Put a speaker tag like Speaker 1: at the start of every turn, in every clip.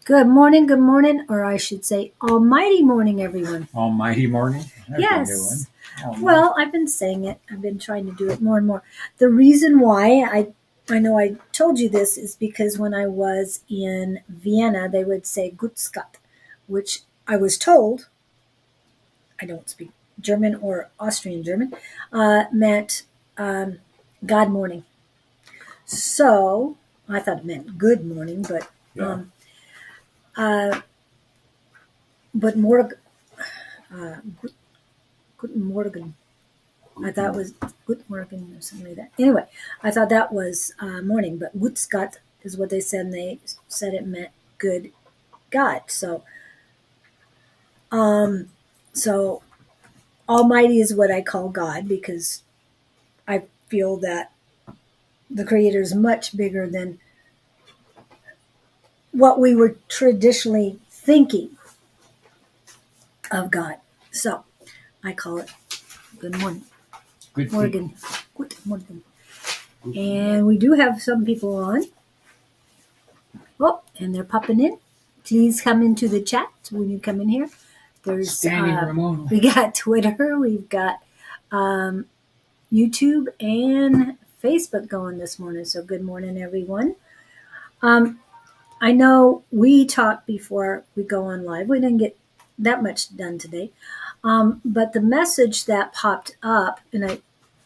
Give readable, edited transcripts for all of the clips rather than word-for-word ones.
Speaker 1: Good morning, or I should say, almighty morning, everyone.
Speaker 2: Almighty morning? That's a new one.
Speaker 1: Yes.
Speaker 2: Almighty.
Speaker 1: Well, I've been saying it. I've been trying to do it more and more. The reason why I know I told you this is because when I was in Vienna, they would say Guten Gott, which I was told, I don't speak German or Austrian German, meant God morning. So I thought it meant good morning, but
Speaker 2: Yeah.
Speaker 1: uh, but more Guten Morgen. I thought it was Guten Morgen or something like that. Anyway, I thought that was morning, but Gut's Gott is what they said, and they said it meant good God. Um, so Almighty is what I call God because I feel that the Creator is much bigger than what we were traditionally thinking of God. So I call it Good Morning.
Speaker 2: Good
Speaker 1: Morgan. Good morning. And we do have some people on. Oh, and they're popping in. Please come into the chat when you come in here. There's
Speaker 2: Standing Ramon.
Speaker 1: we got Twitter, we've got YouTube and Facebook going this morning. So good morning, everyone. I know we talked before we go on live. We didn't get that much done today, but the message that popped up, and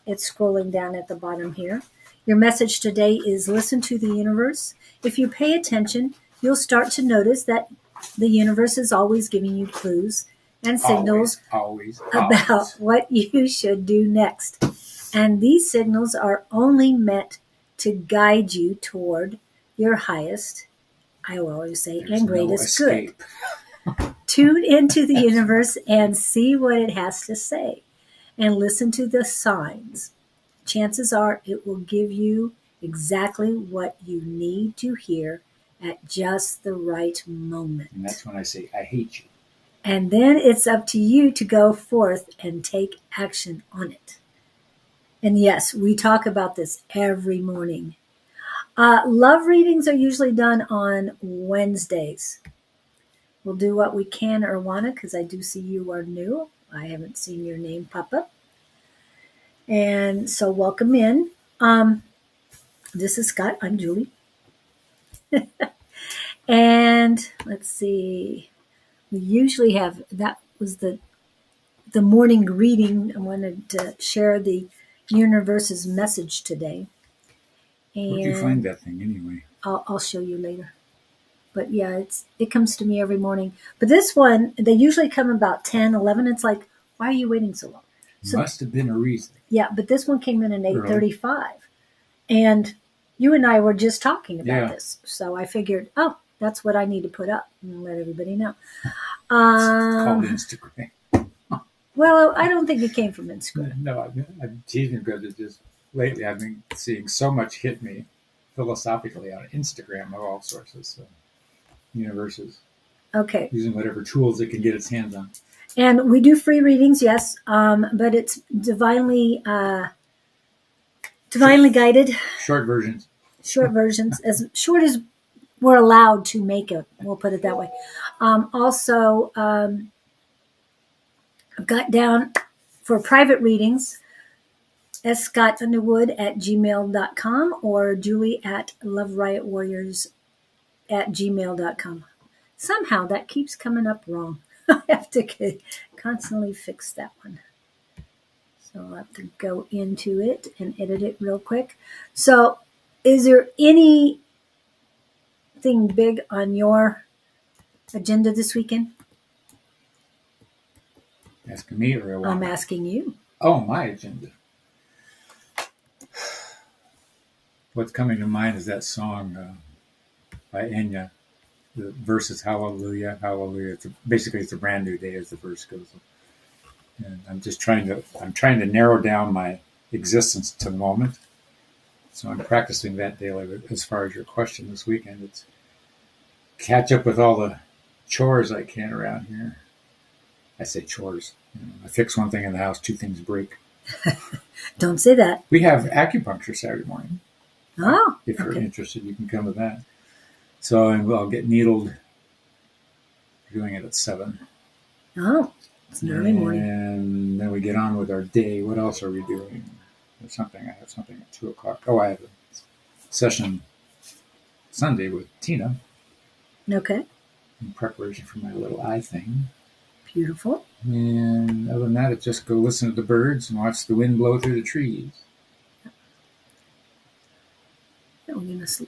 Speaker 1: it's scrolling down at the bottom here. Your message today is listen to the universe. If you pay attention, you'll start to notice that the universe is always giving you clues and signals
Speaker 2: always
Speaker 1: about what you should do next. And these signals are only meant to guide you toward your highest, I will always say,
Speaker 2: There's
Speaker 1: and greatest
Speaker 2: no
Speaker 1: good.
Speaker 2: escape.
Speaker 1: Tune into the universe and see what it has to say and listen to the signs. Chances are it will give you exactly what you need to hear at just the right moment.
Speaker 2: And that's when I say, I hate you.
Speaker 1: And then it's up to you to go forth and take action on it. And yes, we talk about this every morning. Love readings are usually done on Wednesdays. We'll do what we can, Irwana, because I do see you are new. I haven't seen your name pop up. And so welcome in. This is Scott. I'm Julie. And let's see. We usually have, that was the morning reading. I wanted to share the universe's message today. And
Speaker 2: Where'd you find that thing anyway?
Speaker 1: I'll show you later. But yeah, it comes to me every morning. But this one, they usually come about 10, 11. It's like, why are you waiting so long? So,
Speaker 2: Must have been a reason.
Speaker 1: yeah, but this one came in at 8:35. And you and I were just talking about this. So I figured, oh, that's what I need to put up and let everybody know.
Speaker 2: It's called Instagram.
Speaker 1: Well, I don't think it came from Instagram.
Speaker 2: No, I'm teasing because it's just lately I've been seeing so much hit me philosophically on Instagram of all sources. So universes.
Speaker 1: Okay.
Speaker 2: Using whatever tools it can get its hands on.
Speaker 1: And we do free readings, yes, but it's divinely guided.
Speaker 2: Short versions.
Speaker 1: Short versions, as short as we're allowed to make it. We'll put it that way. Also, I've got down for private readings, scottunderwood@gmail.com or julie@loveriotwarriors@gmail.com. Somehow that keeps coming up wrong. I have to constantly fix that one. So I'll have to go into it and edit it real quick. So is there anything big on your agenda this weekend?
Speaker 2: Asking me or
Speaker 1: I'm asking you.
Speaker 2: Oh, my agenda. What's coming to mind is that song by Enya. The verse is Hallelujah, Hallelujah. Basically, it's a brand new day as the verse goes. And I'm trying to narrow down my existence to the moment. So I'm practicing that daily. As far as your question this weekend, it's catch up with all the chores I can around here. I say chores. I fix one thing in the house, two things break.
Speaker 1: Don't say that.
Speaker 2: We have acupuncture Saturday morning.
Speaker 1: Oh,
Speaker 2: if you're interested, you can come to that. So I'll get needled We're doing it at 7.
Speaker 1: Oh, it's an early morning.
Speaker 2: And then we get on with our day. What else are we doing? There's something. I have something at 2:00. Oh, I have a session Sunday with Tina
Speaker 1: Okay.
Speaker 2: in preparation for my little eye thing.
Speaker 1: Beautiful.
Speaker 2: And other than that, it's just go listen to the birds and watch the wind blow through the trees.
Speaker 1: We're going to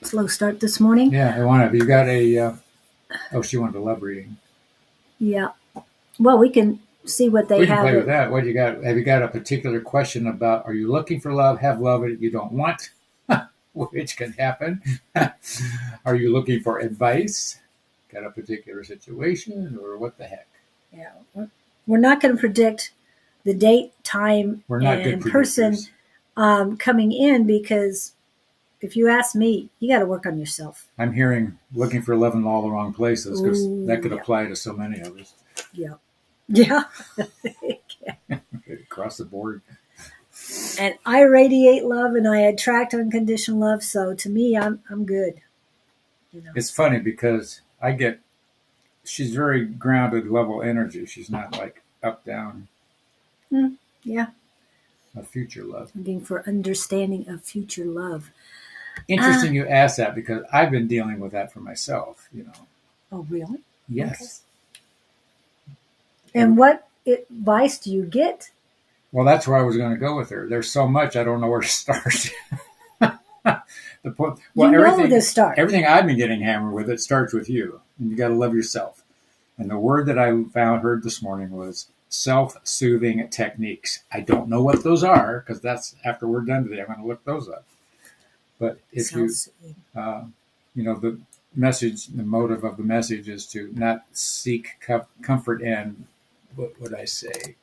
Speaker 1: slow start this morning.
Speaker 2: Yeah, I want to. You got a. Oh, she wanted a love reading.
Speaker 1: Yeah. Well, we can see what they
Speaker 2: We can
Speaker 1: have.
Speaker 2: play with that. What you got? Have you got a particular question about? Are you looking for love? Have love that you don't want, which can happen. Are you looking for advice? Got a particular situation, or what the heck?
Speaker 1: Yeah. We're not going to predict the date, time,
Speaker 2: We're not
Speaker 1: and
Speaker 2: good
Speaker 1: person
Speaker 2: predictors.
Speaker 1: coming in, because if you ask me, you got to work on yourself.
Speaker 2: I'm hearing looking for love in all the wrong places, because that could
Speaker 1: yeah.
Speaker 2: apply to so many of us.
Speaker 1: Yeah. Yeah.
Speaker 2: Across the board.
Speaker 1: And I radiate love and I attract unconditional love. So to me, I'm good. You know.
Speaker 2: It's funny because she's very grounded, level energy. She's not like up, down.
Speaker 1: Yeah.
Speaker 2: A future love.
Speaker 1: Looking for understanding of future love.
Speaker 2: Interesting you ask that, because I've been dealing with that for myself, you know.
Speaker 1: Oh, really?
Speaker 2: Yes.
Speaker 1: Okay. And what advice do you get?
Speaker 2: Well, that's where I was going to go with her. There's so much, I don't know where to start. The point, well, everything I've been getting hammered with, it starts with you. And you got to love yourself. And the word that I heard this morning was self-soothing techniques. I don't know what those are, because that's after we're done today. I'm going to look those up. But if you the message, the motive of the message is to not seek comfort and, what would I say,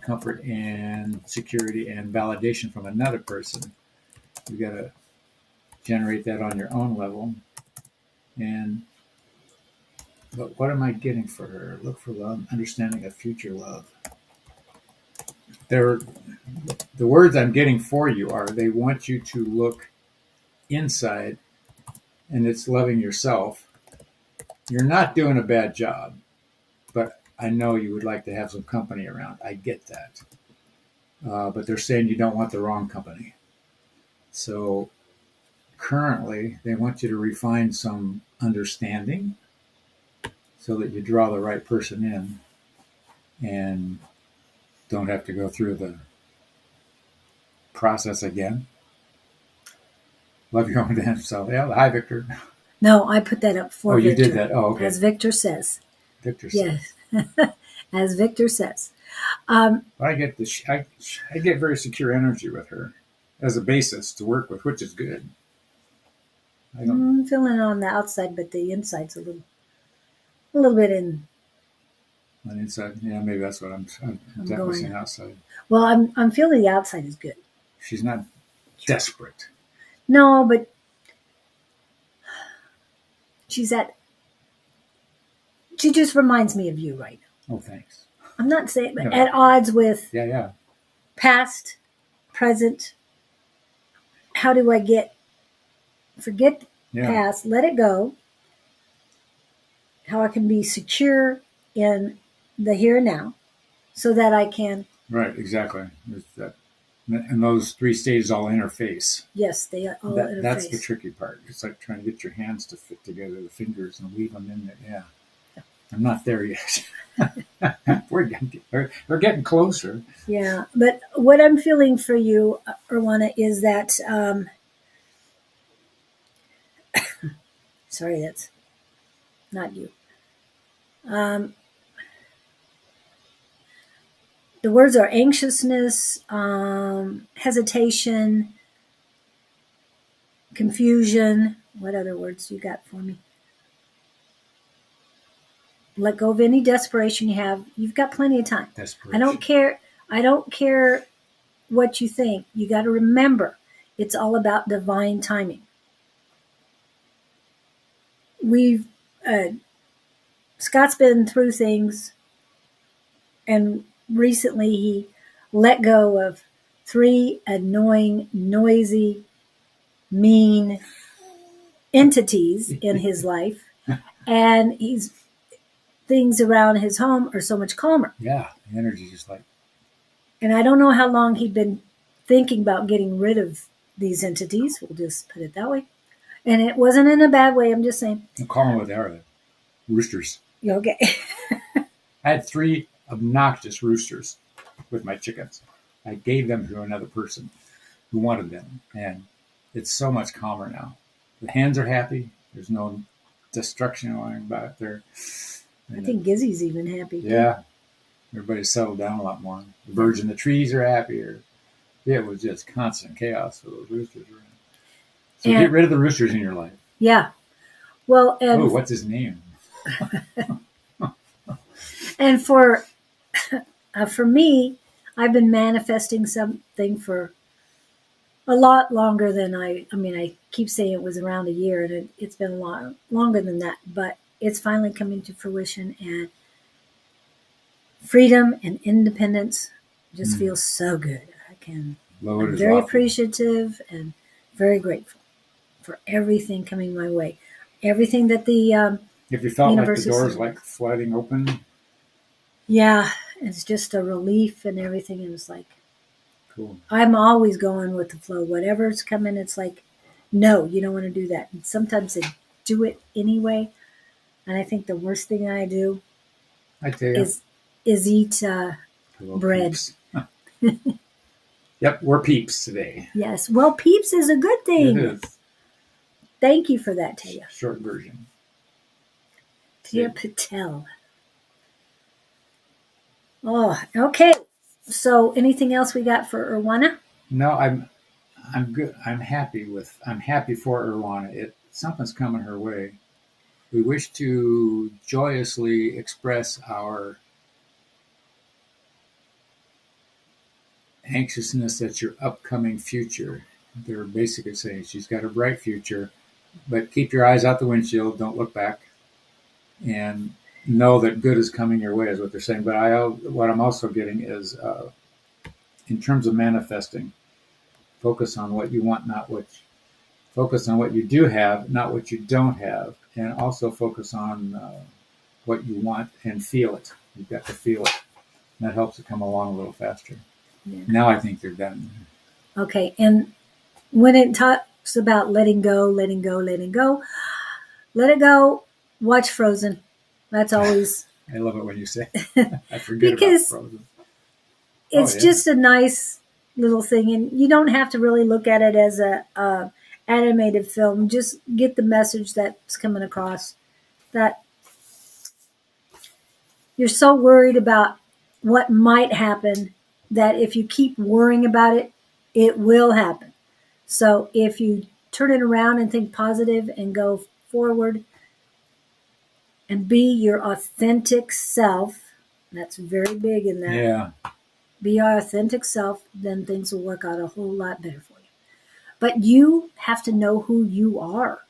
Speaker 2: comfort and security and validation from another person. You got to generate that on your own level. But what am I getting for her? Look for love, understanding of future love. The words I'm getting for you are, they want you to look inside, and it's loving yourself. You're not doing a bad job, but I know you would like to have some company around. I get that. But they're saying you don't want the wrong company. So currently, they want you to refine some understanding so that you draw the right person in and don't have to go through the process again. Love your own damn self. Yeah, hi, Victor.
Speaker 1: No, I put that up for Victor.
Speaker 2: Oh, you did that? Oh, okay.
Speaker 1: As Victor says.
Speaker 2: Victor says.
Speaker 1: Yes. As Victor says.
Speaker 2: I get very secure energy with her as a basis to work with, which is good.
Speaker 1: I'm feeling it on the outside, but the inside's a little bit in.
Speaker 2: On the inside, yeah, maybe that's what I'm definitely seeing outside.
Speaker 1: Well, I'm feeling the outside is good.
Speaker 2: She's not desperate.
Speaker 1: No, but she just reminds me of you right now.
Speaker 2: Oh, thanks.
Speaker 1: I'm not saying, but at odds with past, present. How do I forget past, let it go? How I can be secure in the here and now, so that I can.
Speaker 2: Right, exactly. And those 3 stages all interface.
Speaker 1: Yes, they all interface.
Speaker 2: That's the tricky part. It's like trying to get your hands to fit together, the fingers, and weave them in there. Yeah. I'm not there yet. We're getting closer.
Speaker 1: Yeah, but what I'm feeling for you, Erwana, is that sorry, that's not you. The words are anxiousness, hesitation, confusion. What other words you got for me? Let go of any desperation you have. You've got plenty of time.
Speaker 2: Desperation.
Speaker 1: I don't care what you think. You got to remember, it's all about divine timing. Scott's been through things, and recently he let go of 3 annoying, noisy, mean entities in his life, and things around his home are so much calmer.
Speaker 2: Yeah, the energy just like,
Speaker 1: And I don't know how long he'd been thinking about getting rid of these entities. We'll just put it that way. And it wasn't in a bad way. I'm just saying.
Speaker 2: I'm calling what they are. Roosters.
Speaker 1: Okay.
Speaker 2: I had 3 obnoxious roosters with my chickens. I gave them to another person who wanted them, and it's so much calmer now. The hens are happy. There's no destruction going about there.
Speaker 1: I think Gizzy's even happy.
Speaker 2: Yeah, everybody's settled down a lot more. The birds in the trees are happier. It was just constant chaos for those roosters around. So get rid of the roosters in your life.
Speaker 1: Yeah. Well, and
Speaker 2: what's his name?
Speaker 1: And for me, I've been manifesting something for a lot longer than I keep saying it was around a year, and it's been a lot longer than that, but it's finally coming to fruition, and freedom and independence just feels so good. I'm very appreciative and very grateful for everything coming my way. Everything that the
Speaker 2: if you felt like the doors like flooding open.
Speaker 1: Yeah, it's just a relief and everything. And it's like,
Speaker 2: cool.
Speaker 1: I'm always going with the flow. Whatever's coming, it's like, no, you don't want to do that. And sometimes I do it anyway. And I think the worst thing I do is eat bread.
Speaker 2: Yep, we're peeps today.
Speaker 1: Yes. Well, peeps is a good thing.
Speaker 2: It is.
Speaker 1: Thank you for that, Taya.
Speaker 2: Short version.
Speaker 1: Tia Patel. Oh, okay. So, anything else we got for Irwana?
Speaker 2: No, I'm good. I'm happy for Irwana. Something's coming her way. We wish to joyously express our anxiousness at your upcoming future. They're basically saying she's got a bright future, but keep your eyes out the windshield. Don't look back, and know that good is coming your way is what they're saying. But what I'm also getting is, in terms of manifesting, focus on what you want, focus on what you do have, not what you don't have, and also focus on what you want and feel it. You've got to feel it. And that helps it come along a little faster. Yeah. Now I think they're done.
Speaker 1: Okay, and when it talks about letting go, letting go, letting go, let it go. Watch Frozen. That's always.
Speaker 2: I love it when you say. I forget about Frozen.
Speaker 1: It's just a nice little thing, and you don't have to really look at it as a animated film. Just get the message that's coming across. That you're so worried about what might happen that if you keep worrying about it, it will happen. So if you turn it around and think positive and go forward and be your authentic self, that's very big in that.
Speaker 2: Yeah.
Speaker 1: Be our authentic self, then things will work out a whole lot better for you. But you have to know who you are.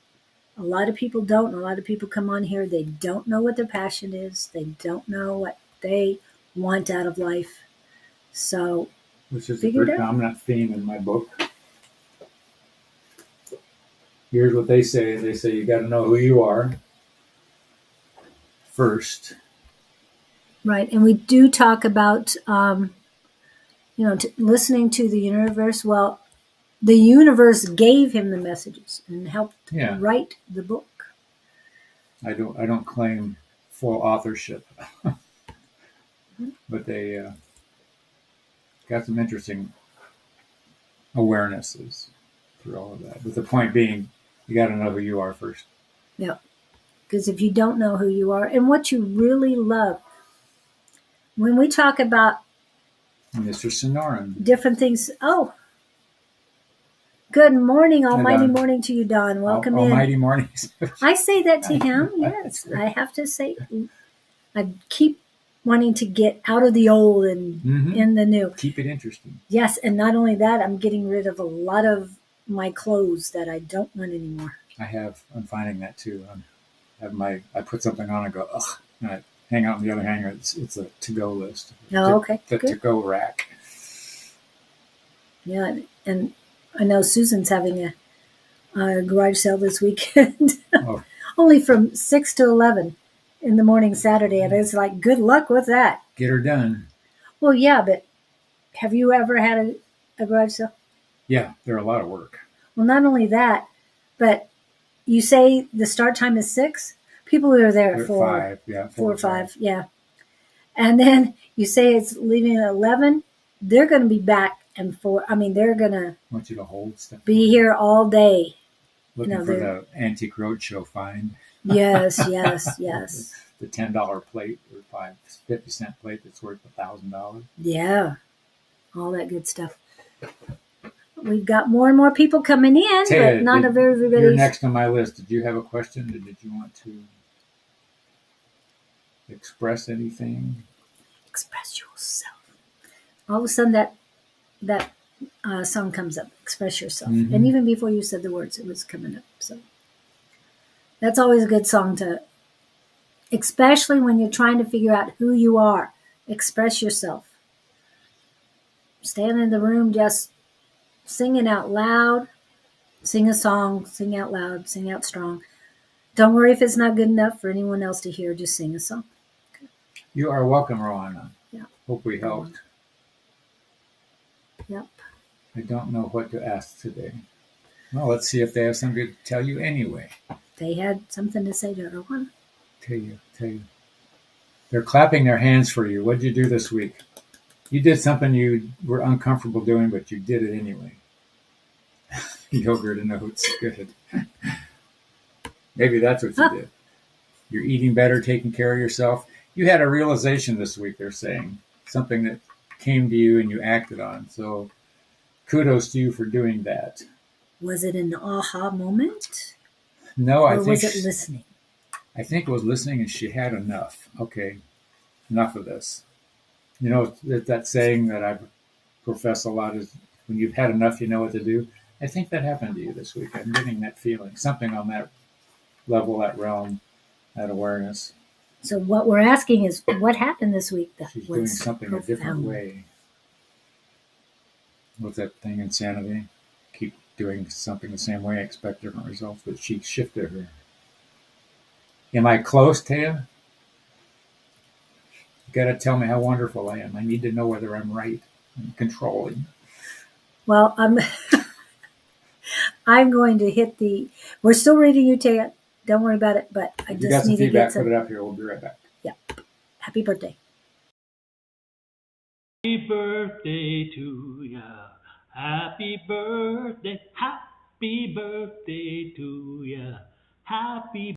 Speaker 1: A lot of people don't. A lot of people come on here, they don't know what their passion is. They don't know what they want out of life. So,
Speaker 2: which is a very dominant theme in my book. Here's what they say. They say you got to know who you are first.
Speaker 1: Right. And we do talk about, listening to the universe. Well, the universe gave him the messages and helped write the book.
Speaker 2: I don't claim full authorship, but they got some interesting awarenesses through all of that. But the point being, you got to know who you are first.
Speaker 1: Yeah. Because if you don't know who you are and what you really love, when we talk about
Speaker 2: Mr. Sonoran,
Speaker 1: different things, good morning, almighty morning to you, Don. Welcome in.
Speaker 2: Almighty mornings.
Speaker 1: I say that to him, yes. I have to say, I keep wanting to get out of the old and in the new.
Speaker 2: Keep it interesting.
Speaker 1: Yes, and not only that, I'm getting rid of a lot of my clothes that I don't want anymore.
Speaker 2: I'm finding that too. I put something on and go, ugh, and I hang out in the other hanger. It's a to-go list.
Speaker 1: Oh, okay.
Speaker 2: The to-go rack.
Speaker 1: Yeah, and I know Susan's having a garage sale this weekend. Only from 6 to 11. in the morning Saturday, and it's like, good luck with that.
Speaker 2: Get her done.
Speaker 1: Well, yeah, but have you ever had a garage sale?
Speaker 2: Yeah, they're a lot of work.
Speaker 1: Well, not only that, but you say the start time is 6. People who are there
Speaker 2: They're
Speaker 1: at
Speaker 2: at
Speaker 1: 4,
Speaker 2: 5. Yeah,
Speaker 1: 4 or 5, yeah. And then you say it's leaving at 11. They're going to be back and forth. I mean, they're going to
Speaker 2: Want you to hold stuff.
Speaker 1: be here all day.
Speaker 2: Looking for
Speaker 1: they're-
Speaker 2: the antique roadshow find.
Speaker 1: Yes, yes, yes.
Speaker 2: The $10 plate or 50-cent plate that's worth $1,000.
Speaker 1: Yeah, all that good stuff. We've got more and more people coming in,
Speaker 2: Taya,
Speaker 1: but not everybody.
Speaker 2: You're next on my list. Did you have a question? Or did you want to express anything?
Speaker 1: Express yourself. All of a sudden, that song comes up. Express yourself,
Speaker 2: Mhm.
Speaker 1: and even before you said the words, it was coming up. So that's always a good song to, especially when you're trying to figure out who you are. Express yourself. Stand in the room, just singing out loud. Sing a song, sing out loud, sing out strong. Don't worry if it's not good enough for anyone else to hear. Just sing a song.
Speaker 2: You are welcome, Rowana.
Speaker 1: Yeah.
Speaker 2: Hope we helped.
Speaker 1: Yep.
Speaker 2: I don't know what to ask today. Well, let's see if they have something to tell you anyway.
Speaker 1: They had something to say to everyone.
Speaker 2: Tell you. They're clapping their hands for you. What did you do this week? You did something you were uncomfortable doing, but you did it anyway. Yogurt and oats. Good. Maybe that's what you did. You're eating better, taking care of yourself. You had a realization this week, they're saying. Something that came to you and you acted on. So kudos to you for doing that.
Speaker 1: Was it an aha moment?
Speaker 2: No,
Speaker 1: or was it listening?
Speaker 2: I think it was listening, and she had enough. Okay, enough of this. You know, that saying that I profess a lot is, when you've had enough, you know what to do. I think that happened to you this week. I'm getting that feeling. Something on that level, that realm, that awareness.
Speaker 1: So what we're asking is, what happened this week that
Speaker 2: She's
Speaker 1: was
Speaker 2: doing something
Speaker 1: profound?
Speaker 2: a different way. What's that thing, insanity? Keep doing something the same way, expect different results, but she shifted her. Am I close, Taya? You got to tell me how wonderful I am. I need to know whether I'm right and controlling.
Speaker 1: Well, I'm going to hit the. We're still reading you, Taya. Don't worry about it. But I
Speaker 2: If you
Speaker 1: just
Speaker 2: got some
Speaker 1: need to
Speaker 2: feedback,
Speaker 1: get some.
Speaker 2: put it up here. We'll be right back.
Speaker 1: Yeah. Happy birthday.
Speaker 3: Happy birthday to ya. Happy birthday. Happy birthday to ya. Happy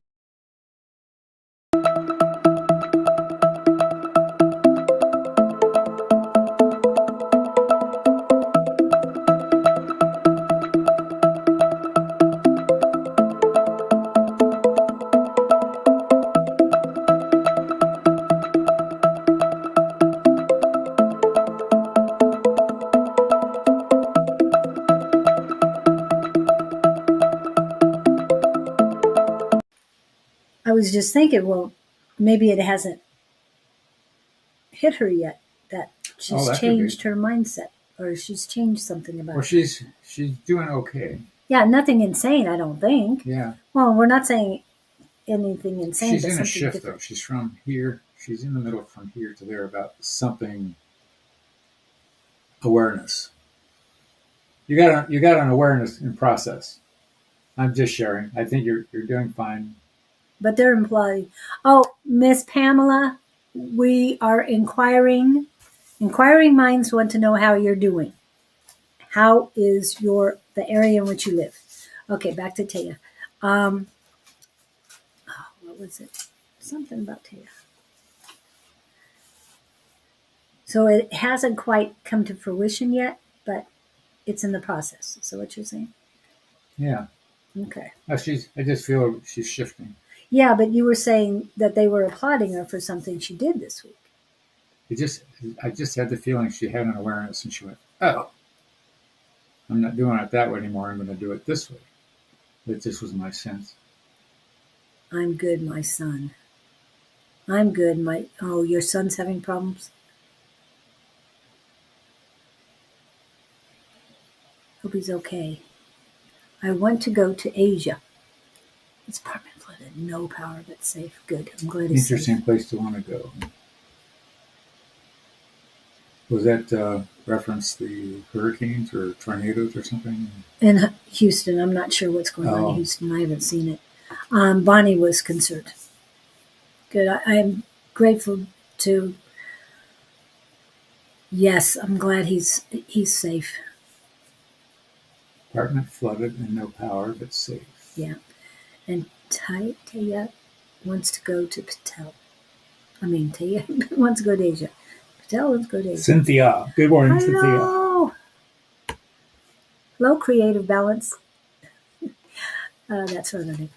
Speaker 1: I was just thinking, well, maybe it hasn't hit her yet that she's
Speaker 2: that could
Speaker 1: changed
Speaker 2: be.
Speaker 1: her mindset, or she's changed something about
Speaker 2: Well,
Speaker 1: it.
Speaker 2: she's doing okay.
Speaker 1: Yeah, nothing insane, I don't think.
Speaker 2: Yeah.
Speaker 1: Well, we're not saying anything insane.
Speaker 2: She's
Speaker 1: but
Speaker 2: in a
Speaker 1: something
Speaker 2: shift,
Speaker 1: different.
Speaker 2: though. She's from here. She's in the middle from here to there about something. Awareness. You got an awareness in process. I'm just sharing. I think you're doing fine.
Speaker 1: But they're implying, oh, Miss Pamela, we are inquiring. Inquiring minds want to know how you're doing. How is the area in which you live? Okay, back to Taya. What was it? Something about Taya. So it hasn't quite come to fruition yet, but it's in the process. So what you're saying?
Speaker 2: Yeah.
Speaker 1: Okay.
Speaker 2: I just feel she's shifting.
Speaker 1: Yeah, but you were saying that they were applauding her for something she did this week.
Speaker 2: I just had the feeling she had an awareness, and she went, "Oh, I'm not doing it that way anymore. I'm going to do it this way." That just was my sense.
Speaker 1: I'm good, my son. I'm good, oh, your son's having problems? Hope he's okay. I want to go to Asia. It's apartment flooded, no power but safe. Good. I'm glad he's
Speaker 2: Interesting
Speaker 1: safe.
Speaker 2: place to want to go. Was that reference the hurricanes or tornadoes or something?
Speaker 1: In Houston, I'm not sure what's going on in
Speaker 2: Oh.
Speaker 1: Houston. I haven't seen it. Bonnie was concerned. Good. I am grateful to. Yes, I'm glad he's safe.
Speaker 2: Apartment flooded and no power but safe.
Speaker 1: Yeah. And Taya wants to go to Patel. I mean, Taya wants to go to Asia. Patel wants to go to Asia.
Speaker 2: Cynthia. Good morning, Cynthia.
Speaker 1: Hello. Hello, Creative Balance. That's her name.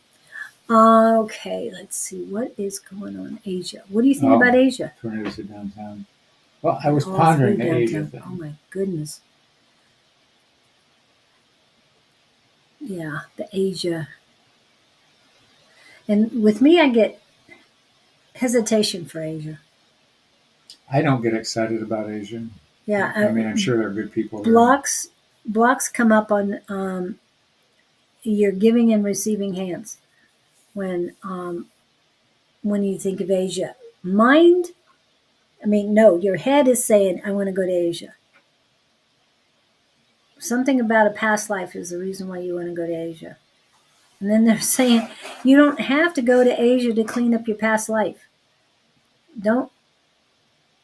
Speaker 1: Okay, let's see. What is going on in Asia? What do you think about Asia?
Speaker 2: Tornadoes at downtown. Well, I was
Speaker 1: All
Speaker 2: pondering
Speaker 1: through
Speaker 2: the Asia
Speaker 1: downtown.
Speaker 2: thing.
Speaker 1: Oh my goodness. Yeah, the Asia. And with me, I get hesitation for Asia.
Speaker 2: I don't get excited about Asia.
Speaker 1: Yeah,
Speaker 2: I mean, I'm sure there are good people there.
Speaker 1: blocks come up on your giving and receiving hands when you think of Asia. No, your head is saying, I want to go to Asia. Something about a past life is the reason why you want to go to Asia. And then they're saying, you don't have to go to Asia to clean up your past life. Don't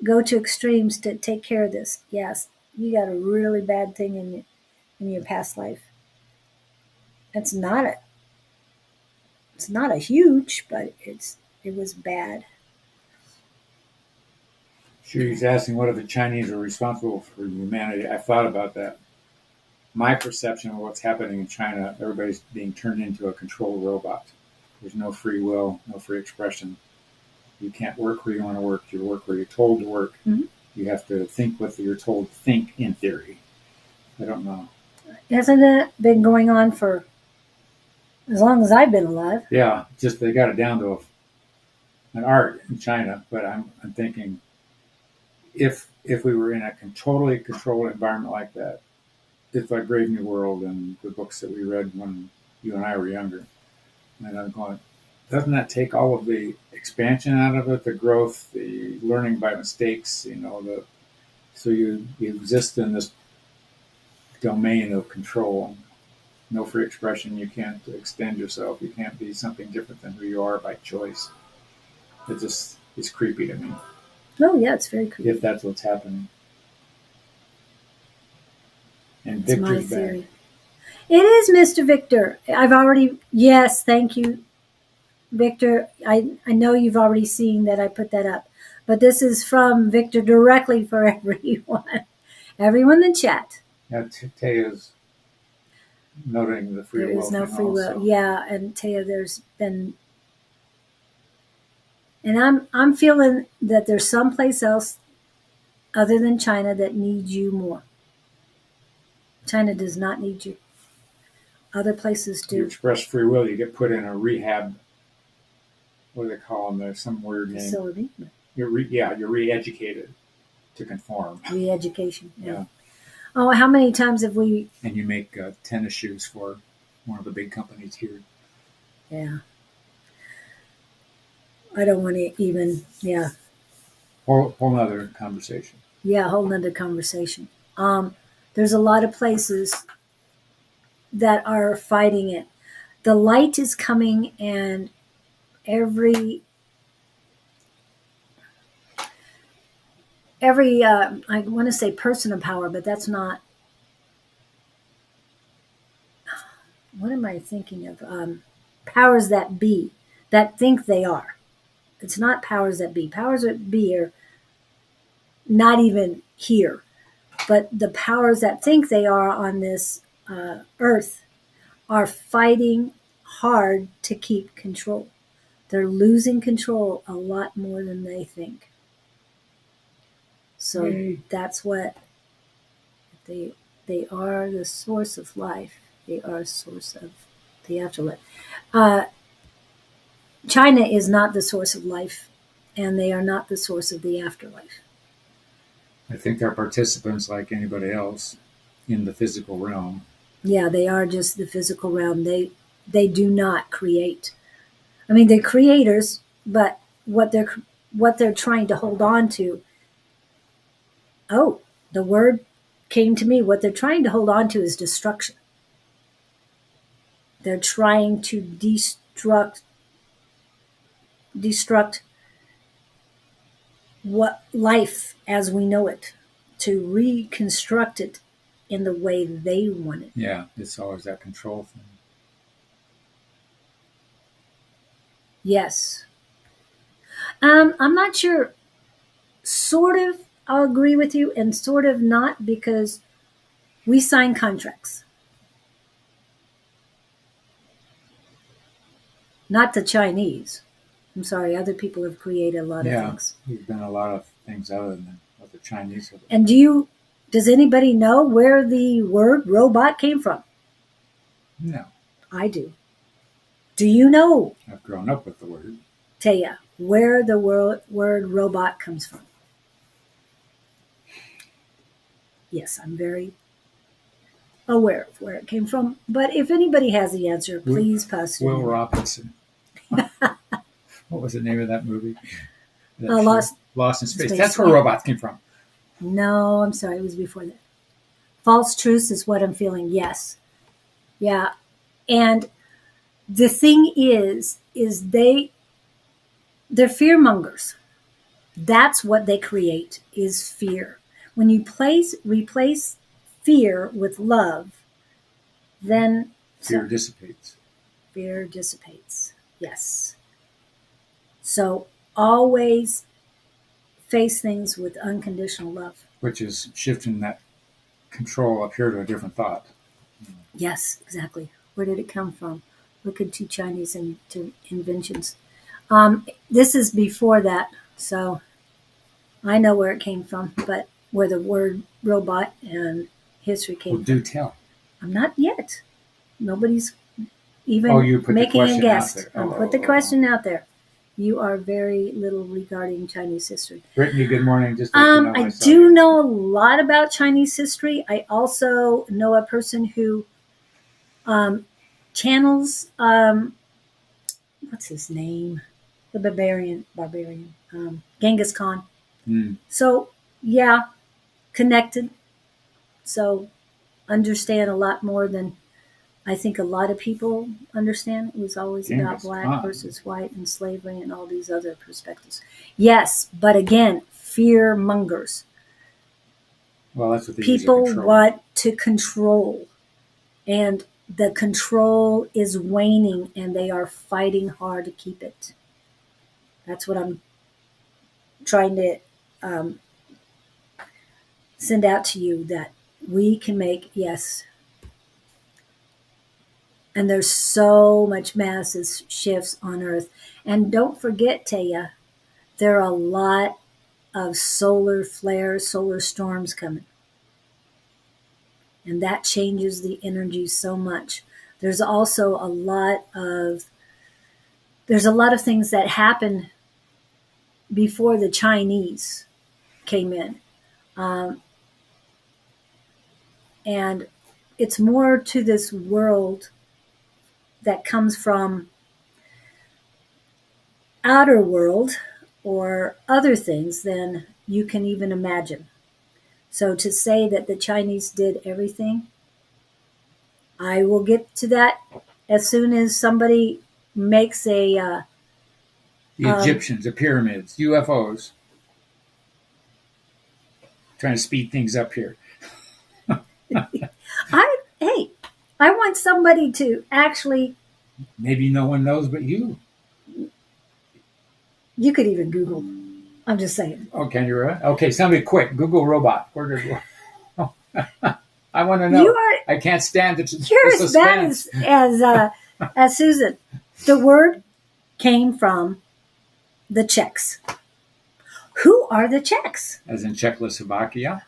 Speaker 1: go to extremes to take care of this. Yes, you got a really bad thing in your past life. It's not a huge, but it was bad.
Speaker 2: She's asking what if the Chinese are responsible for humanity. I thought about that. My perception of what's happening in China, everybody's being turned into a control robot. There's no free will, no free expression. You can't work where you want to work. You work where you're told to work.
Speaker 1: Mm-hmm.
Speaker 2: You have to think what you're told to think in theory. I don't know.
Speaker 1: Hasn't it been going on for as long as I've been alive?
Speaker 2: Yeah, just they got it down to an art in China. But I'm thinking, if we were in a totally controlled environment like that, it's like Brave New World and the books that we read when you and I were younger. And I'm going, doesn't that take all of the expansion out of it, the growth, the learning by mistakes, so you exist in this domain of control, no free expression, you can't extend yourself, you can't be something different than who you are by choice. It's creepy to me.
Speaker 1: Oh yeah, it's very creepy.
Speaker 2: If that's what's happening. And
Speaker 1: It's my
Speaker 2: Victor's
Speaker 1: theory.
Speaker 2: back.
Speaker 1: It is Mr. Victor. Yes, thank you, Victor. I know you've already seen that I put that up, but this is from Victor directly for everyone. Everyone in the chat.
Speaker 2: Now, Taya's noting the free will.
Speaker 1: There is no free will. Yeah, and Taya, there's been, and I'm feeling that there's someplace else other than China that needs you more. China does not need you. Other places do.
Speaker 2: You express free will, you get put in a rehab. What do they call them? There's some weird name.
Speaker 1: Facility.
Speaker 2: You're re-educated to conform.
Speaker 1: Re-education.
Speaker 2: Yeah.
Speaker 1: Oh, how many times have we?
Speaker 2: And you make tennis shoes for one of the big companies here.
Speaker 1: Yeah. I don't want to even. Yeah.
Speaker 2: Whole nother conversation.
Speaker 1: Yeah, whole nother conversation. There's a lot of places that are fighting it. The light is coming, and every I want to say person of power, but that's not. What am I thinking of? Powers that be, that think they are. It's not powers that be. Powers that be are not even here. But the powers that think they are on this earth are fighting hard to keep control. They're losing control a lot more than they think. So that's what they are, the source of life. They are a source of the afterlife. China is not the source of life, and they are not the source of the afterlife.
Speaker 2: I think they're participants like anybody else in the physical realm.
Speaker 1: Yeah, they are just the physical realm. They do not create. I mean, they're creators, but what they're trying to hold on to. Oh, the word came to me. What they're trying to hold on to is destruction. They're trying to destruct what life as we know it, to reconstruct it in the way they want it.
Speaker 2: Yeah, it's always that control thing.
Speaker 1: Yes. I'm not sure. Sort of, I'll agree with you, and sort of not, because we sign contracts. Not the Chinese. I'm sorry, other people have created a lot of
Speaker 2: Yeah,
Speaker 1: things.
Speaker 2: we've done a lot of things other than what the Chinese have.
Speaker 1: And does anybody know where the word robot came from?
Speaker 2: No,
Speaker 1: I do. Do you know,
Speaker 2: I've grown up with the word.
Speaker 1: Taya, where the word robot comes from? Yes, I'm very aware of where it came from. But if anybody has the answer, please post it.
Speaker 2: Will
Speaker 1: in.
Speaker 2: Robinson. What was the name of that movie? Lost in Space.
Speaker 1: Space,
Speaker 2: That's where
Speaker 1: yeah.
Speaker 2: robots came from.
Speaker 1: No, I'm sorry, it was before that. False truths is what I'm feeling. Yes. Yeah. And the thing is they're fear mongers. That's what they create, is fear. When you replace fear with love, then
Speaker 2: Fear dissipates.
Speaker 1: fear dissipates. Yes. So always face things with unconditional love.
Speaker 2: Which is shifting that control up here to a different thought.
Speaker 1: Yes, exactly. Where did it come from? Look at two Chinese inventions. This is before that, so I know where it came from, but where the word robot and history came
Speaker 2: Well, do tell.
Speaker 1: from. I'm not yet. Nobody's even
Speaker 2: You put the
Speaker 1: making a
Speaker 2: question
Speaker 1: guess.
Speaker 2: out there.
Speaker 1: Put the question out there. You are very little regarding Chinese history.
Speaker 2: Brittany, good morning. Just let you know
Speaker 1: I do know a lot about Chinese history. I also know a person who channels what's his name? The barbarian, Genghis Khan. So yeah, connected. So understand a lot more than I think a lot of people understand. It was always about
Speaker 2: Genghis
Speaker 1: black
Speaker 2: Khan.
Speaker 1: versus white and slavery and all these other perspectives. Yes, but again, fear mongers.
Speaker 2: Well, that's what they
Speaker 1: People
Speaker 2: use
Speaker 1: want to control, and the control is waning, and they are fighting hard to keep it. That's what I'm trying to um, send out to you, that we can make, yes. And there's so much massive shifts on Earth. And don't forget, Taya, there are a lot of solar flares, solar storms coming. And that changes the energy so much. There's also a lot of things that happen before the Chinese came in. And it's more to this world that comes from outer world or other things than you can even imagine. So to say that the Chinese did everything, I will get to that as soon as somebody makes
Speaker 2: the Egyptians, the pyramids, UFOs. Trying to speed things up here.
Speaker 1: I want somebody to actually.
Speaker 2: Maybe no one knows but you.
Speaker 1: You could even Google. I'm just saying.
Speaker 2: Oh, can you? Okay, somebody quick. Google robot. Where did I want to know. I can't stand it.
Speaker 1: You're as bad as Susan. The word came from the Czechs. Who are the Czechs?
Speaker 2: As in Czechoslovakia?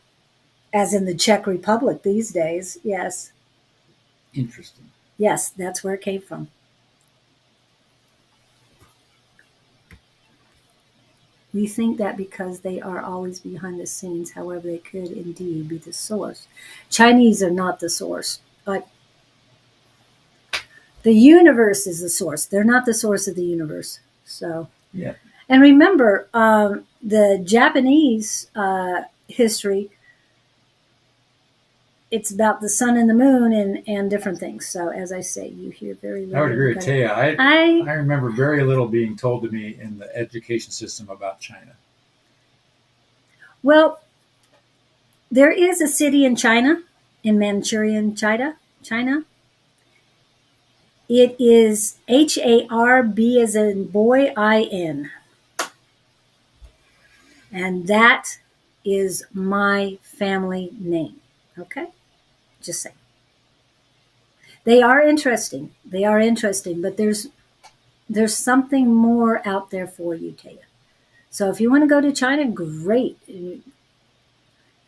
Speaker 1: As in the Czech Republic these days, yes.
Speaker 2: Interesting.
Speaker 1: Yes, that's where it came from. We think that because they are always behind the scenes, however, they could indeed be the source. Chinese are not the source, but The universe is the source. They're not the source of the universe. So,
Speaker 2: Yeah.
Speaker 1: and remember, the Japanese history, it's about the sun and the moon and different things. So, as I say, you hear very little.
Speaker 2: I would agree with Taya. I remember very little being told to me in the education system about China.
Speaker 1: Well, there is a city in China, in Manchurian, China. It is Harb as in boy, IN. And that is my family name. Okay? Just saying. They are interesting. But there's something more out there for you, Taya. So if you want to go to China, great.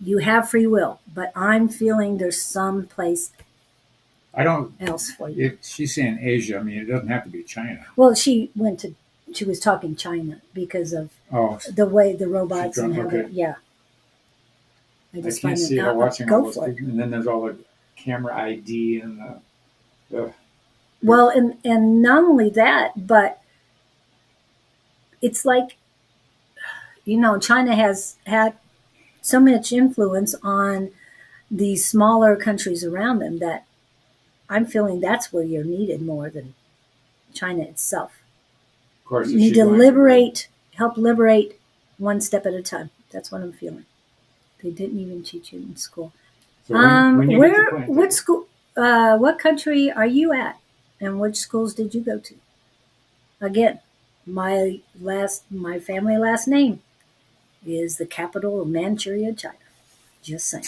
Speaker 1: You have free will, but I'm feeling there's some place
Speaker 2: I don't.
Speaker 1: else for you.
Speaker 2: If she's saying Asia, I mean, it doesn't have to be China.
Speaker 1: Well, she was talking China because of the way the robots and how
Speaker 2: okay.
Speaker 1: Yeah.
Speaker 2: I can't see her watching all those people. And then there's all the camera ID and the
Speaker 1: well, and not only that, but it's like, China has had so much influence on the smaller countries around them that I'm feeling that's where you're needed more than China itself.
Speaker 2: Of course,
Speaker 1: you need to help liberate one step at a time. That's what I'm feeling. They didn't even teach you in school.
Speaker 2: So what
Speaker 1: school? What country are you at, and which schools did you go to? Again, my family last name is the capital of Manchuria, China. Just saying.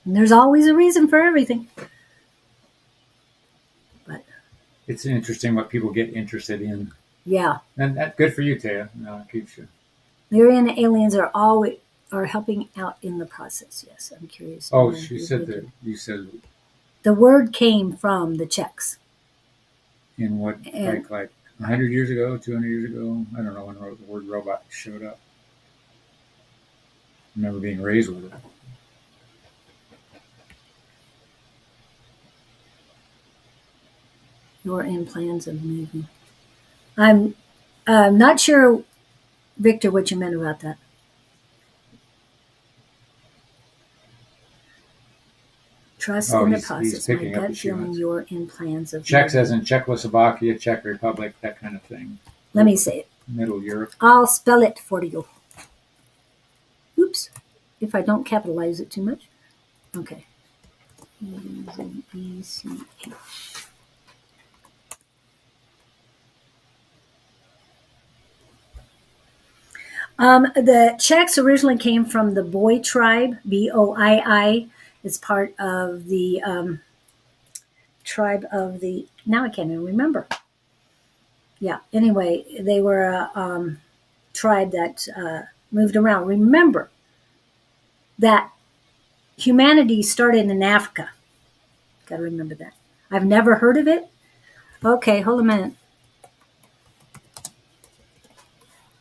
Speaker 1: And there's always a reason for everything. But
Speaker 2: it's interesting what people get interested in.
Speaker 1: Yeah.
Speaker 2: And that's good for you, Taya. No, it keeps you.
Speaker 1: The Aryan aliens are helping out in the process. Yes, I'm curious.
Speaker 2: Oh, she said that you said
Speaker 1: the word came from the Czechs.
Speaker 2: In what, like 100 years ago, 200 years ago? I don't know when the word robot showed up. I remember being raised with it.
Speaker 1: You're in plans of moving. I'm not sure, Victor, what you meant about that. Trust in the process. My gut feeling you're in plans of
Speaker 2: Czechs as in Czechoslovakia, Czech Republic, that kind of thing.
Speaker 1: Let me say it.
Speaker 2: Middle Europe.
Speaker 1: I'll spell it for you. Oops. If I don't capitalize it too much. Okay. E-Z-E-C-H. The Czechs originally came from the Boii tribe, Boii. It's part of the tribe of the, now I can't even remember. Yeah, anyway, they were a tribe that moved around. Remember that humanity started in Africa. Got to remember that. I've never heard of it. Okay, hold a minute.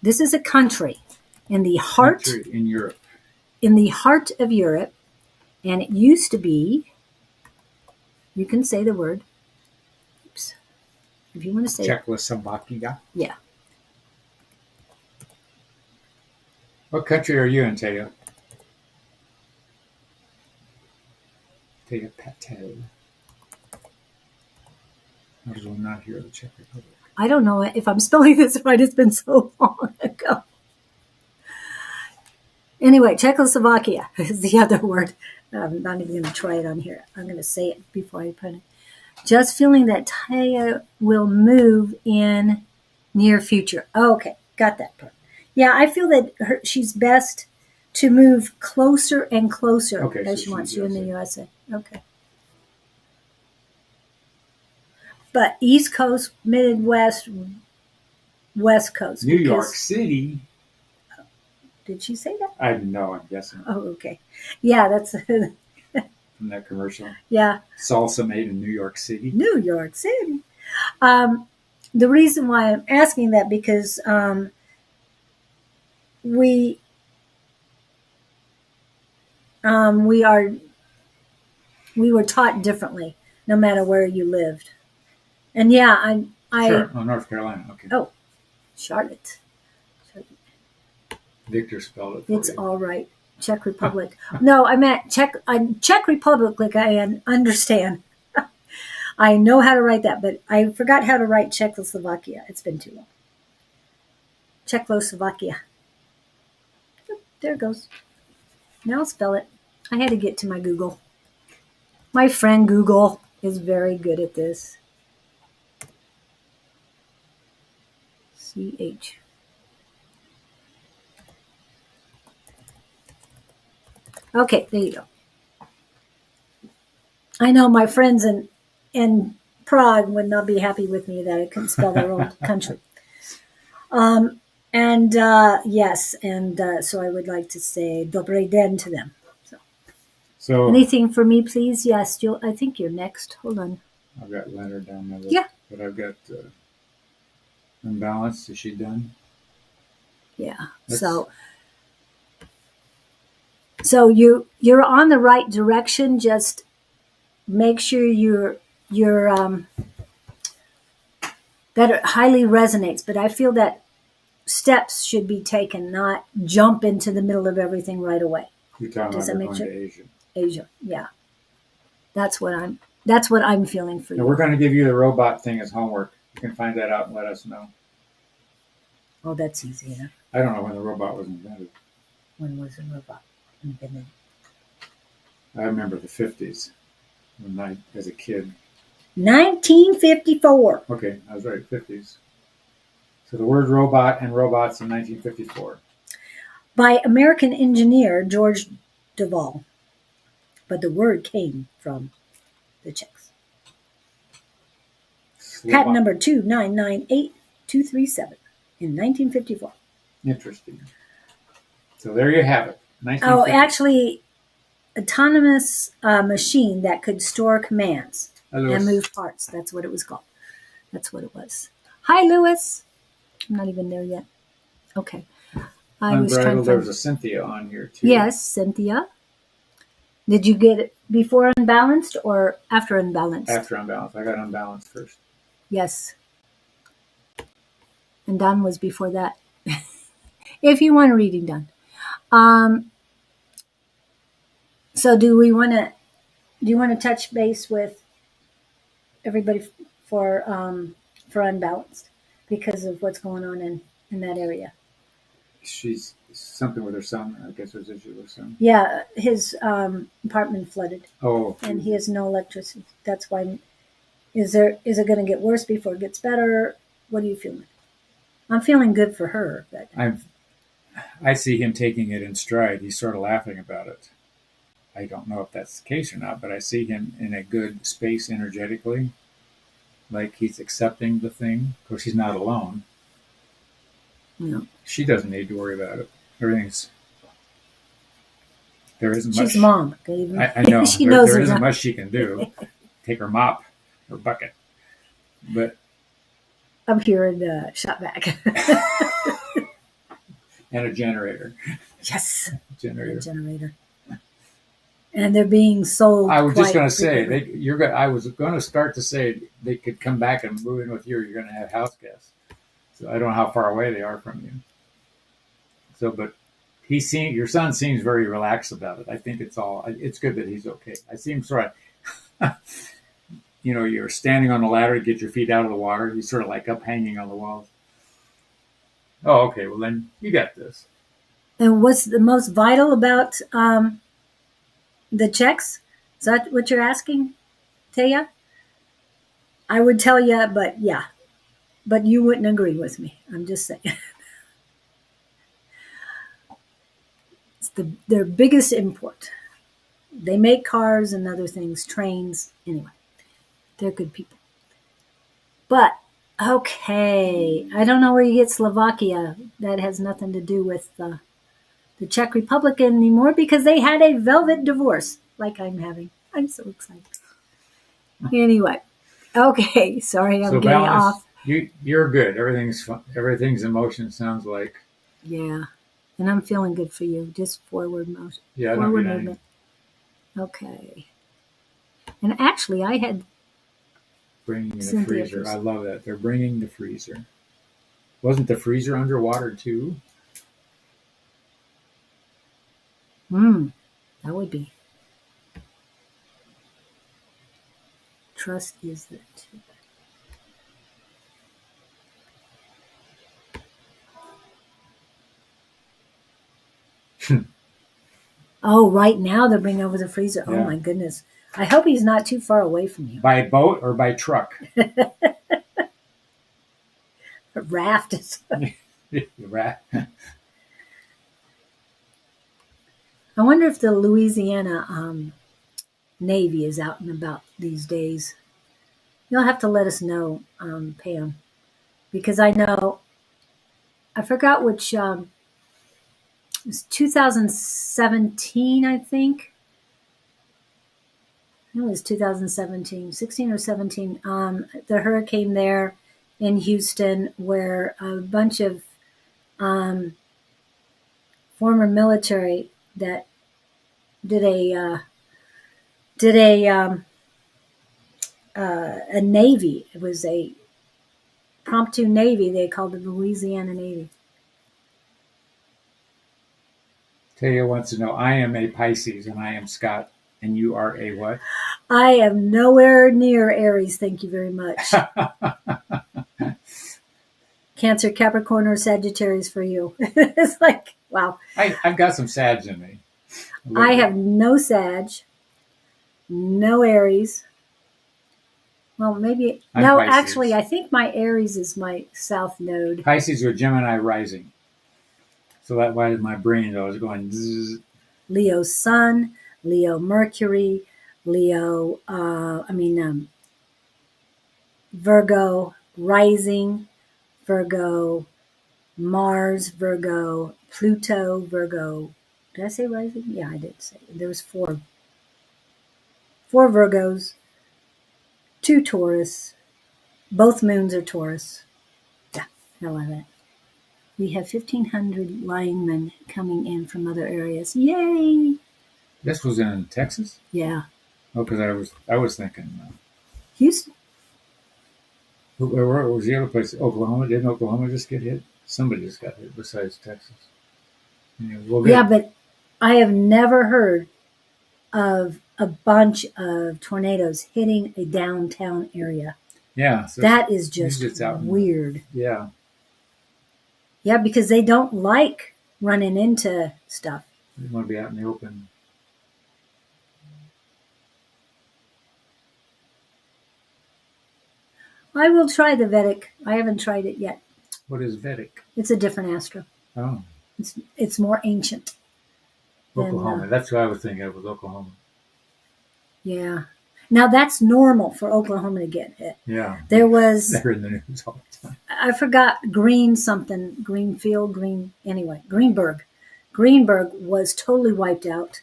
Speaker 1: This is a country in the heart
Speaker 2: in Europe.
Speaker 1: In the heart of Europe, and it used to be. You can say the word. Oops. If you want to say
Speaker 2: Czechoslovakia.
Speaker 1: Yeah.
Speaker 2: What country are you in, Taya? Taya Patel. How does one not hear the Czech Republic?
Speaker 1: I don't know if I'm spelling this right. It's been so long ago. Anyway, Czechoslovakia is the other word. I'm not even going to try it on here. I'm going to say it before I put it. Just feeling that Taya will move in near future. Okay, got that part. Yeah, I feel that she's best to move closer and closer as she wants to in the USA. Okay. But East Coast, Midwest, West Coast.
Speaker 2: New York City.
Speaker 1: Did she say that?
Speaker 2: I know, I'm guessing.
Speaker 1: Oh, okay. Yeah, that's...
Speaker 2: From that commercial.
Speaker 1: Yeah.
Speaker 2: Salsa made in New York City.
Speaker 1: New York City. The reason why I'm asking that because we are we were taught differently, no matter where you lived. And yeah,
Speaker 2: Sure. Oh, North Carolina. Okay.
Speaker 1: Oh, Charlotte.
Speaker 2: Victor spelled it for
Speaker 1: It's
Speaker 2: you.
Speaker 1: all right. Czech Republic. No, I meant Czech Republic. Like I understand. I know how to write that, but I forgot how to write Czechoslovakia. It's been too long. Czechoslovakia. There it goes. Now I'll spell it. I had to get to my Google. My friend Google is very good at this. CH. Okay, there you go. I know my friends in Prague would not be happy with me that I couldn't spell their own country. Yes, so I would like to say Dobry den to them.
Speaker 2: So
Speaker 1: Anything for me, please? Yes, I think you're next. Hold on.
Speaker 2: I've got Leonard down my list.
Speaker 1: Yeah.
Speaker 2: But I've got Unbalanced. Is she done?
Speaker 1: Yeah.
Speaker 2: That's-
Speaker 1: So you're on the right direction. Just make sure you're that it highly resonates. But I feel that steps should be taken, not jump into the middle of everything right away.
Speaker 2: You're talking
Speaker 1: Does
Speaker 2: about
Speaker 1: that
Speaker 2: going
Speaker 1: make
Speaker 2: to Asia.
Speaker 1: Asia, yeah. That's what I'm feeling for
Speaker 2: Now
Speaker 1: you.
Speaker 2: we're going to give you the robot thing as homework. You can find that out and let us know.
Speaker 1: Oh, that's easy enough.
Speaker 2: I don't know when the robot was invented.
Speaker 1: When was the robot invented?
Speaker 2: I remember the 50s when I, as a kid.
Speaker 1: 1954.
Speaker 2: Okay, I was right, 50s. So the word robot and robots in 1954.
Speaker 1: By American engineer George Duval. But the word came from the Czechs. Patent number 2998237 in 1954.
Speaker 2: Interesting. So there you have it.
Speaker 1: Oh, actually, autonomous machine that could store commands and move parts. That's what it was called. That's what it was. Hi, Lewis. I'm not even there yet. Okay. I was trying to
Speaker 2: There was a Cynthia on here too.
Speaker 1: Yes, Cynthia. Did you get it before Unbalanced or after Unbalanced?
Speaker 2: After Unbalanced. I got Unbalanced first.
Speaker 1: Yes. And Don was before that. If you want a reading done. So do you want to touch base with everybody for Unbalanced because of what's going on in that area?
Speaker 2: She's something with her son. I guess there's issue with her son.
Speaker 1: Yeah, his apartment flooded.
Speaker 2: Oh.
Speaker 1: And he has no electricity. That's why. Is it going to get worse before it gets better? What are you feeling? I'm feeling good for her. But
Speaker 2: I see him taking it in stride. He's sort of laughing about it. I don't know if that's the case or not, but I see him in a good space energetically. Like he's accepting the thing. Of course, he's not alone.
Speaker 1: No.
Speaker 2: She doesn't need to worry about it. There isn't much.
Speaker 1: She's mom.
Speaker 2: I know.
Speaker 1: She knows
Speaker 2: there isn't much she can do. Take her mop or bucket. But
Speaker 1: I'm hearing the shot back.
Speaker 2: And a generator.
Speaker 1: Yes.
Speaker 2: Generator.
Speaker 1: A generator. And they're being sold.
Speaker 2: I was just going to say I was going to start to say they could come back and move in with you. You're going to have house guests. So I don't know how far away they are from you. So, but your son seems very relaxed about it. I think it's good that he's okay. I see him sort of, you're standing on the ladder to get your feet out of the water. He's sort of like up hanging on the walls. Oh, okay. Well, then you got this.
Speaker 1: And what's the most vital about the Czechs? Is that what you're asking, Taya? I would tell you, but yeah. But you wouldn't agree with me. I'm just saying. It's their biggest import. They make cars and other things, trains. Anyway, they're good people. But, okay. I don't know where you get Slovakia. That has nothing to do with the Czech Republic anymore because they had a velvet divorce like I'm having. I'm so excited. Anyway. Okay. Sorry, I'm getting off.
Speaker 2: You're good. Everything's in motion, sounds like.
Speaker 1: Yeah. And I'm feeling good for you. Just forward motion.
Speaker 2: Yeah,
Speaker 1: forward movement. Okay. And actually, I had
Speaker 2: Bringing the
Speaker 1: Cynthia
Speaker 2: freezer.
Speaker 1: first.
Speaker 2: I love that. They're bringing the freezer. Wasn't the freezer underwater too?
Speaker 1: That would be. Trust is the tip. Oh, right now they're bringing over the freezer. Oh
Speaker 2: Yeah.
Speaker 1: my goodness. I hope he's not too far away from you.
Speaker 2: By boat or by truck?
Speaker 1: A raft is.
Speaker 2: The rat.
Speaker 1: I wonder if the Louisiana Navy is out and about these days. You'll have to let us know, Pam, because I know I forgot which. It was 2017, I think. It was 2017, 16 or 17. The hurricane there in Houston, where a bunch of former military that did a navy. It was a promptu navy. They called it the Louisiana Navy.
Speaker 2: Taya wants to know, I am a Pisces and I am Scott, and you are a what?
Speaker 1: I am nowhere near Aries. Thank you very much. Cancer, Capricorn, or Sagittarius for you. It's like, wow.
Speaker 2: I've got some Sags in me.
Speaker 1: I have no Sag, no Aries. Well, maybe.
Speaker 2: I'm
Speaker 1: No,
Speaker 2: Pisces.
Speaker 1: actually, I think my Aries is my south node.
Speaker 2: Pisces are Gemini rising. So that why my brain though is going zzz.
Speaker 1: Leo Sun, Leo Mercury, Leo, Virgo rising, Virgo Mars, Virgo Pluto, Virgo. Did I say rising? Yeah, I did say. There was four Virgos, 2 Taurus. Both moons are Taurus. Yeah, I love it. We have 1,500 linemen coming in from other areas. Yay!
Speaker 2: This was in Texas?
Speaker 1: Yeah.
Speaker 2: Oh, because I was thinking,
Speaker 1: Houston.
Speaker 2: where was the other place? Oklahoma? Didn't Oklahoma just get hit? Somebody just got hit besides Texas.
Speaker 1: Yeah, but I have never heard of a bunch of tornadoes hitting a downtown area.
Speaker 2: Yeah. So
Speaker 1: That is just
Speaker 2: it's out
Speaker 1: weird.
Speaker 2: Yeah.
Speaker 1: Yeah, because they don't like running into stuff.
Speaker 2: They want to be out in the open.
Speaker 1: I will try the Vedic. I haven't tried it yet.
Speaker 2: What is Vedic?
Speaker 1: It's a different astro.
Speaker 2: Oh,
Speaker 1: It's more ancient.
Speaker 2: Oklahoma. That's what I was thinking of, was Oklahoma.
Speaker 1: Yeah. Now that's normal for Oklahoma to get hit.
Speaker 2: Yeah.
Speaker 1: There was,
Speaker 2: They're in the news all the time.
Speaker 1: I forgot, Greenfield, Greenberg. Greenberg was totally wiped out,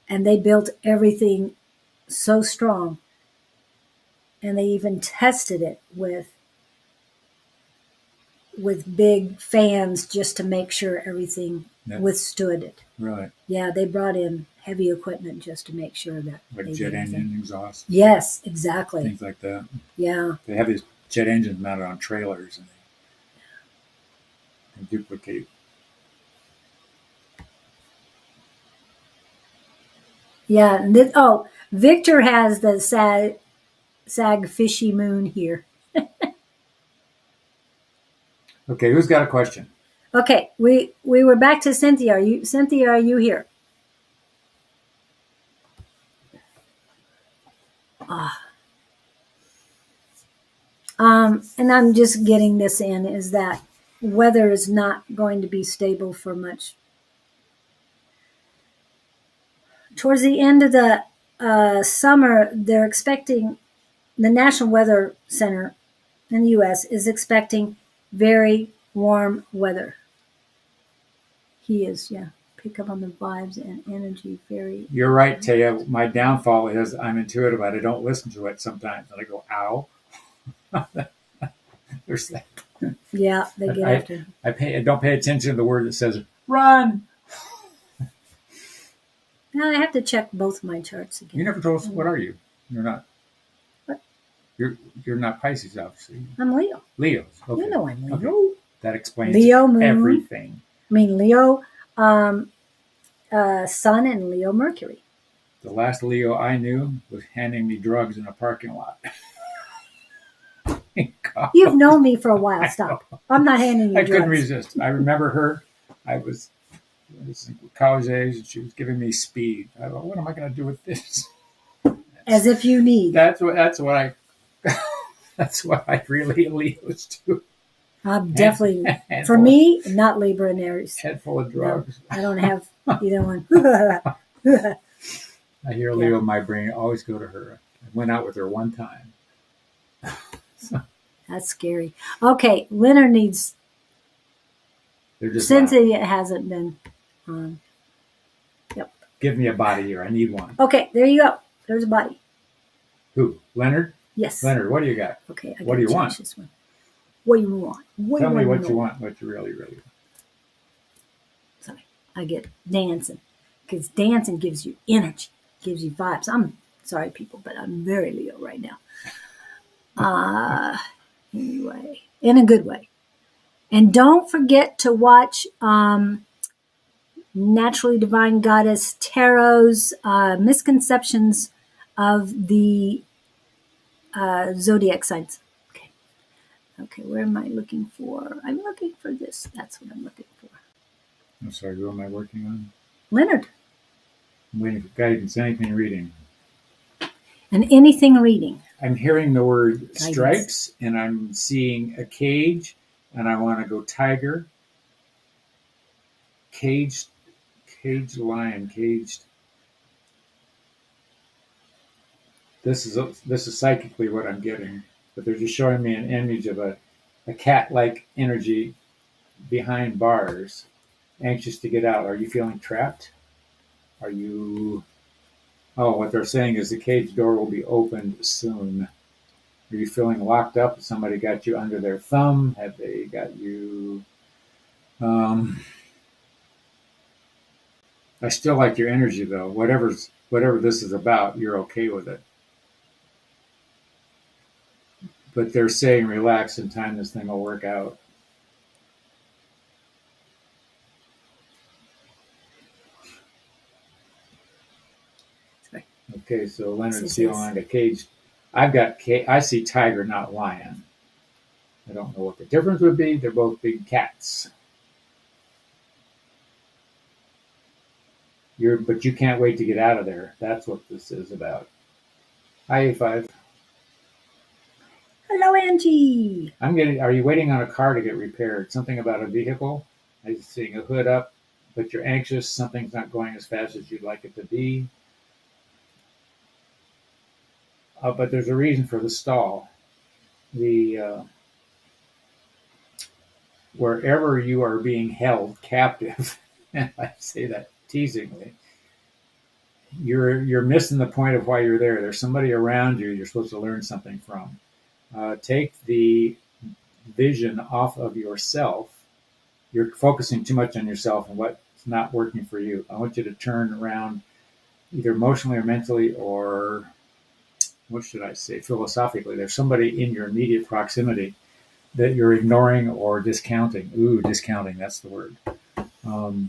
Speaker 1: and they built everything so strong, and they even tested it with big fans just to make sure everything withstood it.
Speaker 2: Right.
Speaker 1: Yeah, they brought in heavy equipment just to make sure that
Speaker 2: Like
Speaker 1: they
Speaker 2: jet
Speaker 1: did everything.
Speaker 2: engine exhaust.
Speaker 1: Yes, exactly.
Speaker 2: Things like that.
Speaker 1: Yeah.
Speaker 2: They have these jet engines mounted on trailers and they duplicate.
Speaker 1: Yeah. And Victor has the sag fishy moon here.
Speaker 2: Okay, who's got a question?
Speaker 1: Okay, we were back to Cynthia. Cynthia, are you here? And I'm just getting this in, is that weather is not going to be stable for much. Towards the end of the summer, they're expecting, the National Weather Center in the U.S. is expecting very warm weather. He is, yeah. Pick up on the vibes and energy very.
Speaker 2: You're right, Taya. My downfall is I'm intuitive, but I don't listen to it sometimes. And I go, ow. There's that.
Speaker 1: Yeah, they get after.
Speaker 2: I don't pay attention to the word that says run.
Speaker 1: Now I have to check both my charts again.
Speaker 2: You never told us, what are you? You're not.
Speaker 1: What?
Speaker 2: You're not Pisces, obviously.
Speaker 1: I'm Leo.
Speaker 2: Leos. Okay.
Speaker 1: You know I'm Leo.
Speaker 2: Okay. That explains
Speaker 1: Leo moon.
Speaker 2: everything.
Speaker 1: I mean, Leo Sun and Leo Mercury.
Speaker 2: The last Leo I knew was handing me drugs in a parking lot.
Speaker 1: You've known me for a while. Stop. I'm not handing you
Speaker 2: I
Speaker 1: drugs.
Speaker 2: couldn't resist. I remember her. I was college age, and she was giving me speed. I thought, what am I going to do with this?
Speaker 1: As if you need.
Speaker 2: That's what I. That's what I really Leos do.
Speaker 1: I'm definitely, for me, not Libra and Aries.
Speaker 2: Head full of drugs.
Speaker 1: No, I don't have either one.
Speaker 2: I hear Leo in my brain. Always go to her. I went out with her one time.
Speaker 1: That's scary. Okay, Leonard needs. Since it hasn't been. Yep.
Speaker 2: Give me a body here. I need one.
Speaker 1: Okay, there you go. There's a body.
Speaker 2: Who? Leonard?
Speaker 1: Yes.
Speaker 2: Leonard, what do you got?
Speaker 1: Okay.
Speaker 2: What do you want?
Speaker 1: This one. What do you want?
Speaker 2: Tell me what you want. What you really want.
Speaker 1: Sorry, I get dancing because dancing gives you energy, gives you vibes. I'm sorry, people, but I'm very Leo right now. Anyway, in a good way. And don't forget to watch Naturally Divine Goddess Tarot's misconceptions of the zodiac signs. Okay, where am I looking for? I'm looking for this. That's what I'm looking for.
Speaker 2: I'm sorry, who am I working on?
Speaker 1: Leonard.
Speaker 2: I'm waiting for guidance. Anything reading?
Speaker 1: And anything reading.
Speaker 2: I'm hearing the word stripes, and I'm seeing a cage, and I want to go tiger, caged lion, caged. This is psychically what I'm getting, but they're just showing me an image of a cat-like energy behind bars, anxious to get out. Are you feeling trapped? Are you? Oh, what they're saying is the cage door will be opened soon. Are you feeling locked up? Somebody got you under their thumb? Have they got you? I still like your energy though. Whatever this is about, you're okay with it. But they're saying relax in time. This thing will work out. Okay, so Leonard's feeling like a cage. I see tiger, not lion. I don't know what the difference would be. They're both big cats. But you can't wait to get out of there. That's what this is about. Hi, A5.
Speaker 1: Hello, Angie.
Speaker 2: Are you waiting on a car to get repaired? Something about a vehicle? I'm seeing a hood up, but you're anxious. Something's not going as fast as you'd like it to be. But there's a reason for the stall. Wherever you are being held captive, and I say that teasingly, you're missing the point of why you're there. There's somebody around you you're supposed to learn something from. Take the vision off of yourself. You're focusing too much on yourself and what's not working for you. I want you to turn around either emotionally or mentally, or what should I say, philosophically. There's somebody in your immediate proximity that you're ignoring or discounting. Ooh, discounting, that's the word. All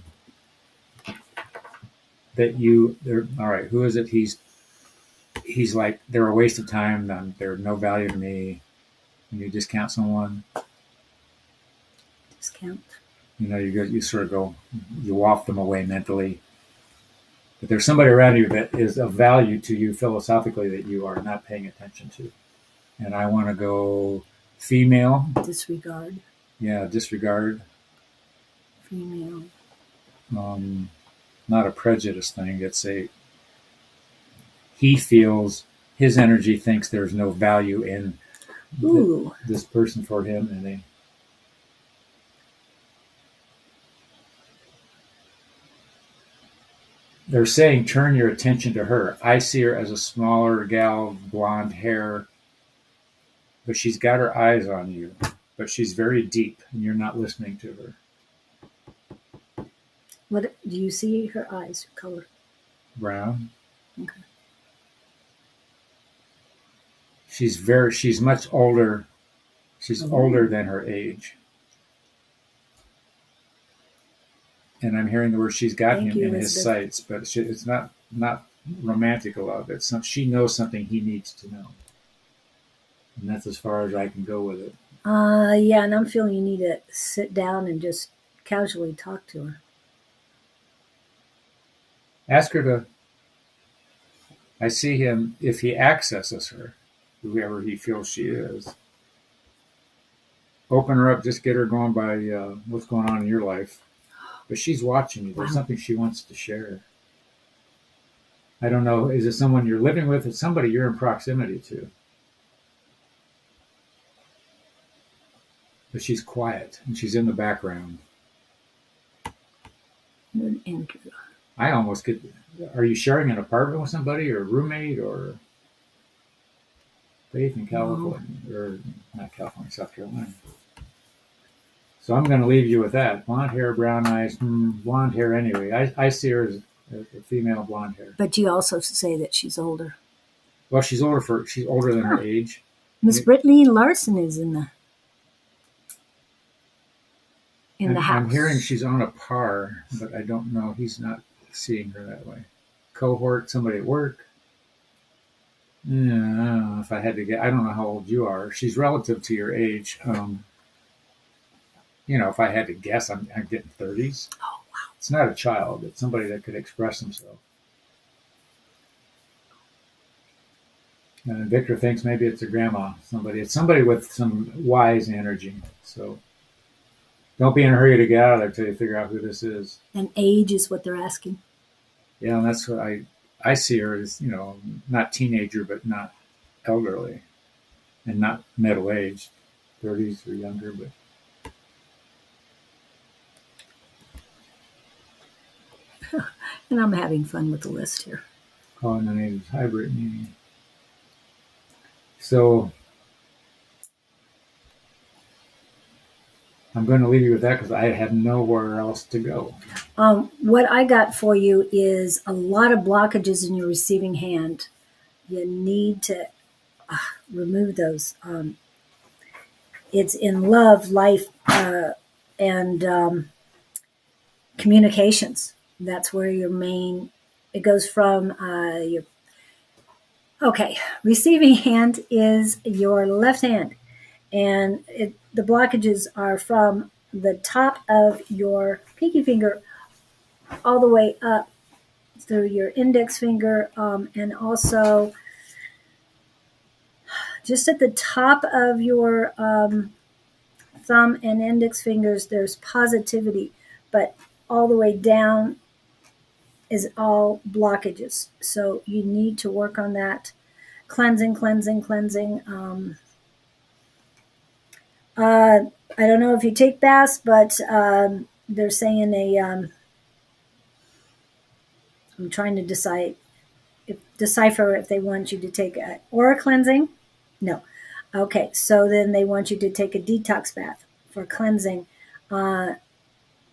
Speaker 2: right, who is it? He's like, they're a waste of time. They're no value to me. When you discount someone, you sort of go, you waft them away mentally. But there's somebody around you that is of value to you philosophically that you are not paying attention to. And I want to go female.
Speaker 1: Disregard.
Speaker 2: Yeah, disregard.
Speaker 1: Female.
Speaker 2: Not a prejudice thing. He feels, his energy thinks there's no value in this person for him, and they're saying turn your attention to her. I see her as a smaller gal, blonde hair, but she's got her eyes on you, but she's very deep, and you're not listening to her.
Speaker 1: What do you see? Her eyes color?
Speaker 2: Brown.
Speaker 1: Okay.
Speaker 2: she's much older. She's older than her age. And I'm hearing the word she's got
Speaker 1: Thank
Speaker 2: him
Speaker 1: you,
Speaker 2: in his
Speaker 1: Elizabeth.
Speaker 2: sights, but it's not romantic love. She knows something he needs to know, and that's as far as I can go with it.
Speaker 1: Yeah, and I'm feeling you need to sit down and just casually talk to her.
Speaker 2: Ask her to. I see him if he accesses her, whoever he feels she is. Open her up, just get her going by what's going on in your life. But she's watching you. There's
Speaker 1: Wow.
Speaker 2: something she wants to share. I don't know. Is it someone you're living with? It's somebody you're in proximity to. But she's quiet and she's in the background.
Speaker 1: And
Speaker 2: I almost get. Are you sharing an apartment with somebody or a roommate or Faith in California or not California, South Carolina? So I'm going to leave you with that. Blonde hair, brown eyes, blonde hair anyway. I see her as a female blonde hair.
Speaker 1: But you also say that she's older.
Speaker 2: Well, she's older than her age.
Speaker 1: Miss Brittany Larson is in the house.
Speaker 2: I'm hearing she's on a par, but I don't know. He's not seeing her that way. Cohort, somebody at work. Yeah, I don't know if I had to get. I don't know how old you are. She's relative to your age. If I had to guess, I'm getting 30s.
Speaker 1: Oh, wow.
Speaker 2: It's not a child. It's somebody that could express himself. And Victor thinks maybe it's a grandma. It's somebody with some wise energy. So don't be in a hurry to get out of there until you figure out who this is.
Speaker 1: And age is what they're asking.
Speaker 2: Yeah, and that's what I see her as, not teenager, but not elderly and not middle-aged, 30s or younger, but
Speaker 1: And I'm having fun with the list here.
Speaker 2: calling the names hybrid meaning. So I'm going to leave you with that because I have nowhere else to go.
Speaker 1: What I got for you is a lot of blockages in your receiving hand. You need to remove those. It's in love, life, and communications. That's where it goes from your. Okay, receiving hand is your left hand, and the blockages are from the top of your pinky finger all the way up through your index finger, and also just at the top of your thumb and index fingers, there's positivity, but all the way down is all blockages. So you need to work on that. Cleansing. I don't know if you take baths, but they're saying I'm trying to decipher if they want you to take a aura cleansing. No. Okay, so then they want you to take a detox bath for cleansing. So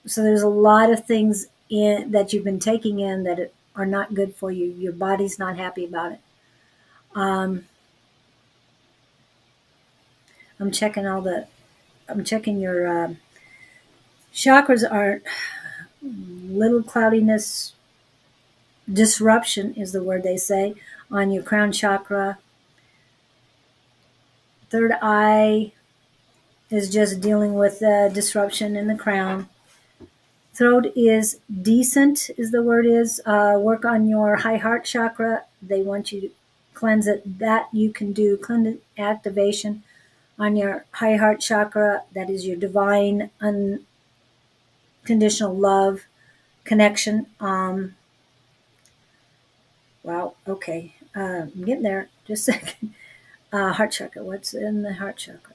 Speaker 1: there's a lot of things that you've been taking in that are not good for you. Your body's not happy about it. I'm checking your chakras are little cloudiness, disruption is the word they say, on your crown chakra. Third eye is just dealing with disruption in the crown. Throat is decent, is the word is. Work on your high heart chakra. They want you to cleanse it. That you can do. Cleanse activation on your high heart chakra. That is your divine, unconditional love connection. Wow. Okay. I'm getting there. Just a second. Heart chakra. What's in the heart chakra?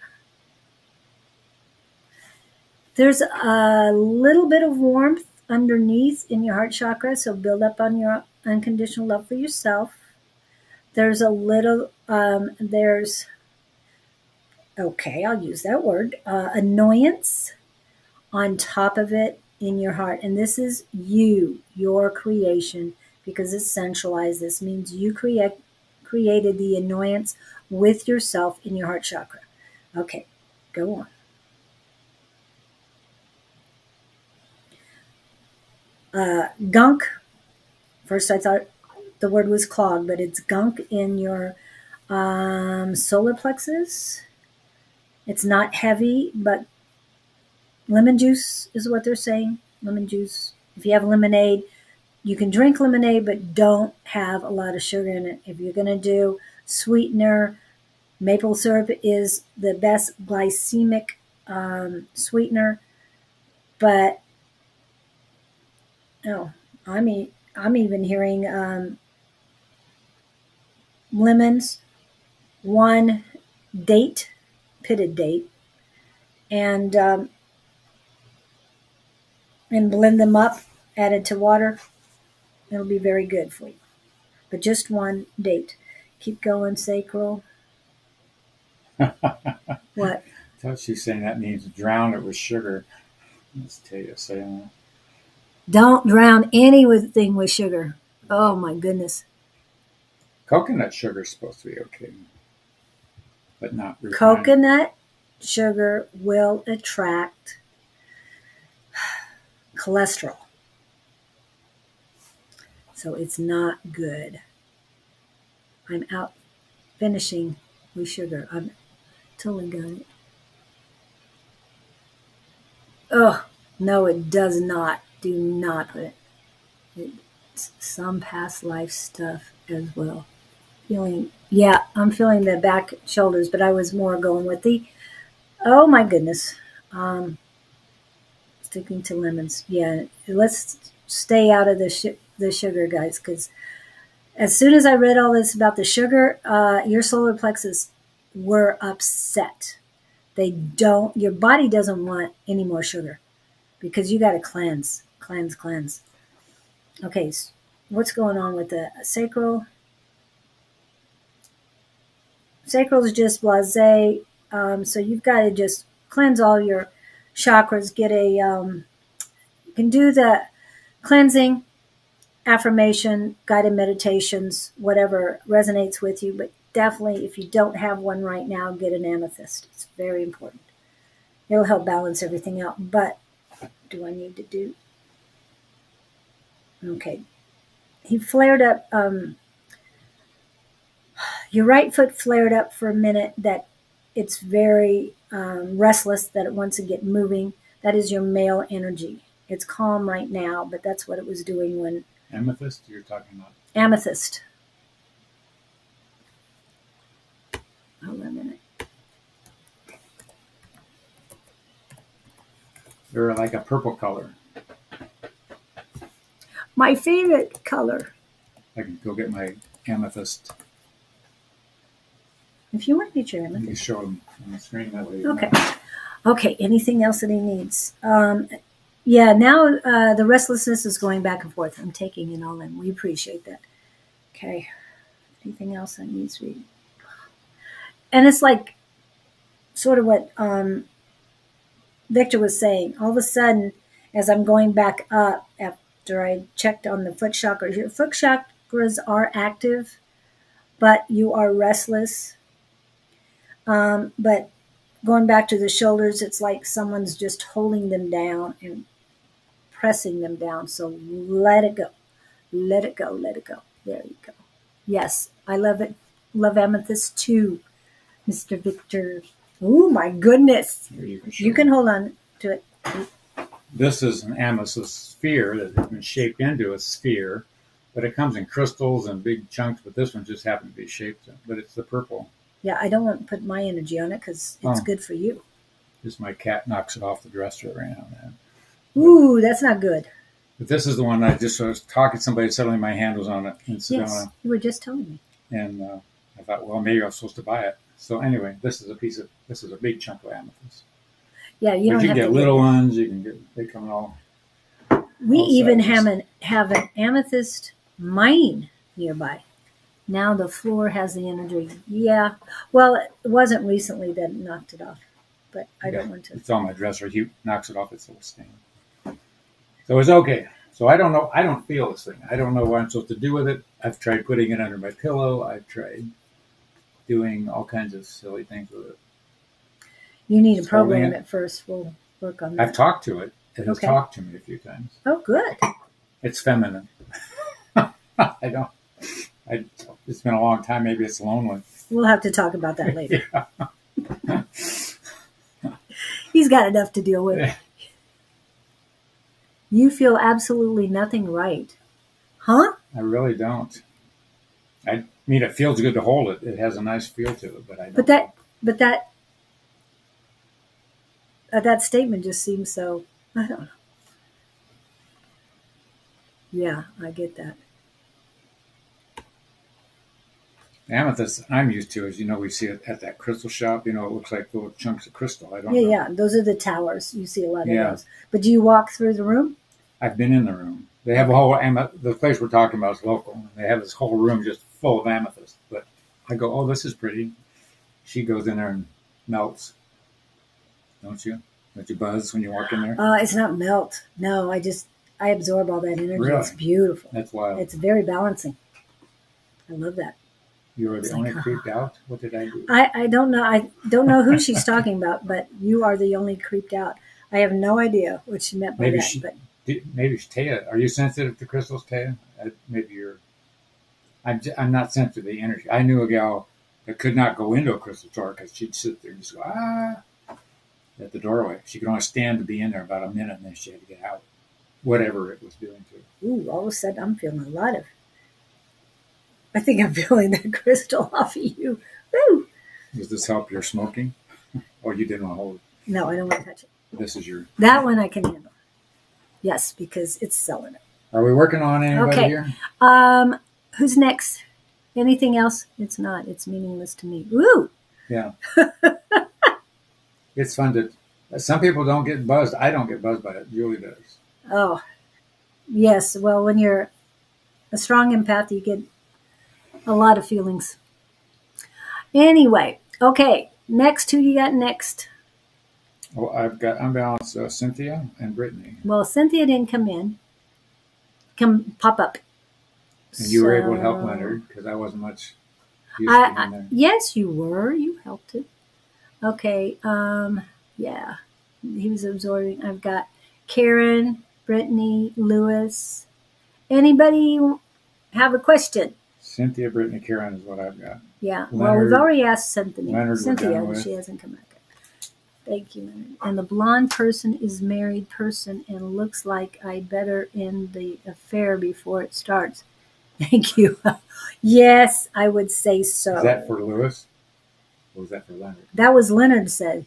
Speaker 1: There's a little bit of warmth underneath in your heart chakra, so build up on your unconditional love for yourself. There's a little, I'll use that word, annoyance on top of it in your heart. And this is your creation, because it's centralized. This means you create created the annoyance with yourself in your heart chakra. Okay, go on. Gunk. First, I thought the word was clog, but it's gunk in your solar plexus. It's not heavy, but lemon juice is what they're saying. Lemon juice. If you have lemonade, you can drink lemonade, but don't have a lot of sugar in it. If you're going to do sweetener, maple syrup is the best glycemic sweetener. But oh, I'm even hearing lemons, one date, pitted date, and blend them up, added to water. It'll be very good for you. But just one date. Keep going, sacral. What?
Speaker 2: I thought she was saying that means drown it with sugar. Let's tell you, saying
Speaker 1: Don't drown anything with sugar. Oh my goodness.
Speaker 2: coconut sugar is supposed to be okay, but not refined.
Speaker 1: Coconut sugar will attract cholesterol. So it's not good. I'm out finishing with sugar. I'm totally got it. Oh, no, it does not. Do not put it. It's some past life stuff as well. I'm feeling the back shoulders, but I was more going with oh my goodness. Sticking to lemons. Yeah, let's stay out of the sugar, guys, because as soon as I read all this about the sugar, your solar plexus were upset. Your body doesn't want any more sugar because you got to cleanse. Okay, so what's going on with the sacral? Sacral is just blasé. So you've got to just cleanse all your chakras. You can do the cleansing, affirmation, guided meditations, whatever resonates with you. But definitely, if you don't have one right now, get an amethyst. It's very important. It'll help balance everything out. But do I need to do? Okay. He flared up. Your right foot flared up for a minute. That it's very restless. That it wants to get moving. That is your male energy. It's calm right now, but that's what it was doing when
Speaker 2: Amethyst, you're talking about?
Speaker 1: amethyst. Hold on a minute.
Speaker 2: They're like a purple color.
Speaker 1: My favorite color.
Speaker 2: I can go get my amethyst.
Speaker 1: If you want to get your
Speaker 2: You can
Speaker 1: amethyst.
Speaker 2: show them on the screen that way.
Speaker 1: Okay. Okay. Anything else that he needs? Yeah. Now the restlessness is going back and forth. I'm taking it all in. We appreciate that. Okay. Anything else that needs to be? And it's like sort of what Victor was saying. All of a sudden, as I'm going back up after I checked on the foot chakras, your foot chakras are active, but you are restless. But going back to the shoulders, it's like someone's just holding them down and pressing them down. So let it go. Let it go. Let it go. There you go. Yes, I love it. Love amethyst too, Mr. Victor. Oh my goodness.
Speaker 2: Here you can
Speaker 1: You can hold on to it.
Speaker 2: This is an amethyst sphere that has been shaped into a sphere, but it comes in crystals and big chunks, but this one just happened to be shaped, but it's the purple.
Speaker 1: Yeah, I don't want to put my energy on it because it's good for you.
Speaker 2: Just my cat knocks it off the dresser right now, man.
Speaker 1: Ooh, that's not good.
Speaker 2: But this is the one I was talking to somebody, suddenly my hand was on it in Sedona.
Speaker 1: Yes, you were just telling me.
Speaker 2: And I thought, well, maybe I was supposed to buy it. So anyway, this is a big chunk of amethyst.
Speaker 1: Yeah, you
Speaker 2: But
Speaker 1: don't
Speaker 2: you
Speaker 1: have
Speaker 2: can
Speaker 1: to
Speaker 2: get little ones. You can get, they come in all.
Speaker 1: We
Speaker 2: all
Speaker 1: even
Speaker 2: sizes.
Speaker 1: have an amethyst mine nearby. Now the floor has the energy. Yeah. Well, it wasn't recently that it knocked it off, but I don't want to.
Speaker 2: It's on my dresser. He knocks it off. It's a little stain. So it's okay. So I don't know. I don't feel this thing. I don't know what I'm supposed to do with it. I've tried putting it under my pillow. I've tried doing all kinds of silly things with it.
Speaker 1: You need to
Speaker 2: Just holding
Speaker 1: program
Speaker 2: it.
Speaker 1: it first. We'll work on
Speaker 2: I've
Speaker 1: that.
Speaker 2: talked to it. It has
Speaker 1: Okay.
Speaker 2: talked to me a few times.
Speaker 1: Oh, good.
Speaker 2: It's feminine. I don't. It's been a long time. Maybe it's lonely.
Speaker 1: We'll have to talk about that later.
Speaker 2: Yeah.
Speaker 1: He's got enough to deal with.
Speaker 2: Yeah.
Speaker 1: You feel absolutely nothing right. Huh?
Speaker 2: I really don't. I mean, it feels good to hold it. It has a nice feel to it, but I don't.
Speaker 1: But that statement just seems so, I don't know. Yeah, I get that.
Speaker 2: Amethyst I'm used to is, we see it at that crystal shop. It looks like little chunks of crystal. I don't
Speaker 1: Yeah,
Speaker 2: know.
Speaker 1: yeah. Those are the towers. You see a lot of
Speaker 2: Yeah.
Speaker 1: those. But do you walk through the room?
Speaker 2: I've been in the room. They have a whole the place we're talking about is local. They have this whole room just full of amethyst. But I go, oh, this is pretty. She goes in there and melts. Don't you? Don't you buzz when you walk in there?
Speaker 1: It's not melt. No, I absorb all that energy.
Speaker 2: Really?
Speaker 1: It's beautiful.
Speaker 2: That's wild.
Speaker 1: It's very balancing. I love that.
Speaker 2: You were the
Speaker 1: It's
Speaker 2: only
Speaker 1: like,
Speaker 2: creeped out? What did I do?
Speaker 1: I don't know. I don't know who she's talking about, but you are the only creeped out. I have no idea what she meant by
Speaker 2: Maybe
Speaker 1: that.
Speaker 2: she-
Speaker 1: But
Speaker 2: Maybe it's Taya. Are you sensitive to crystals, Taya? Maybe you're. I'm not sensitive to the energy. I knew a gal that could not go into a crystal store because she'd sit there and just go, at the doorway. She could only stand to be in there about a minute, and then she had to get out, whatever it was doing to her.
Speaker 1: ooh, all of a sudden I'm feeling a lot of. I think I'm feeling that crystal off of you. Woo!
Speaker 2: Does this help your smoking? Or you didn't want to hold it?
Speaker 1: No, I don't want to touch it.
Speaker 2: This is your.
Speaker 1: That one I can handle. Yes, because it's selling it.
Speaker 2: Are we working on anybody
Speaker 1: Okay.
Speaker 2: here?
Speaker 1: Who's next? Anything else? It's not. It's meaningless to me. Woo!
Speaker 2: Yeah. It's fun to. Some people don't get buzzed. I don't get buzzed by it. Julie does.
Speaker 1: Oh, yes. Well, when you're a strong empath, you get a lot of feelings. Anyway, okay. Next, who you got next?
Speaker 2: Well, I've got unbalanced Cynthia and Brittany.
Speaker 1: Well, Cynthia didn't come pop up.
Speaker 2: And you were able to help Leonard because I wasn't much use to him there.
Speaker 1: Yes, you were. You helped it. Okay. Yeah. He was absorbing. I've got Karen, Brittany, Lewis. Anybody have a question?
Speaker 2: Cynthia, Brittany, Karen is what I've got.
Speaker 1: Yeah. Well,
Speaker 2: Leonard-
Speaker 1: we've already asked Cynthia.
Speaker 2: Leonard we're
Speaker 1: Cynthia,
Speaker 2: done
Speaker 1: but
Speaker 2: with.
Speaker 1: she hasn't come back. Thank you, Leonard. And the blonde person is married person and looks like I'd better end the affair before it starts. Thank you. Yes, I would say so.
Speaker 2: Is that for Lewis? Or was that for Leonard?
Speaker 1: That was Leonard said.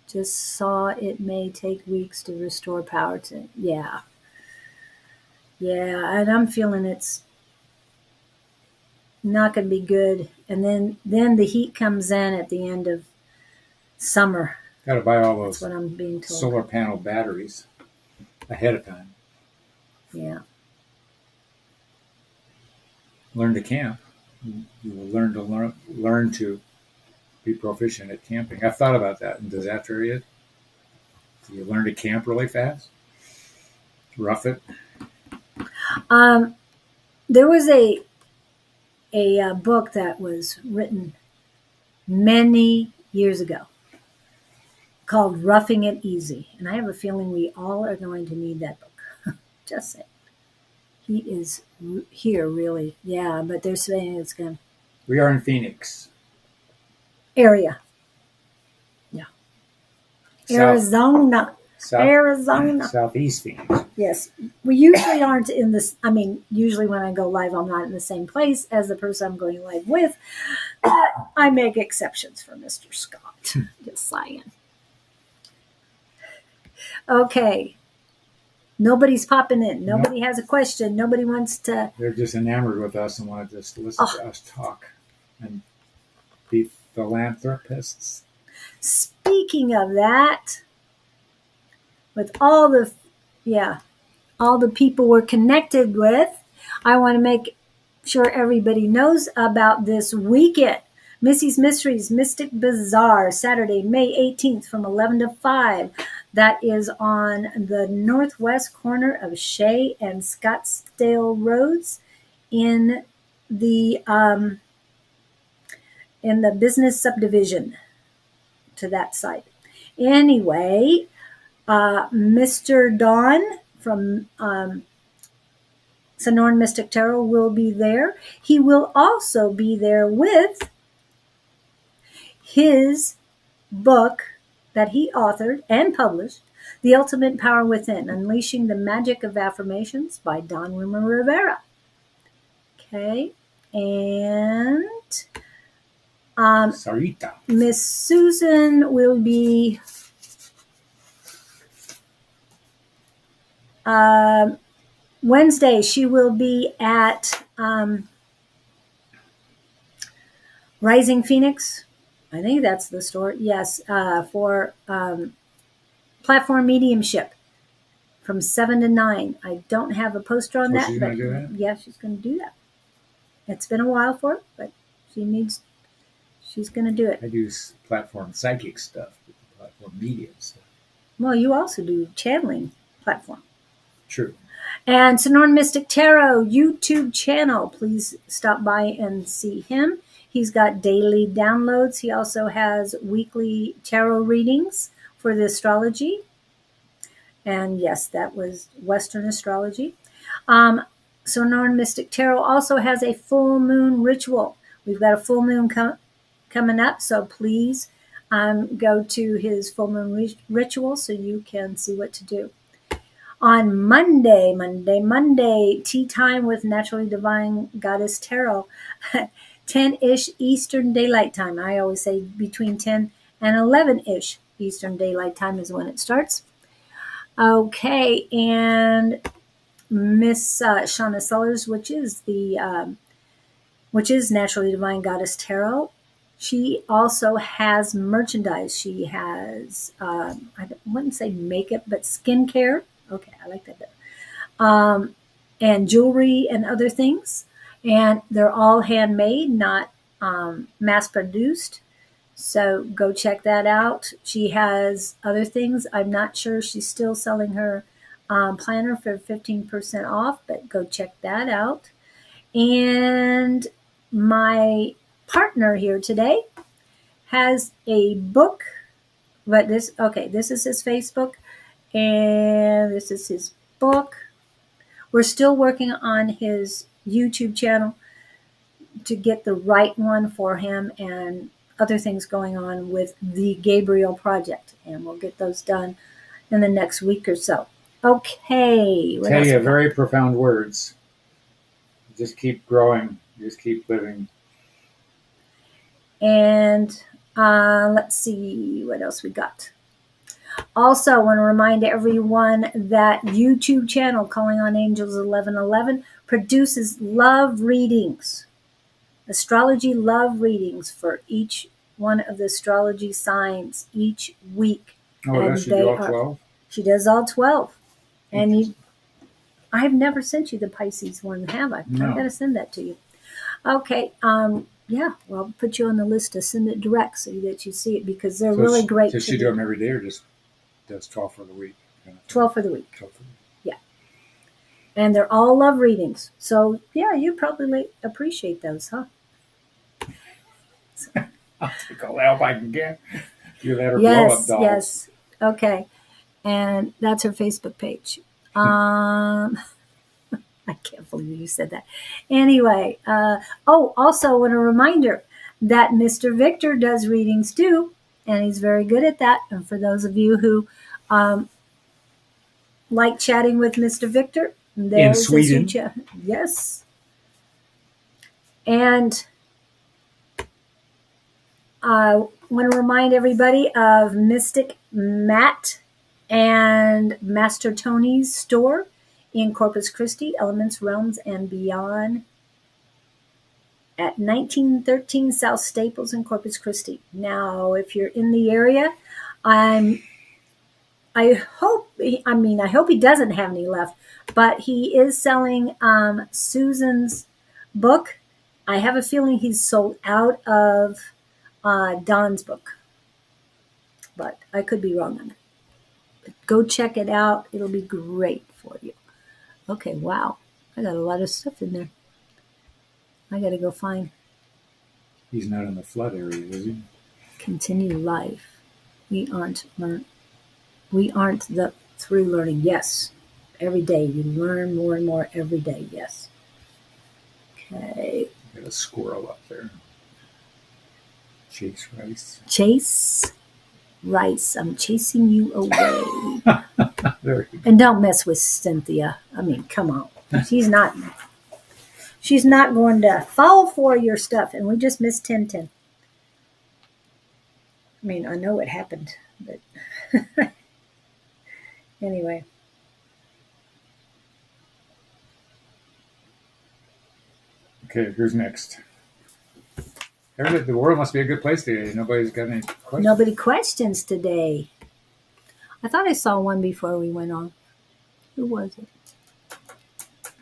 Speaker 1: Just saw it may take weeks to restore power to. Yeah. Yeah, and I'm feeling it's not going to be good. And then the heat comes in at the end of summer.
Speaker 2: Got to buy all
Speaker 1: That's
Speaker 2: those
Speaker 1: what I'm being told.
Speaker 2: solar panel batteries ahead of time.
Speaker 1: Yeah.
Speaker 2: Learn to camp. You will learn to be proficient at camping. I've thought about that in disaster areas. Do you learn to camp really fast? Rough it.
Speaker 1: There was a book that was written many years ago called Roughing It Easy. And I have a feeling we all are going to need that book. Just saying. He is here, really. Yeah, but they're saying it's going to...
Speaker 2: We are in Phoenix.
Speaker 1: Area. Yeah. Arizona. Arizona.
Speaker 2: Southeast Phoenix.
Speaker 1: Yes. We usually aren't in this... I mean, usually when I go live, I'm not in the same place as the person I'm going live with. But I make exceptions for Mr. Scott. Just saying. Okay. Nobody's popping in. Nobody has a question. Nobody wants to...
Speaker 2: They're just enamored with us and want to just listen to us talk and be philanthropists.
Speaker 1: Speaking of that, with all the people we're connected with, I want to make sure everybody knows about this weekend. Missy's Mysteries Mystic Bazaar, Saturday, May 18th from 11 to 5. That is on the northwest corner of Shea and Scottsdale Roads in the um, in the business subdivision to that site. Anyway, Mr. Don from Sonoran Mystic Tarot will be there. He will also be there with his book that he authored and published, The Ultimate Power Within, Unleashing the Magic of Affirmations by Don Rumer-Rivera. Okay, and
Speaker 2: Sarita.
Speaker 1: Miss Susan will be Wednesday. She will be at Rising Phoenix. I think that's the store. Yes, for platform mediumship from 7 to 9. I don't have a poster on that,
Speaker 2: She's
Speaker 1: but
Speaker 2: going to do that?
Speaker 1: yeah, she's going to do that. It's been a while for her, but she's going to do it.
Speaker 2: I do platform psychic stuff, platform medium stuff.
Speaker 1: Well, you also do channeling platform.
Speaker 2: True.
Speaker 1: And Sonoran Mystic Tarot YouTube channel. Please stop by and see him. He's got daily downloads. He also has weekly tarot readings for the astrology. And yes, that was Western astrology. Sonoran Mystic Tarot also has a full moon ritual. We've got a full moon coming up, so please go to his full moon ritual so you can see what to do. On Monday, tea time with Naturally Divine Goddess Tarot, 10-ish Eastern Daylight Time. I always say between 10 and 11-ish Eastern Daylight Time is when it starts. Okay, and Miss Shauna Sellers, which is Naturally Divine Goddess Tarot, she also has merchandise. She has I wouldn't say makeup, but skincare. Okay, I like that better. And jewelry and other things, and they're all handmade, not mass produced. So go check that out. She has other things. I'm not sure she's still selling her planner for 15% off, but go check that out. And my partner here today has a book, but this is his Facebook, and this is his book. We're still working on his YouTube channel to get the right one for him, and other things going on with the Gabriel project, and we'll get those done in the next week or so. Okay.
Speaker 2: Tell you very profound words. Just keep growing. Just keep living.
Speaker 1: And let's see what else we got. Also, I want to remind everyone that YouTube channel Calling on Angels 1111 produces love readings, astrology love readings for each one of the astrology signs each week.
Speaker 2: Oh, does she do all 12?
Speaker 1: She does all 12. And I've never sent you the Pisces one, have I?
Speaker 2: No.
Speaker 1: I've got to send that to you. Okay. Yeah, well, I'll put you on the list to send it direct so that you see it, because they're really great.
Speaker 2: Does she do them every day, or just does 12 for the week?
Speaker 1: 12 for the week.
Speaker 2: 12 for the week.
Speaker 1: Yeah. And they're all love readings. So, yeah, you probably appreciate those, huh?
Speaker 2: I'll take all the help I can get. You let her
Speaker 1: Yes,
Speaker 2: blow up dolls.
Speaker 1: yes. Okay. And that's her Facebook page. I can't believe you said that. Anyway, also, and a reminder that Mr. Victor does readings too, and he's very good at that. And for those of you who like chatting with Mr. Victor,
Speaker 2: in Sweden.
Speaker 1: Yes. And I want to remind everybody of Mystic Matt and Master Tony's store in Corpus Christi, Elements, Realms, and Beyond, at 1913 South Staples in Corpus Christi. Now, if you're in the area, I hope he doesn't have any left, but he is selling Susan's book. I have a feeling he's sold out of Don's book, but I could be wrong on that. Go check it out. It'll be great for you. Okay, wow. I got a lot of stuff in there. I got to go find
Speaker 2: He's not in the flood area, is he?
Speaker 1: continue life. We aren't the through learning. Yes. Every day you learn more and more every day. Yes. Okay.
Speaker 2: Got a squirrel up there. Chase Rice.
Speaker 1: Chase Rice. I'm chasing you away.
Speaker 2: Very good.
Speaker 1: And don't mess with Cynthia. I mean, come on. She's not going to fall for your stuff. And we just missed 10:10. I mean, I know it happened, but anyway.
Speaker 2: Okay, who's next? Everybody, the world must be a good place today. Nobody's got any questions.
Speaker 1: Nobody questions today. I thought I saw one before we went on. Who was it?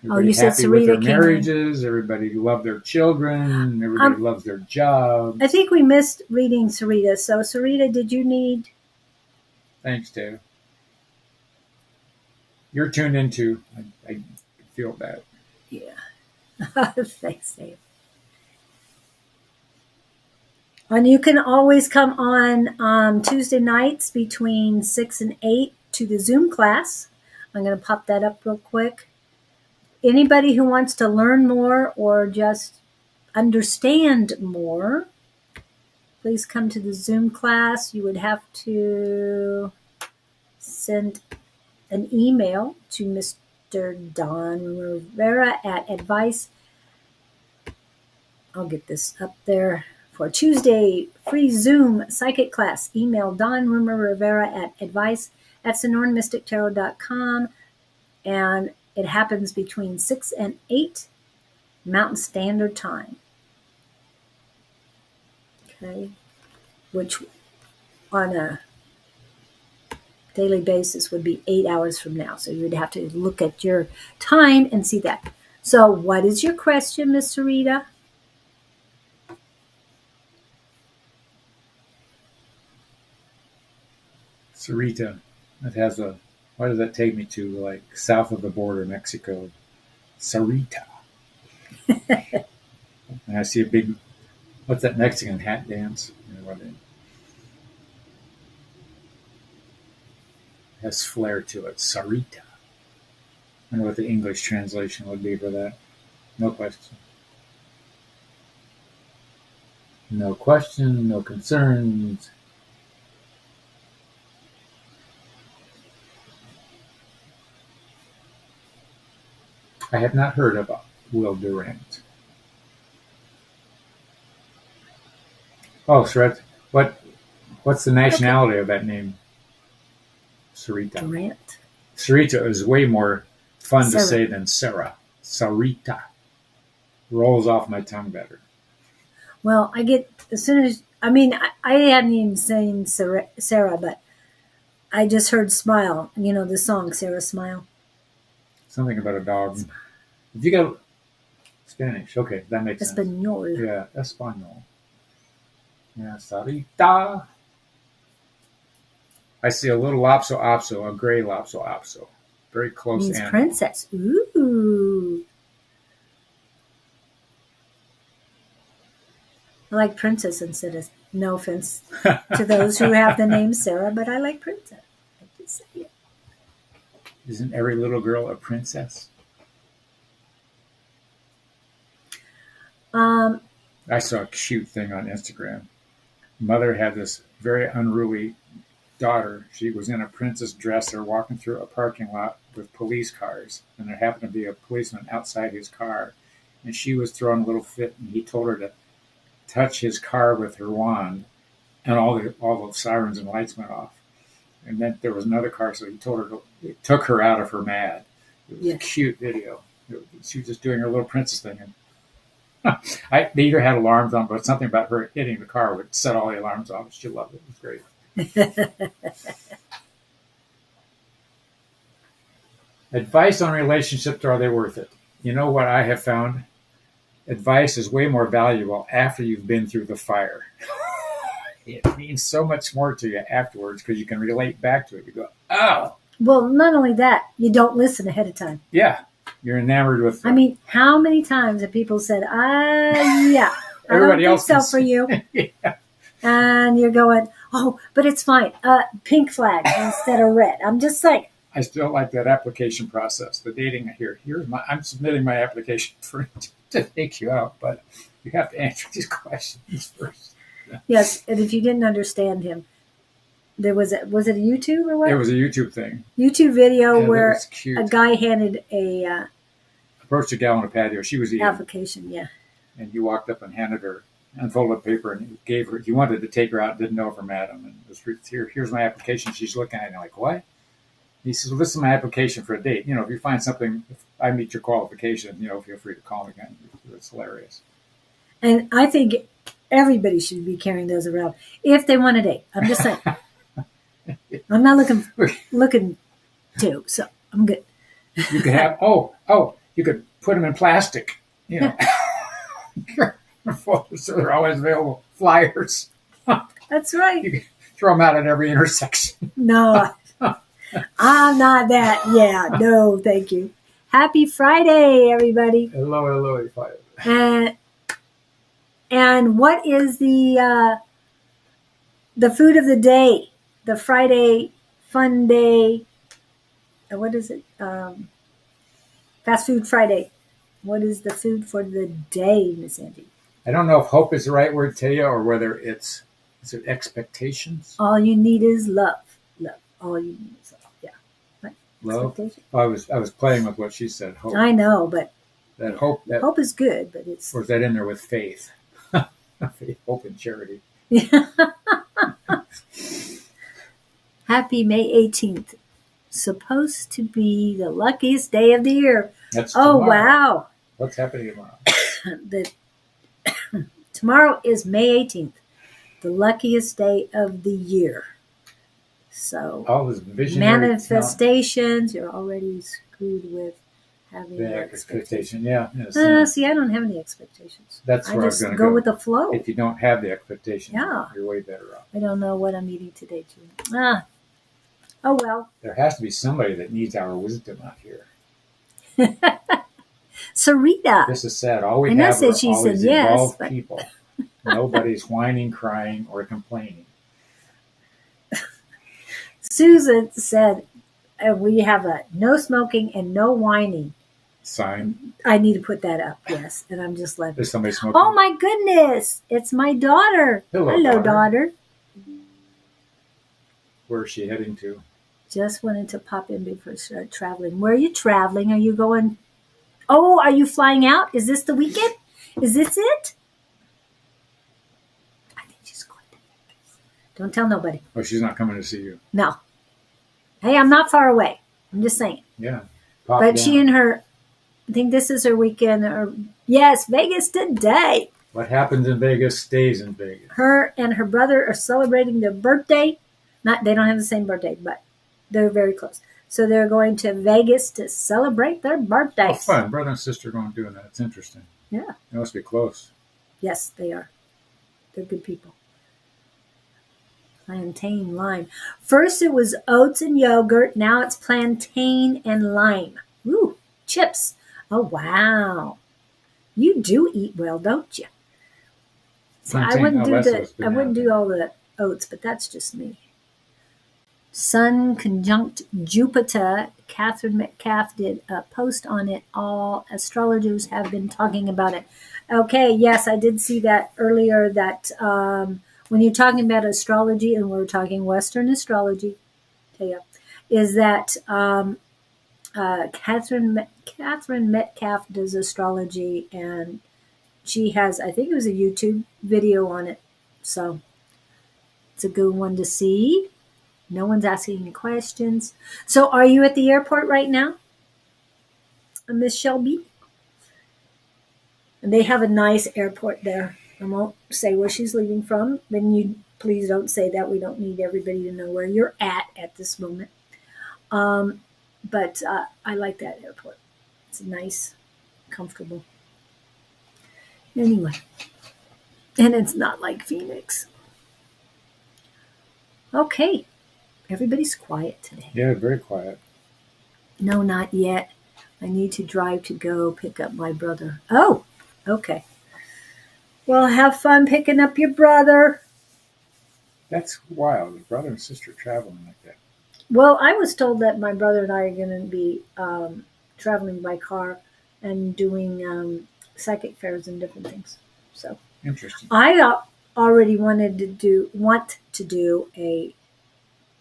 Speaker 2: Everybody
Speaker 1: you said
Speaker 2: happy with their
Speaker 1: Sarita came in.
Speaker 2: marriages. Everybody love their children. Everybody loves their jobs.
Speaker 1: I think we missed reading Sarita. So, Sarita, did you need?
Speaker 2: Thanks, Dave. You're tuned into. I feel that.
Speaker 1: Yeah. Thanks, Dave. And you can always come on Tuesday nights between 6 and 8 to the Zoom class. I'm going to pop that up real quick. Anybody who wants to learn more or just understand more, please come to the Zoom class. You would have to send an email to Mr. Don Rumer-Rivera at advice. I'll get this up there. For Tuesday free Zoom psychic class, email Don Rumer-Rivera at advice@sonoranmystictarot.com, and it happens between 6 and 8 Mountain Standard Time. Okay, which on a daily basis would be 8 hours from now. So you would have to look at your time and see that. So what is your question, Miss Sarita?
Speaker 2: Sarita. It has a. Why does that take me to like south of the border, Mexico? Sarita. And I see a big. What's that Mexican hat dance? It has flair to it. Sarita. I wonder what the English translation would be for that. No question. No question, no concerns. I have not heard of Will Durant. Oh, Sarita. What's the nationality of that name? Sarita.
Speaker 1: Durant.
Speaker 2: Sarita is way more fun
Speaker 1: Sarah.
Speaker 2: to say than Sarah. Sarita. Rolls off my tongue better.
Speaker 1: Well, I get, as soon as, I mean, I hadn't even seen Sarah, but I just heard Smile. You know, the song, Sarah Smile.
Speaker 2: Something about a dog. If you got Spanish, okay, that makes sense.
Speaker 1: Espanol.
Speaker 2: Yeah, Espanol. Yeah, Sarita. I see a little Lopso, a gray Lopso. Very close
Speaker 1: Means
Speaker 2: animal.
Speaker 1: princess. Ooh. I like princess instead of, no offense to those who have the name Sarah, but I like princess. I just say it.
Speaker 2: Isn't every little girl a princess? I saw a cute thing on Instagram. Mother had this very unruly daughter. She was in a princess dress. They're walking through a parking lot with police cars, and there happened to be a policeman outside his car, and she was throwing a little fit, and he told her to touch his car with her wand, and all the sirens and lights went off. And then there was another car, so he told her it took her out of her mad. It was a cute video. She was just doing her little princess thing, and they either had alarms on, but something about her hitting the car would set all the alarms off. She loved it. It was great. Advice on relationships, are they worth it? You know what I have found? Advice is way more valuable after you've been through the fire. It means so much more to you afterwards because you can relate back to it. You go, Oh,
Speaker 1: Well, not only that, you don't listen ahead of time.
Speaker 2: yeah. You're enamored with.
Speaker 1: I mean, how many times have people said, yeah, I don't
Speaker 2: everybody
Speaker 1: think
Speaker 2: else
Speaker 1: so
Speaker 2: can
Speaker 1: for
Speaker 2: see.
Speaker 1: you.
Speaker 2: Yeah.
Speaker 1: And you're going, oh, but it's fine. Pink flag instead of red. I'm just like,
Speaker 2: I still like that application process. The dating here. I'm submitting my application for to take you out, but you have to answer these questions first.
Speaker 1: yes. And if you didn't understand him, was it a YouTube or what?
Speaker 2: It was a YouTube thing.
Speaker 1: YouTube video
Speaker 2: Yeah, that
Speaker 1: where
Speaker 2: was cute.
Speaker 1: a guy handed a
Speaker 2: Approached a gal on a patio. She was Ian,
Speaker 1: application. Yeah.
Speaker 2: and he walked up and handed her unfolded paper and gave her. He wanted to take her out, didn't know if her madam, and was here's my application. She's looking at it like, what? He says, well, this is my application for a date. You know, if you find something, if I meet your qualification, you know, feel free to call me again. It's hilarious.
Speaker 1: And I think everybody should be carrying those around if they want a date. I'm just saying. I'm not looking to, so I'm good.
Speaker 2: You could have you could put them in plastic. You know, so they're always available. Flyers.
Speaker 1: That's right.
Speaker 2: You can throw them out at every intersection.
Speaker 1: No, I'm not that. Yeah, no, thank you. Happy Friday, everybody.
Speaker 2: Hello, fire.
Speaker 1: And what is the food of the day? The Friday fun day. What is it? Fast Food Friday. What is the food for the day, Miss Angie?
Speaker 2: I don't know if hope is the right word to you or whether is it expectations?
Speaker 1: All you need is love. Love. All you need is love. Yeah. Right.
Speaker 2: Love. I was playing with what she said. Hope.
Speaker 1: I know, but
Speaker 2: that hope. That,
Speaker 1: hope is good, but it's.
Speaker 2: Or is that in there with faith? Faith, hope, and charity.
Speaker 1: Happy May 18th. Supposed to be the luckiest day of the year.
Speaker 2: That's tomorrow.
Speaker 1: Wow.
Speaker 2: What's happening tomorrow?
Speaker 1: Tomorrow is May 18th, the luckiest day of the year. So
Speaker 2: all this visionary
Speaker 1: manifestations, you're already screwed with having
Speaker 2: the expectation. Yeah.
Speaker 1: See, I don't have any expectations.
Speaker 2: That's where I was going to
Speaker 1: go with the flow.
Speaker 2: If you don't have the expectations,
Speaker 1: yeah,
Speaker 2: you're way better off.
Speaker 1: I don't know what I'm eating today, too. Oh, well.
Speaker 2: There has to be somebody that needs our wisdom out here.
Speaker 1: Sarita.
Speaker 2: This is sad. All we have are all these evolved people. Nobody's whining, crying, or complaining.
Speaker 1: Susan said, we have a no smoking and no whining
Speaker 2: sign.
Speaker 1: I need to put that up, yes. And I'm just like,
Speaker 2: there's somebody smoking.
Speaker 1: Oh, my goodness. It's my daughter. Hello, daughter.
Speaker 2: Where is she heading to?
Speaker 1: Just wanted to pop in before I start traveling. Where are you traveling? Are you going? Oh, are you flying out? Is this the weekend? Is this it? I think she's going to Vegas. Don't tell nobody.
Speaker 2: Oh, she's not coming to see you.
Speaker 1: No. Hey, I'm not far away. I'm just saying.
Speaker 2: Yeah.
Speaker 1: But down. She and her, I think this is her weekend. Yes, Vegas today.
Speaker 2: What happens in Vegas stays in Vegas.
Speaker 1: Her and her brother are celebrating their birthday. They don't have the same birthday, but they're very close. So they're going to Vegas to celebrate their birthdays.
Speaker 2: Oh, fun. Brother and sister are going doing that. It's interesting.
Speaker 1: Yeah.
Speaker 2: They must be close.
Speaker 1: Yes, they are. They're good people. Plantain lime. First it was oats and yogurt. Now it's plantain and lime. Ooh, chips. Oh, wow. You do eat well, don't you? So I wouldn't do all the oats, but that's just me. Sun conjunct Jupiter. Catherine Metcalf did a post on it. All astrologers have been talking about it. Okay, yes, I did see that earlier that when you're talking about astrology, and we're talking Western astrology, is that Catherine Metcalf does astrology, and she has, I think it was a YouTube video on it. So it's a good one to see. No one's asking any questions. So are you at the airport right now, Miss Shelby? And they have a nice airport there. I won't say where she's leaving from. Then you please don't say that. We don't need everybody to know where you're at this moment. But I like that airport. It's nice, comfortable. Anyway. And it's not like Phoenix. Okay. Everybody's quiet today.
Speaker 2: Yeah, very quiet.
Speaker 1: No, not yet. I need to drive to go pick up my brother. Oh, okay. Well, have fun picking up your brother.
Speaker 2: That's wild. A brother and sister traveling like that.
Speaker 1: Well, I was told that my brother and I are going to be traveling by car and doing psychic fairs and different things. So
Speaker 2: Interesting.
Speaker 1: I already want to do a.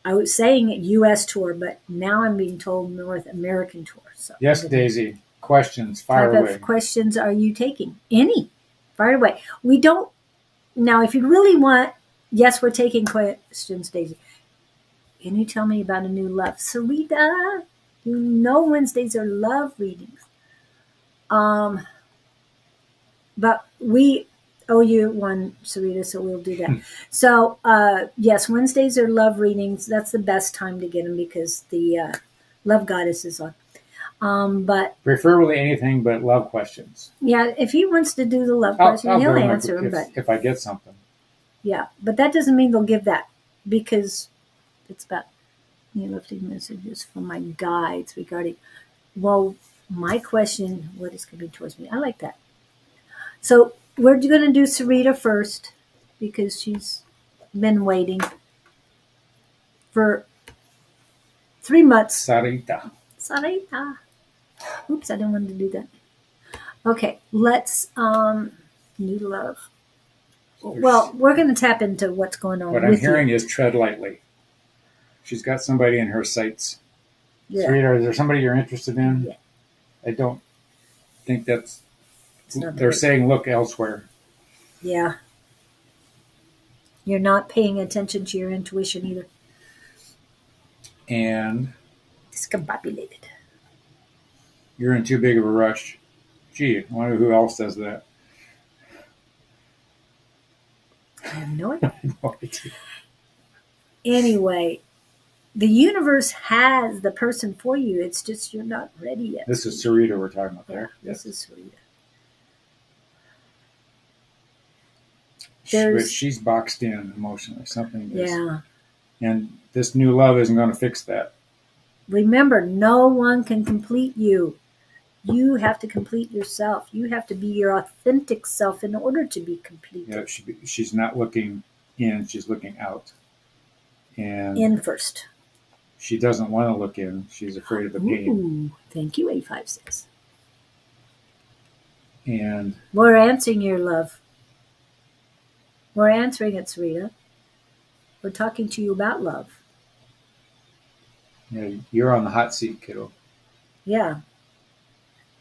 Speaker 1: I was saying a U.S. tour, but now I'm being told North American tour. So
Speaker 2: Yes, Daisy. Questions. Fire
Speaker 1: type
Speaker 2: away.
Speaker 1: of questions are you taking? Any? Fire away. We don't now. If you really want, yes, we're taking questions, Daisy. Can you tell me about a new love? Sarita, you know Wednesdays are love readings. Um, but we owe you one, Sarita, so we'll do that. So, yes, Wednesdays are love readings. That's the best time to get them because the love goddess is on. But
Speaker 2: Preferably anything but love questions.
Speaker 1: yeah, if he wants to do the love
Speaker 2: I'll
Speaker 1: question,
Speaker 2: do
Speaker 1: he'll
Speaker 2: them
Speaker 1: answer them. But
Speaker 2: if I get something.
Speaker 1: yeah, but that doesn't mean they'll give that because it's about lifting messages from my guides regarding. Well, my question, what is coming towards me? I like that. So we're going to do Sarita first because she's been waiting for 3 months.
Speaker 2: Sarita.
Speaker 1: Sarita. Oops, I didn't want to do that. Okay, let's new love. Well, we're going to tap into what's going on.
Speaker 2: What I'm hearing is tread lightly. She's got somebody in her sights.
Speaker 1: Yeah.
Speaker 2: Sarita, is there somebody you're interested in?
Speaker 1: Yeah.
Speaker 2: I don't think that's.
Speaker 1: They're
Speaker 2: They're saying look elsewhere.
Speaker 1: Yeah. You're not paying attention to your intuition either.
Speaker 2: And
Speaker 1: Discombobulated.
Speaker 2: you're in too big of a rush. Gee, I wonder who else does that.
Speaker 1: I have no idea.
Speaker 2: No idea.
Speaker 1: Anyway, the universe has the person for you. It's just you're not ready yet.
Speaker 2: This is Sarita we're talking about there.
Speaker 1: This is Sarita.
Speaker 2: But she's boxed in emotionally. Something is.
Speaker 1: Yeah.
Speaker 2: And this new love isn't going to fix that.
Speaker 1: Remember, no one can complete you. You have to complete yourself. You have to be your authentic self in order to be complete.
Speaker 2: Yeah, she's not looking in, she's looking out. And
Speaker 1: in first.
Speaker 2: She doesn't want to look in. She's afraid of the pain.
Speaker 1: Ooh, thank you, 856.
Speaker 2: And
Speaker 1: we're answering your love. We're answering it, Sarita. We're talking to you about love.
Speaker 2: Yeah, you're on the hot seat, kiddo.
Speaker 1: Yeah.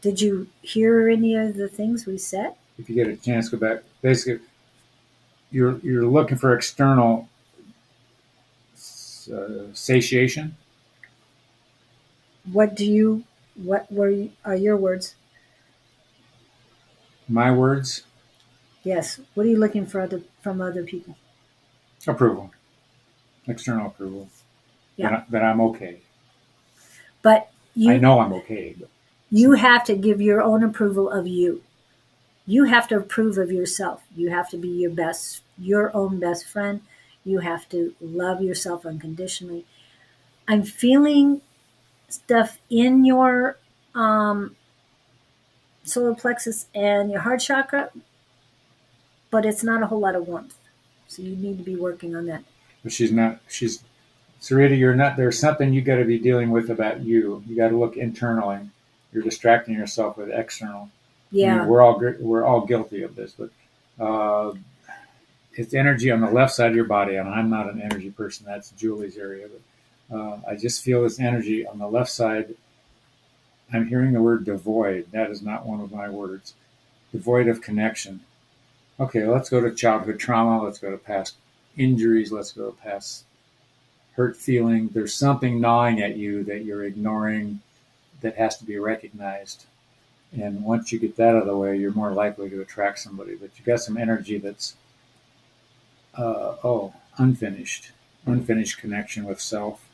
Speaker 1: Did you hear any of the things we said?
Speaker 2: If you get a chance, go back. Basically, you're looking for external satiation.
Speaker 1: What are your words?
Speaker 2: My words?
Speaker 1: Yes. What are you looking for from other people?
Speaker 2: Approval. External approval.
Speaker 1: Yeah.
Speaker 2: That I'm okay.
Speaker 1: But
Speaker 2: I know I'm okay. But
Speaker 1: you have to give your own approval of you. You have to approve of yourself. You have to be your own best friend. You have to love yourself unconditionally. I'm feeling stuff in your solar plexus and your heart chakra, but it's not a whole lot of warmth. So you need to be working on that.
Speaker 2: But Sarita, you're not, there's something you got to be dealing with about you. You got to look internally. You're distracting yourself with external.
Speaker 1: Yeah.
Speaker 2: I mean, we're all guilty of this, but it's energy on the left side of your body, and I'm not an energy person. That's Julie's area. But I just feel this energy on the left side. I'm hearing the word devoid. That is not one of my words. Devoid of connection. Okay, let's go to childhood trauma. Let's go to past injuries. Let's go to past hurt feeling. There's something gnawing at you that you're ignoring that has to be recognized. And once you get that out of the way, you're more likely to attract somebody. But you got some energy that's, unfinished connection with self.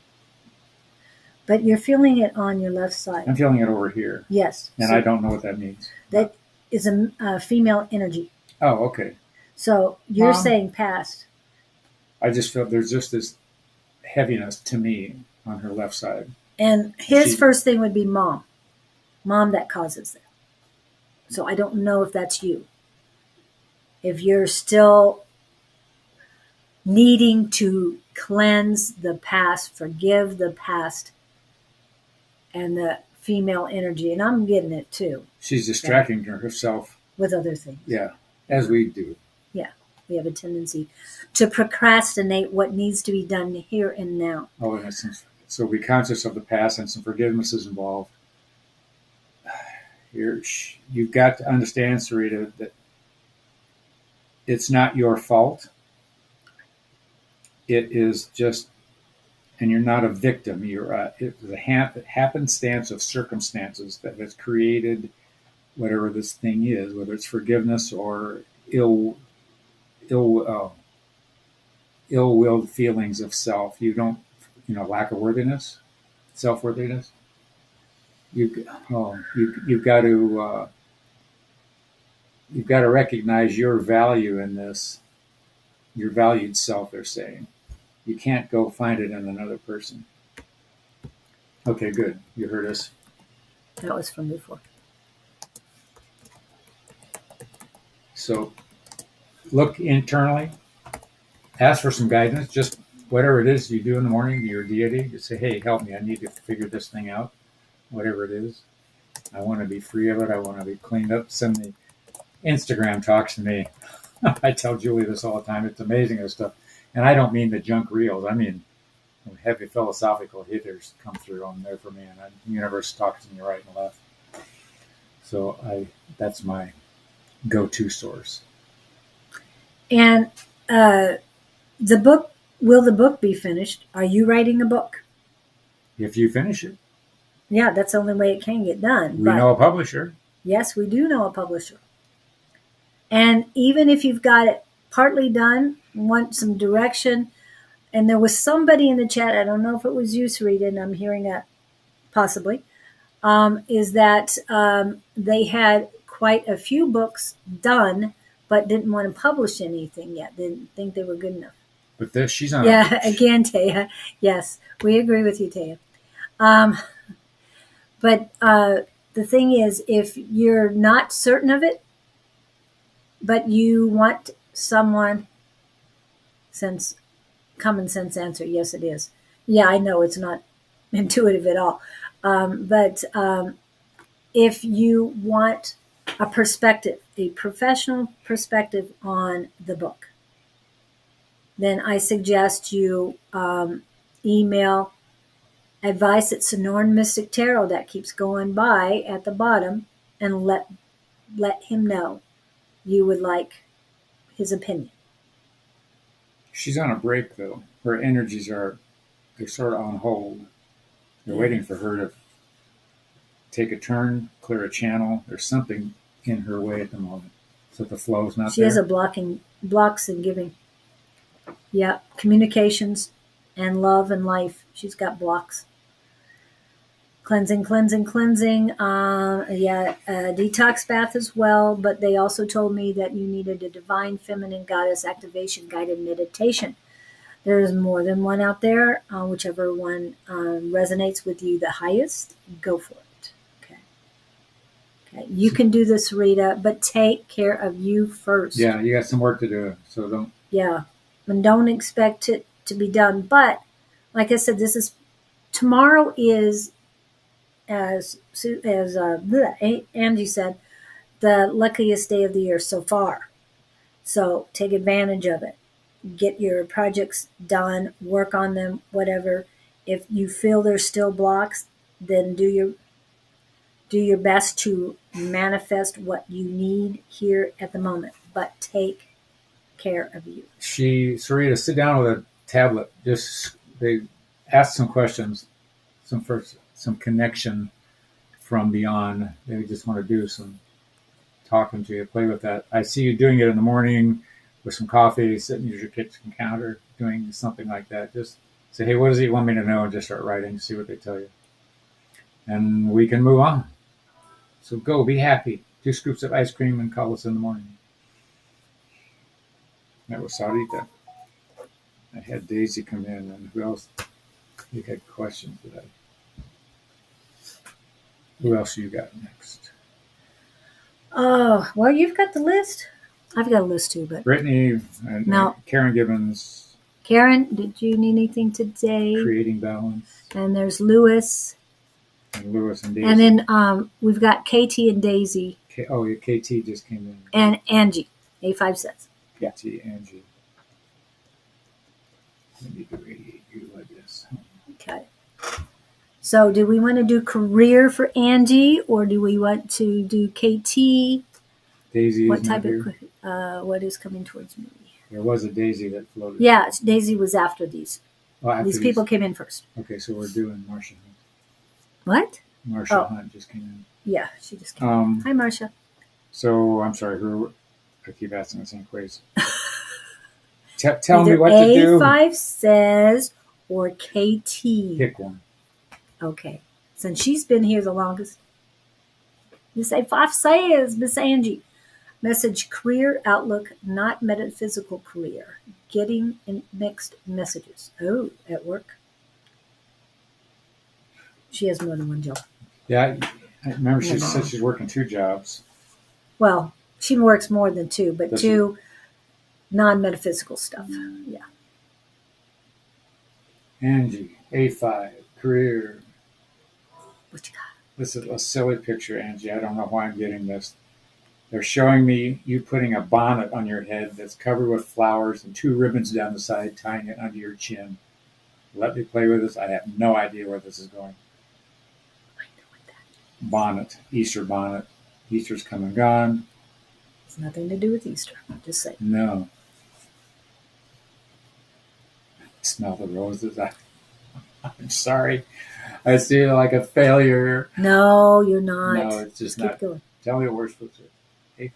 Speaker 1: But you're feeling it on your left side.
Speaker 2: I'm feeling it over here.
Speaker 1: Yes.
Speaker 2: And I don't know what that means.
Speaker 1: That is a female energy.
Speaker 2: Oh, okay.
Speaker 1: So you're saying past.
Speaker 2: I just felt there's just this heaviness to me on her left side.
Speaker 1: And his
Speaker 2: She-
Speaker 1: first thing would be mom. Mom that causes that. So I don't know if that's you. If you're still needing to cleanse the past, forgive the past, and the female energy, and I'm getting it too
Speaker 2: She's distracting herself.
Speaker 1: with other things.
Speaker 2: Yeah, as we do.
Speaker 1: Yeah, we have a tendency to procrastinate what needs to be done here and now.
Speaker 2: Oh, and so be conscious of the past, and some forgiveness is involved. You've got to understand, Sarita, that it's not your fault. It is just, and you're not a victim. It's a happenstance of circumstances that has created whatever this thing is, whether it's forgiveness or ill-willed feelings of self. You don't, lack of worthiness, self-worthiness. You've got to recognize your value in this, your valued self. They're saying you can't go find it in another person. Okay, good. You heard us.
Speaker 1: That was from before.
Speaker 2: So look internally, ask for some guidance, just whatever it is you do in the morning to your deity. Just say, hey, help me. I need to figure this thing out, whatever it is. I want to be free of it. I want to be cleaned up. The Instagram talks to me. I tell Julie this all the time. It's amazing, this stuff. And I don't mean the junk reels. I mean heavy philosophical hitters come through on there for me. And the universe talks to me right and left. So that's my go-to source.
Speaker 1: And the book, will the book be finished? Are you writing a book?
Speaker 2: If you finish it.
Speaker 1: Yeah, that's the only way it can get done.
Speaker 2: We know a publisher.
Speaker 1: Yes, we do know a publisher. And even if you've got it partly done, want some direction, and there was somebody in the chat, I don't know if it was you, Sarita, and I'm hearing that possibly, is that they had quite a few books done, but didn't want to publish anything yet. Didn't think they were good enough.
Speaker 2: But she's on.
Speaker 1: Yeah, again, Taya. Yes, we agree with you, Taya. But the thing is, if you're not certain of it, but you want someone, common sense answer, yes, it is. Yeah, I know it's not intuitive at all. But if you want a perspective, a professional perspective on the book, then I suggest you email advice at Sonoran Mystic Tarot, that keeps going by at the bottom, and let him know you would like his opinion.
Speaker 2: She's on a break, though. Her energies they're sort of on hold. They're waiting for her to take a turn, clear a channel. There's something in her way at the moment. So the flow's not
Speaker 1: She
Speaker 2: there.
Speaker 1: has blocks in giving. Yeah, communications and love and life. She's got blocks. Cleansing. Detox bath as well. But they also told me that you needed a divine feminine goddess activation guided meditation. There's more than one out there. Whichever one resonates with you the highest, go for it. Okay. You can do this, Rita, but take care of you first.
Speaker 2: Yeah, you got some work to do. So don't.
Speaker 1: Yeah, and don't expect it to be done. But like I said, tomorrow is, as Angie said, the luckiest day of the year so far. So take advantage of it. Get your projects done, work on them, whatever. If you feel there's still blocks, then do your best to manifest what you need here at the moment. But take care of you.
Speaker 2: Sarita, sit down with a tablet. They ask some questions, some connection from beyond. They just want to do some talking to you, play with that. I see you doing it in the morning with some coffee, sitting at your kitchen counter, doing something like that. Just say, hey, what does he want me to know? And just start writing, see what they tell you. And we can move on. So go, be happy. 2 scoops of ice cream and call us in the morning. That was Sarita. I had Daisy come in, and who else? You had questions that Who else you got next?
Speaker 1: Oh, well, you've got the list. I've got a list too, but
Speaker 2: Brittany and
Speaker 1: No.
Speaker 2: Karen Gibbons,
Speaker 1: Karen, did you need anything today?
Speaker 2: Creating Balance,
Speaker 1: And there's Lewis.
Speaker 2: and Lewis and Daisy.
Speaker 1: And then we've got KT and Daisy
Speaker 2: Yeah, KT just came in.
Speaker 1: and Angie. A5 says.
Speaker 2: KT, Angie. I need to radiate you like this.
Speaker 1: Okay. So do we want to do career for Angie or do we want to do KT?
Speaker 2: Daisy
Speaker 1: What
Speaker 2: is
Speaker 1: type
Speaker 2: not here.
Speaker 1: of, what is coming towards me?
Speaker 2: There was a Daisy that floated.
Speaker 1: Yeah, Daisy was after these.
Speaker 2: Oh, after
Speaker 1: These people came in first.
Speaker 2: Okay, so we're doing Marsha Hunt.
Speaker 1: What?
Speaker 2: Marsha
Speaker 1: Oh.
Speaker 2: Hunt just came in.
Speaker 1: Yeah, she just came in. Hi, Marcia.
Speaker 2: So I'm sorry, I keep asking the same question. Tell me
Speaker 1: Either
Speaker 2: what to do.
Speaker 1: A5 says or KT.
Speaker 2: Pick one.
Speaker 1: Okay. Since she's been here the longest. Miss A5 says, Miss Angie. Message career outlook, not metaphysical career. Getting in mixed messages. Oh, at work. She has more than one job.
Speaker 2: Yeah, I remember she
Speaker 1: Yeah.
Speaker 2: said she's working 2 jobs.
Speaker 1: Well, she works more than 2, but
Speaker 2: Does
Speaker 1: 2 non-metaphysical stuff. Yeah.
Speaker 2: Angie, A5, career.
Speaker 1: What you got?
Speaker 2: This is a silly picture, Angie. I don't know why I'm getting this. They're showing me you putting a bonnet on your head that's covered with flowers and 2 ribbons down the side, tying it under your chin. Let me play with this. I have no idea where this is going.
Speaker 1: I know what that
Speaker 2: Bonnet, Easter bonnet. Easter's come and gone.
Speaker 1: has nothing to do with Easter. Just saying.
Speaker 2: No. Smell the roses. I'm sorry. I feel like a failure.
Speaker 1: No, you're not.
Speaker 2: No, it's just
Speaker 1: Keep
Speaker 2: not.
Speaker 1: going.
Speaker 2: Tell me what we're supposed to do. Hey.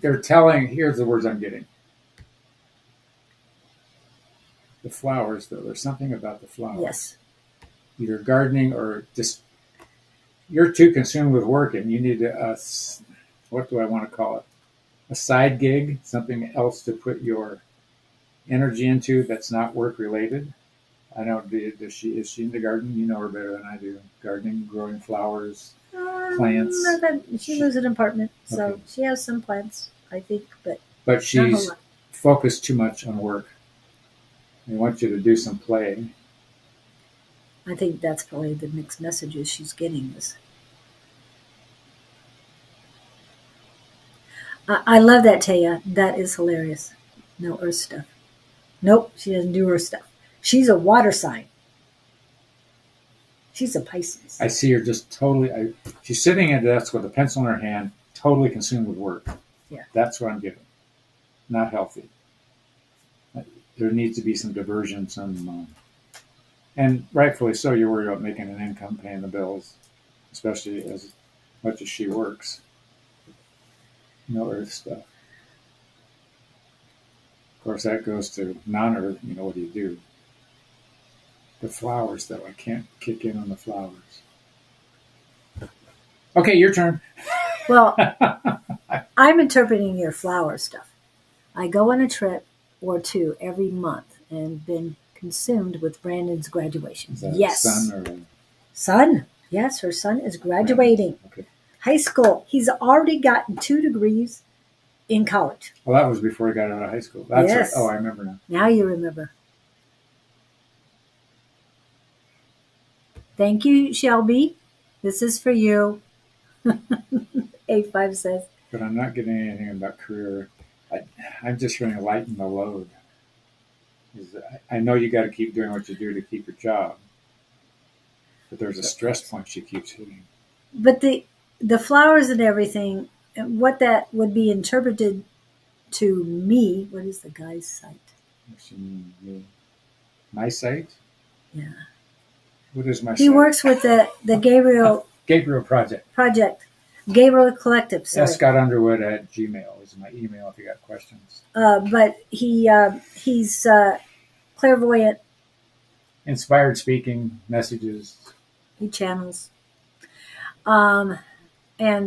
Speaker 2: They're telling, here's the words I'm getting. The flowers, though. There's something about the flowers.
Speaker 1: Yes.
Speaker 2: Either gardening or just, you're too consumed with work and you need to, what do I want to call it? A side gig, something else to put your energy into that's not work related. I don't, is she in the garden? You know her better than I do. Gardening, growing flowers, plants.
Speaker 1: No, she lives in an apartment, so
Speaker 2: Okay.
Speaker 1: she has some plants, I think, but
Speaker 2: But
Speaker 1: not a whole
Speaker 2: she's
Speaker 1: lot.
Speaker 2: focused too much on work. They want you to do some play.
Speaker 1: I think that's probably the mixed messages she's getting is. I love that, Taya. That is hilarious. No earth stuff. Nope, she doesn't do earth stuff. She's a water sign. She's a Pisces.
Speaker 2: I see her just totally, she's sitting at a desk with a pencil in her hand, totally consumed with work.
Speaker 1: Yeah.
Speaker 2: That's what I'm getting. Not healthy. There needs to be some diversion, and rightfully so, you're worried about making an income, paying the bills, especially as much as she works. No earth stuff. Of course, that goes to non-earth. What do you do? The flowers, though. I can't kick in on the flowers. Okay, your turn.
Speaker 1: Well, I'm interpreting your flower stuff. I go on a trip or 2 every month and been consumed with Brandon's graduation.
Speaker 2: Is that
Speaker 1: Yes.
Speaker 2: son or
Speaker 1: Son. Yes, her son is graduating
Speaker 2: okay?
Speaker 1: high school. He's already gotten 2 degrees in college.
Speaker 2: Well, that was before he got out of high school. That's
Speaker 1: Yes.
Speaker 2: right. Oh, I remember now.
Speaker 1: Now you remember. Thank you, Shelby. This is for you. A5 says.
Speaker 2: But I'm not getting anything about career. I'm just feeling lighten the load. I know you got to keep doing what you do to keep your job, but there's a stress point she keeps hitting.
Speaker 1: But the flowers and everything, and what that would be interpreted to me, what is the guy's site?
Speaker 2: My site?
Speaker 1: Yeah.
Speaker 2: What is my
Speaker 1: He
Speaker 2: site?
Speaker 1: works with the Gabriel
Speaker 2: Gabriel Project.
Speaker 1: Gabriel Collective, sorry.
Speaker 2: Scott Underwood at Gmail is my email if you got questions.
Speaker 1: But he's clairvoyant.
Speaker 2: Inspired speaking, messages,
Speaker 1: He channels. And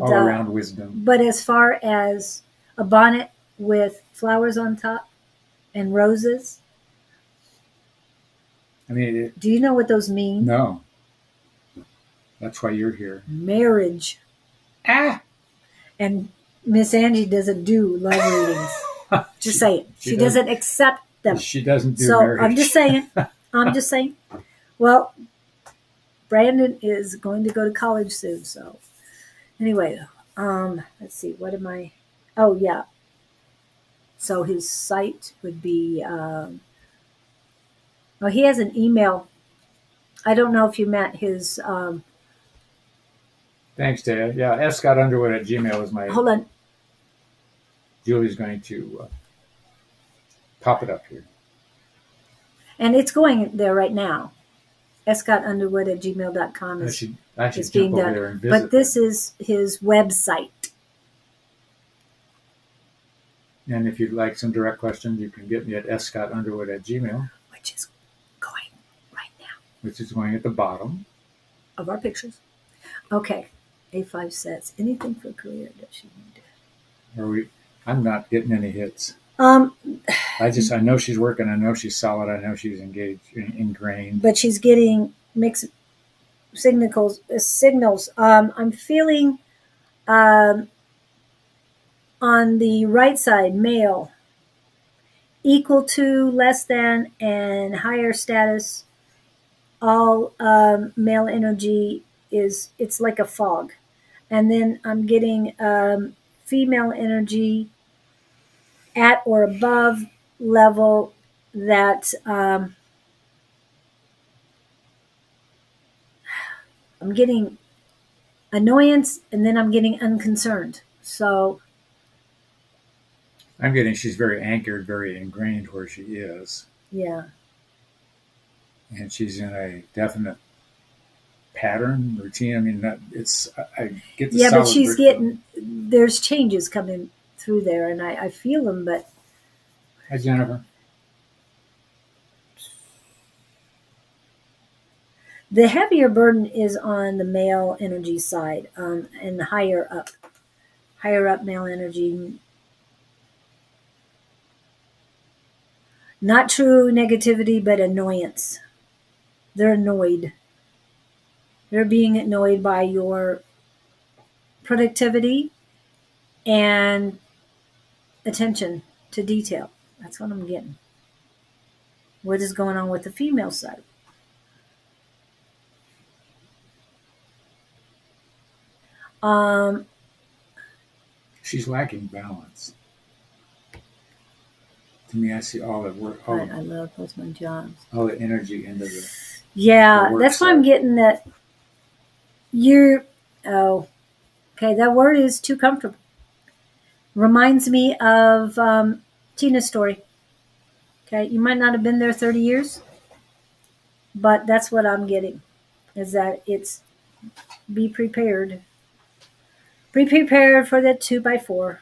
Speaker 2: all around wisdom.
Speaker 1: But as far as a bonnet with flowers on top and roses.
Speaker 2: I mean,
Speaker 1: Do you know what those mean?
Speaker 2: no. That's why you're here.
Speaker 1: Marriage.
Speaker 2: Ah!
Speaker 1: And Miss Angie doesn't do love readings. Just saying. She doesn't accept them.
Speaker 2: She doesn't do
Speaker 1: So
Speaker 2: marriage.
Speaker 1: I'm just saying. I'm just saying. Well, Brandon is going to go to college soon. So anyway, let's see. What am I? Oh, yeah. So his site would be, well, he has an email. I don't know if you met his,
Speaker 2: Thanks, Taya. Yeah, fscottunderwood@gmail is my.
Speaker 1: hold on.
Speaker 2: Julie's going to pop it up here.
Speaker 1: And it's going there right now. scottunderwood@gmail.com
Speaker 2: I
Speaker 1: is
Speaker 2: should
Speaker 1: is
Speaker 2: jump
Speaker 1: being
Speaker 2: over
Speaker 1: done.
Speaker 2: there and visit.
Speaker 1: But this
Speaker 2: them.
Speaker 1: is his website.
Speaker 2: And if you'd like some direct questions, you can get me at fscottunderwood@gmail,
Speaker 1: Which is going right now
Speaker 2: which is going at the bottom.
Speaker 1: of our pictures. Okay. A5 says, anything for career that she need?
Speaker 2: I'm not getting any hits.
Speaker 1: Um,
Speaker 2: I know she's working. I know she's solid. I know she's engaged, ingrained.
Speaker 1: but she's getting mixed signals. I'm feeling on the right side, male, equal to, less than, and higher status. All male energy it's like a fog. And then I'm getting female energy at or above level that I'm getting annoyance, and then I'm getting unconcerned. So
Speaker 2: I'm getting she's very anchored, very ingrained where she is.
Speaker 1: yeah.
Speaker 2: And she's in a definite pattern, routine. I mean, I get the
Speaker 1: Yeah,
Speaker 2: solid
Speaker 1: but she's
Speaker 2: brick
Speaker 1: getting, there's changes coming through there, and I feel them, but
Speaker 2: Hi, Jennifer.
Speaker 1: the heavier burden is on the male energy side, and higher up male energy. Not true negativity, but annoyance. They're annoyed. They're being annoyed by your productivity and attention to detail. That's what I'm getting. What is going on with the female side? Um,
Speaker 2: She's lacking balance. To me, I see all the work,
Speaker 1: I love both my jobs.
Speaker 2: all the energy into the.
Speaker 1: Yeah,
Speaker 2: work
Speaker 1: that's why I'm
Speaker 2: side.
Speaker 1: getting that oh, okay, that word is too comfortable. Reminds me of Tina's story. Okay, you might not have been there 30 years, but that's what I'm getting, is that it's be prepared. Be prepared for the 2x4.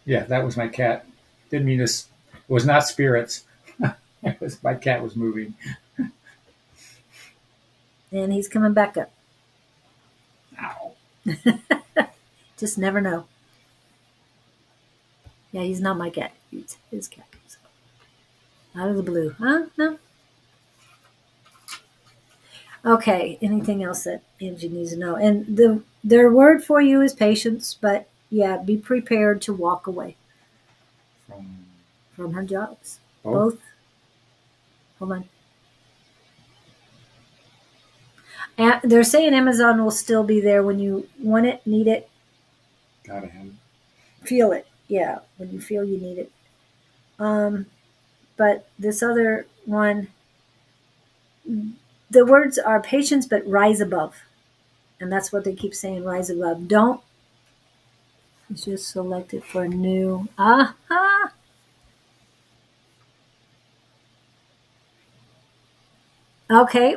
Speaker 2: Yeah, that was my cat. Didn't mean this. It was not spirits. My cat was moving.
Speaker 1: And he's coming back up.
Speaker 2: Ow.
Speaker 1: Just never know. Yeah, he's not my cat. He's his cat. So. Out of the blue. Huh? No? Okay, anything else that Angie needs to know? And their word for you is patience, but yeah, be prepared to walk away from her jobs. Both. Hold on. They're saying Amazon will still be there when you want it, need it,
Speaker 2: Gotta have it.
Speaker 1: feel it. Yeah, when you feel you need it. But this other one, the words are patience, but rise above. And that's what they keep saying, rise above. Don't. It's just selected for a new. Aha! Okay,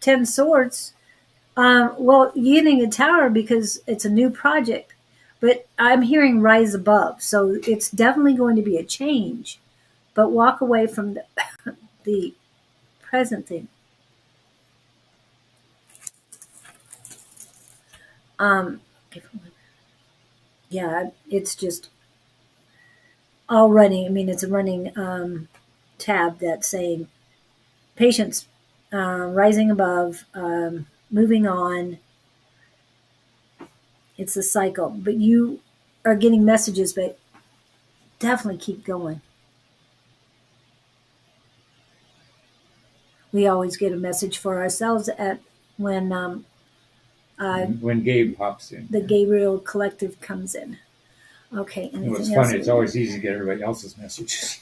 Speaker 1: 10 swords. Well, you're getting a tower because it's a new project, but I'm hearing rise above, so it's definitely going to be a change. But walk away from the present thing. Um, Yeah, it's just all running. I mean, it's a running tab that's saying patience, rising above, moving on. It's a cycle, but you are getting messages, but definitely keep going. We always get a message for ourselves at when
Speaker 2: When Gabe pops in.
Speaker 1: the Gabriel Collective comes in. Okay,
Speaker 2: And what's
Speaker 1: anything else?
Speaker 2: funny, it's always easy to get everybody else's messages.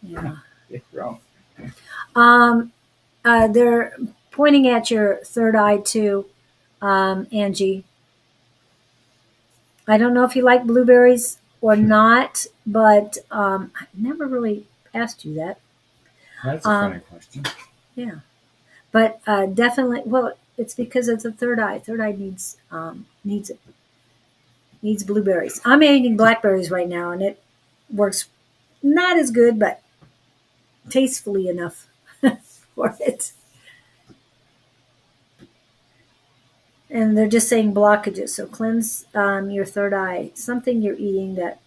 Speaker 1: Yeah.
Speaker 2: They're wrong.
Speaker 1: Um, they're pointing at your third eye too, Angie. I don't know if you like blueberries or not, but I never really asked you that.
Speaker 2: That's a
Speaker 1: Um,
Speaker 2: funny question.
Speaker 1: yeah, but definitely. Well, it's because it's a third eye. Third eye needs blueberries. I'm eating blackberries right now, and it works not as good, but tastefully enough for it. And they're just saying blockages. So cleanse your third eye. Something you're eating that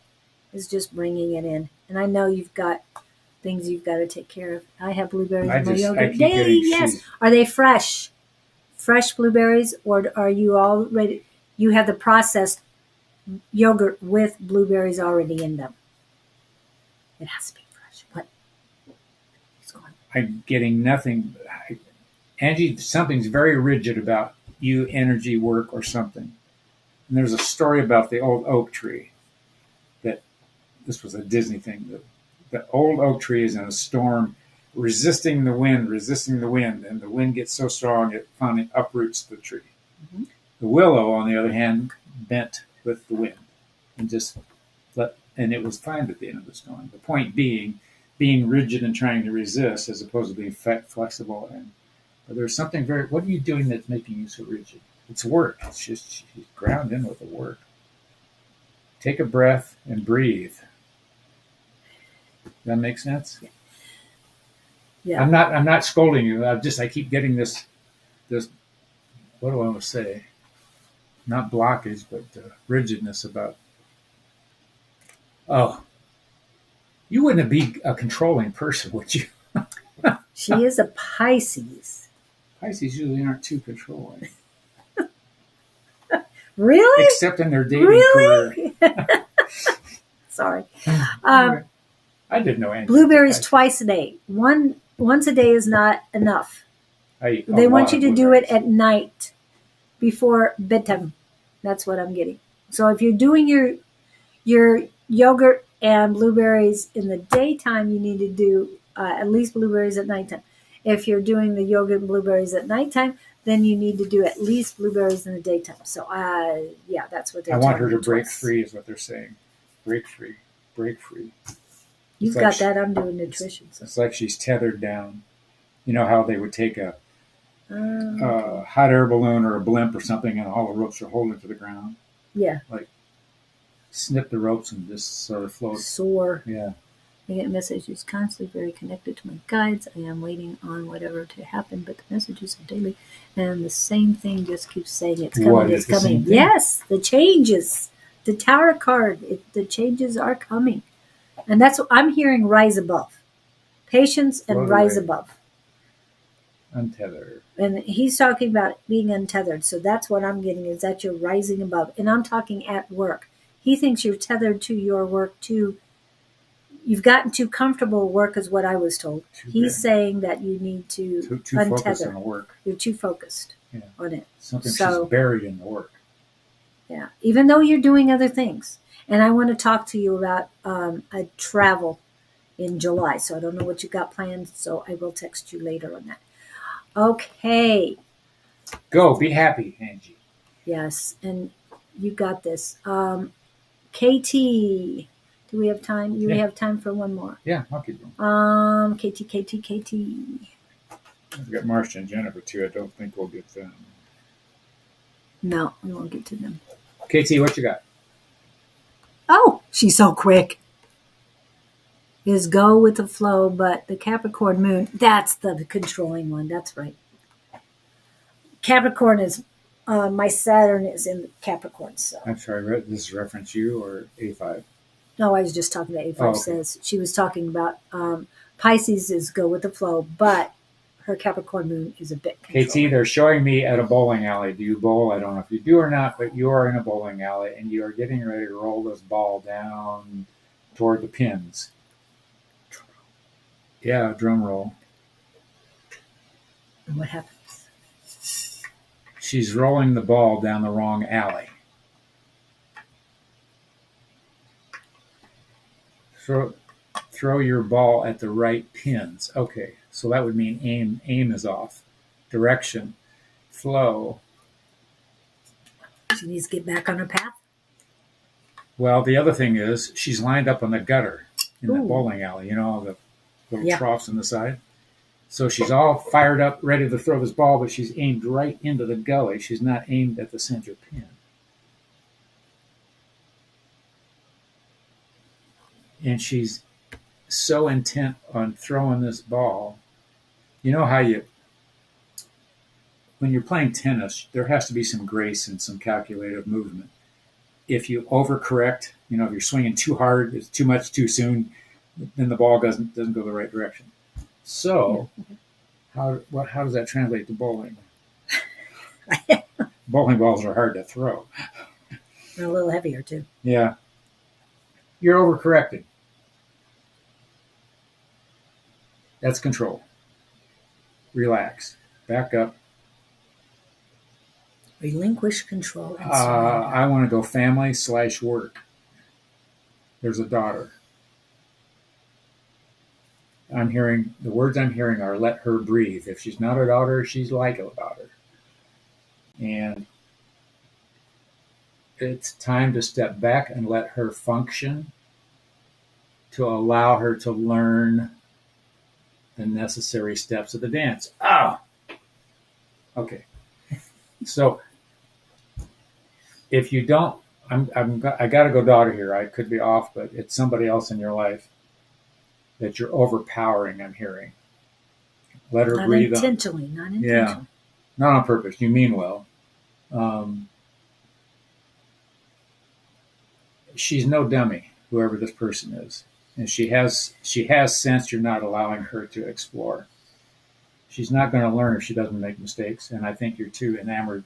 Speaker 1: is just bringing it in. And I know you've got things you've got to take care of. I have blueberries in my
Speaker 2: I
Speaker 1: yogurt.
Speaker 2: keep getting
Speaker 1: Yes.
Speaker 2: she's
Speaker 1: Are they fresh? Fresh blueberries, or are you already? You have the processed yogurt with blueberries already in them. It has to be fresh. What? What's going on?
Speaker 2: I'm getting nothing. Angie, something's very rigid about you, energy, work, or something. And there's a story about the old oak tree that this was a Disney thing. The old oak tree is in a storm, resisting the wind, and the wind gets so strong it finally uproots the tree.
Speaker 1: Mhm.
Speaker 2: The willow, on the other hand, bent with the wind and just and it was fine at the end of the storm. The point being rigid and trying to resist as opposed to being flexible. And but there's something very. What are you doing that's making you so rigid? It's work. It's just she's ground in with the work. Take a breath and breathe. That makes sense.
Speaker 1: Yeah.
Speaker 2: I'm not scolding you. I keep getting this. What do I want to say? Not blockage, but rigidness about. Oh, you wouldn't be a controlling person, would you?
Speaker 1: She is a Pisces.
Speaker 2: Pisces usually aren't too controlling,
Speaker 1: Really?
Speaker 2: except in their dating career.
Speaker 1: Really? Sorry. Um,
Speaker 2: I didn't know anything.
Speaker 1: blueberries twice a day. Once a day is not enough.
Speaker 2: I eat a
Speaker 1: They want
Speaker 2: lot
Speaker 1: you
Speaker 2: of
Speaker 1: to do it
Speaker 2: blueberries.
Speaker 1: at night before bedtime. That's what I'm getting. So if you're doing your yogurt and blueberries in the daytime, you need to do at least blueberries at nighttime. If you're doing the yogurt and blueberries at nighttime, then you need to do at least blueberries in the daytime. So yeah, that's what they're
Speaker 2: I want
Speaker 1: telling
Speaker 2: her
Speaker 1: me
Speaker 2: to break
Speaker 1: twice.
Speaker 2: free, is what they're saying. Break free, break free.
Speaker 1: You've
Speaker 2: It's like
Speaker 1: got that. I'm doing nutrition. So.
Speaker 2: It's like she's tethered down. You know how they would take a
Speaker 1: Okay.
Speaker 2: hot air balloon or a blimp or something, and all the ropes are holding to the ground.
Speaker 1: Yeah.
Speaker 2: Snip the ropes and just sort of float.
Speaker 1: Soar.
Speaker 2: Yeah.
Speaker 1: I get messages constantly very connected to my guides. I am waiting on whatever to happen, but the messages are daily, and the same thing just keeps saying it's coming.
Speaker 2: What
Speaker 1: It's
Speaker 2: is the same
Speaker 1: coming.
Speaker 2: thing?
Speaker 1: Yes, the changes. The Tower card. The changes are coming, and that's what I'm hearing. Rise above, patience, and
Speaker 2: Float
Speaker 1: rise
Speaker 2: away.
Speaker 1: above.
Speaker 2: Untethered.
Speaker 1: And he's talking about being untethered. So that's what I'm getting is that you're rising above, and I'm talking at work. He thinks you're tethered to your work too. You've gotten too comfortable with work, is what I was told. He's saying that you need to
Speaker 2: Too focused on
Speaker 1: untether.
Speaker 2: the work.
Speaker 1: You're too focused
Speaker 2: Yeah.
Speaker 1: on it.
Speaker 2: Something
Speaker 1: So-
Speaker 2: she's buried in the work.
Speaker 1: Yeah, even though you're doing other things. And I want to talk to you about a travel in July. So I don't know what you got planned. So I will text you later on that. Okay.
Speaker 2: Go, be happy, Angie.
Speaker 1: Yes, and you got this. KT, do we have time? You
Speaker 2: Yeah.
Speaker 1: have time for one more.
Speaker 2: Yeah, I'll keep going.
Speaker 1: KT.
Speaker 2: We've got Marcia and Jennifer too. I don't think we'll get them.
Speaker 1: No, we won't get to them.
Speaker 2: KT, what you got?
Speaker 1: Oh, she's so quick. Is go with the flow, but the Capricorn moon, that's the controlling one. That's right. Capricorn is My Saturn is in Capricorn, so.
Speaker 2: I'm sorry, this is reference you or A5?
Speaker 1: No, I was just talking to A5
Speaker 2: Oh, okay.
Speaker 1: says. She was talking about Pisces is go with the flow, but her Capricorn moon is a bit controlling.
Speaker 2: KT, they're showing me at a bowling alley. Do you bowl? I don't know if you do or not, but you are in a bowling alley and you are getting ready to roll this ball down toward the pins. Yeah, drum roll.
Speaker 1: And what happens?
Speaker 2: She's rolling the ball down the wrong alley. Throw your ball at the right pins. Okay, so that would mean aim. Aim is off. Direction, flow.
Speaker 1: She needs to get back on her path.
Speaker 2: Well, the other thing is she's lined up on the gutter in the
Speaker 1: Ooh.
Speaker 2: bowling alley. You know, the little
Speaker 1: Yeah.
Speaker 2: troughs on the side. So she's all fired up, ready to throw this ball, but she's aimed right into the gully. She's not aimed at the center pin. And she's so intent on throwing this ball. You know how when you're playing tennis, there has to be some grace and some calculated movement. If you overcorrect, you know, if you're swinging too hard, it's too much too soon, then the ball doesn't go the right direction. So, how does that translate to bowling? Bowling balls are hard to throw.
Speaker 1: And a little heavier too.
Speaker 2: Yeah, you're overcorrecting. That's control. Relax. Back up.
Speaker 1: Relinquish control and surrender.
Speaker 2: I want to go family/work. There's a daughter. I'm hearing the words I'm hearing are let her breathe. If she's not a daughter, she's like a daughter. And it's time to step back and let her function, to allow her to learn the necessary steps of the dance. Okay. So if you don't, I got to go daughter here. I could be off, but it's somebody else in your life that you're overpowering. I'm hearing. Let her
Speaker 1: Not
Speaker 2: breathe.
Speaker 1: Intentionally, not intentionally.
Speaker 2: Yeah, not on purpose. You mean well. She's no dummy, whoever this person is, and she has sense you're not allowing her to explore. She's not going to learn if she doesn't make mistakes, and I think you're too enamored.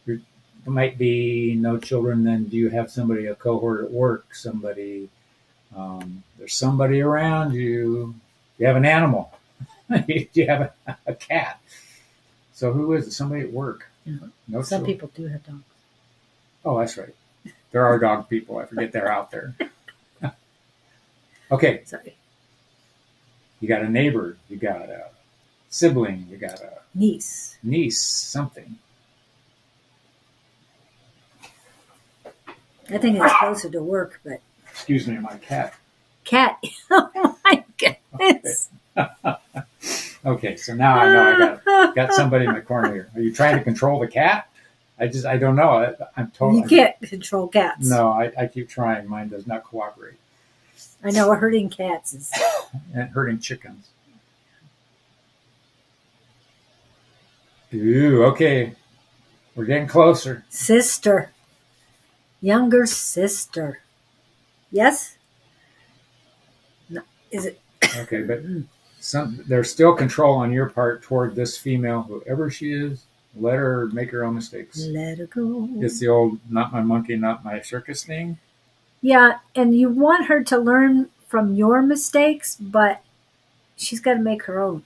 Speaker 2: There might be no children. Then do you have somebody, a cohort at work? Somebody, there's somebody around you. You have an animal. You have a cat. So who is it? Somebody at work.
Speaker 1: Yeah.
Speaker 2: No
Speaker 1: Some
Speaker 2: children.
Speaker 1: people do have dogs.
Speaker 2: Oh, that's right. There are dog people. I forget they're out there. Okay.
Speaker 1: Sorry.
Speaker 2: You got a neighbor. You got a sibling. You got a
Speaker 1: Niece.
Speaker 2: something.
Speaker 1: I think it's closer to work, but
Speaker 2: Excuse me, my cat.
Speaker 1: cat. Oh my goodness.
Speaker 2: Okay, so now I know I got somebody in the corner here. Are you trying to control the cat? I don't know. I'm totally.
Speaker 1: You can't control cats.
Speaker 2: No, I keep trying. Mine does not cooperate.
Speaker 1: I know herding cats is.
Speaker 2: And herding chickens. Ooh, okay. We're getting closer.
Speaker 1: Sister. Younger sister. Yes? No. Is it?
Speaker 2: Okay, but there's still control on your part toward this female, whoever she is. Let her make her own mistakes.
Speaker 1: Let her go.
Speaker 2: It's the old not my monkey, not my circus thing.
Speaker 1: Yeah, and you want her to learn from your mistakes, but she's got to make her own.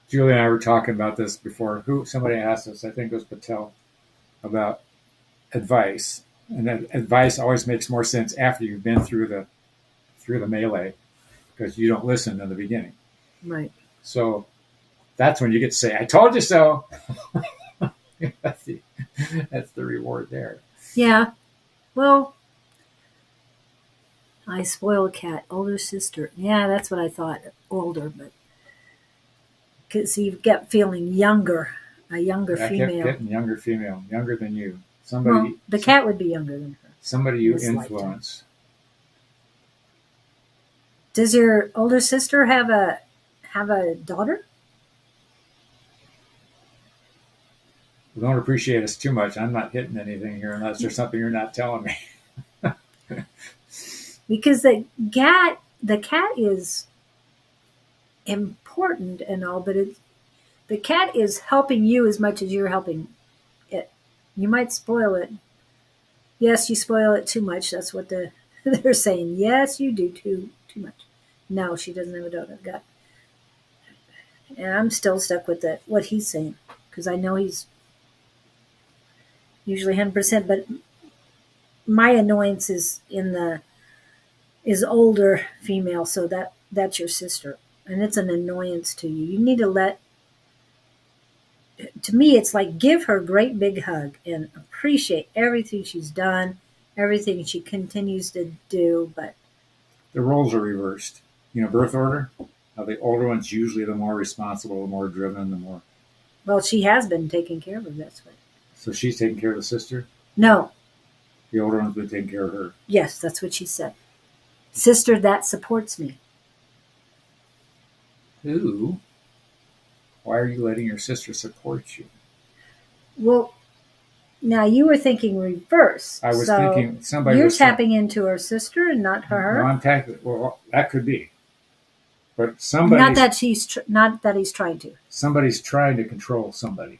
Speaker 2: Julie and I were talking about this before. Somebody asked us, I think it was Patel, about advice. And that advice always makes more sense after you've been through the melee, because you don't listen in the beginning.
Speaker 1: Right.
Speaker 2: So that's when you get to say, I told you so. That's the reward there.
Speaker 1: Yeah. Well, I spoil a cat. Older sister. Yeah, that's what I thought. Older, but because you've got feeling younger, a younger
Speaker 2: I
Speaker 1: female.
Speaker 2: kept getting younger female, younger than you. Somebody.
Speaker 1: Well, the cat would be younger than her.
Speaker 2: Somebody you
Speaker 1: This
Speaker 2: influence.
Speaker 1: Does your older sister have a daughter?
Speaker 2: Don't appreciate us too much. I'm not hitting anything here unless there's something you're not telling me.
Speaker 1: Because the cat is important and all, but the cat is helping you as much as you're helping it. You might spoil it. Yes, you spoil it too much. That's what they're saying. Yes, you do too much. No, she doesn't have a donut gut. And I'm still stuck with what he's saying, because I know he's usually 100%. But my annoyance is older female, so that's your sister, and it's an annoyance to you. You need to let. To me, it's like give her a great big hug and appreciate everything she's done, everything she continues to do. But
Speaker 2: The roles are reversed. Birth order. The older one's usually the more responsible, the more driven, the more.
Speaker 1: well, she has been taking care of him. That's what.
Speaker 2: So she's taking care of the sister.
Speaker 1: No,
Speaker 2: The older one's been taking care of her.
Speaker 1: yes, that's what she said. Sister that supports me.
Speaker 2: Who? Why are you letting your sister support you?
Speaker 1: Well, now you were thinking reverse.
Speaker 2: I was
Speaker 1: so
Speaker 2: thinking somebody
Speaker 1: you're
Speaker 2: was
Speaker 1: tapping into her sister and not her.
Speaker 2: No, I'm tapping. Well, that could be. But
Speaker 1: Not
Speaker 2: somebody's
Speaker 1: that he's trying to.
Speaker 2: somebody's trying to control somebody,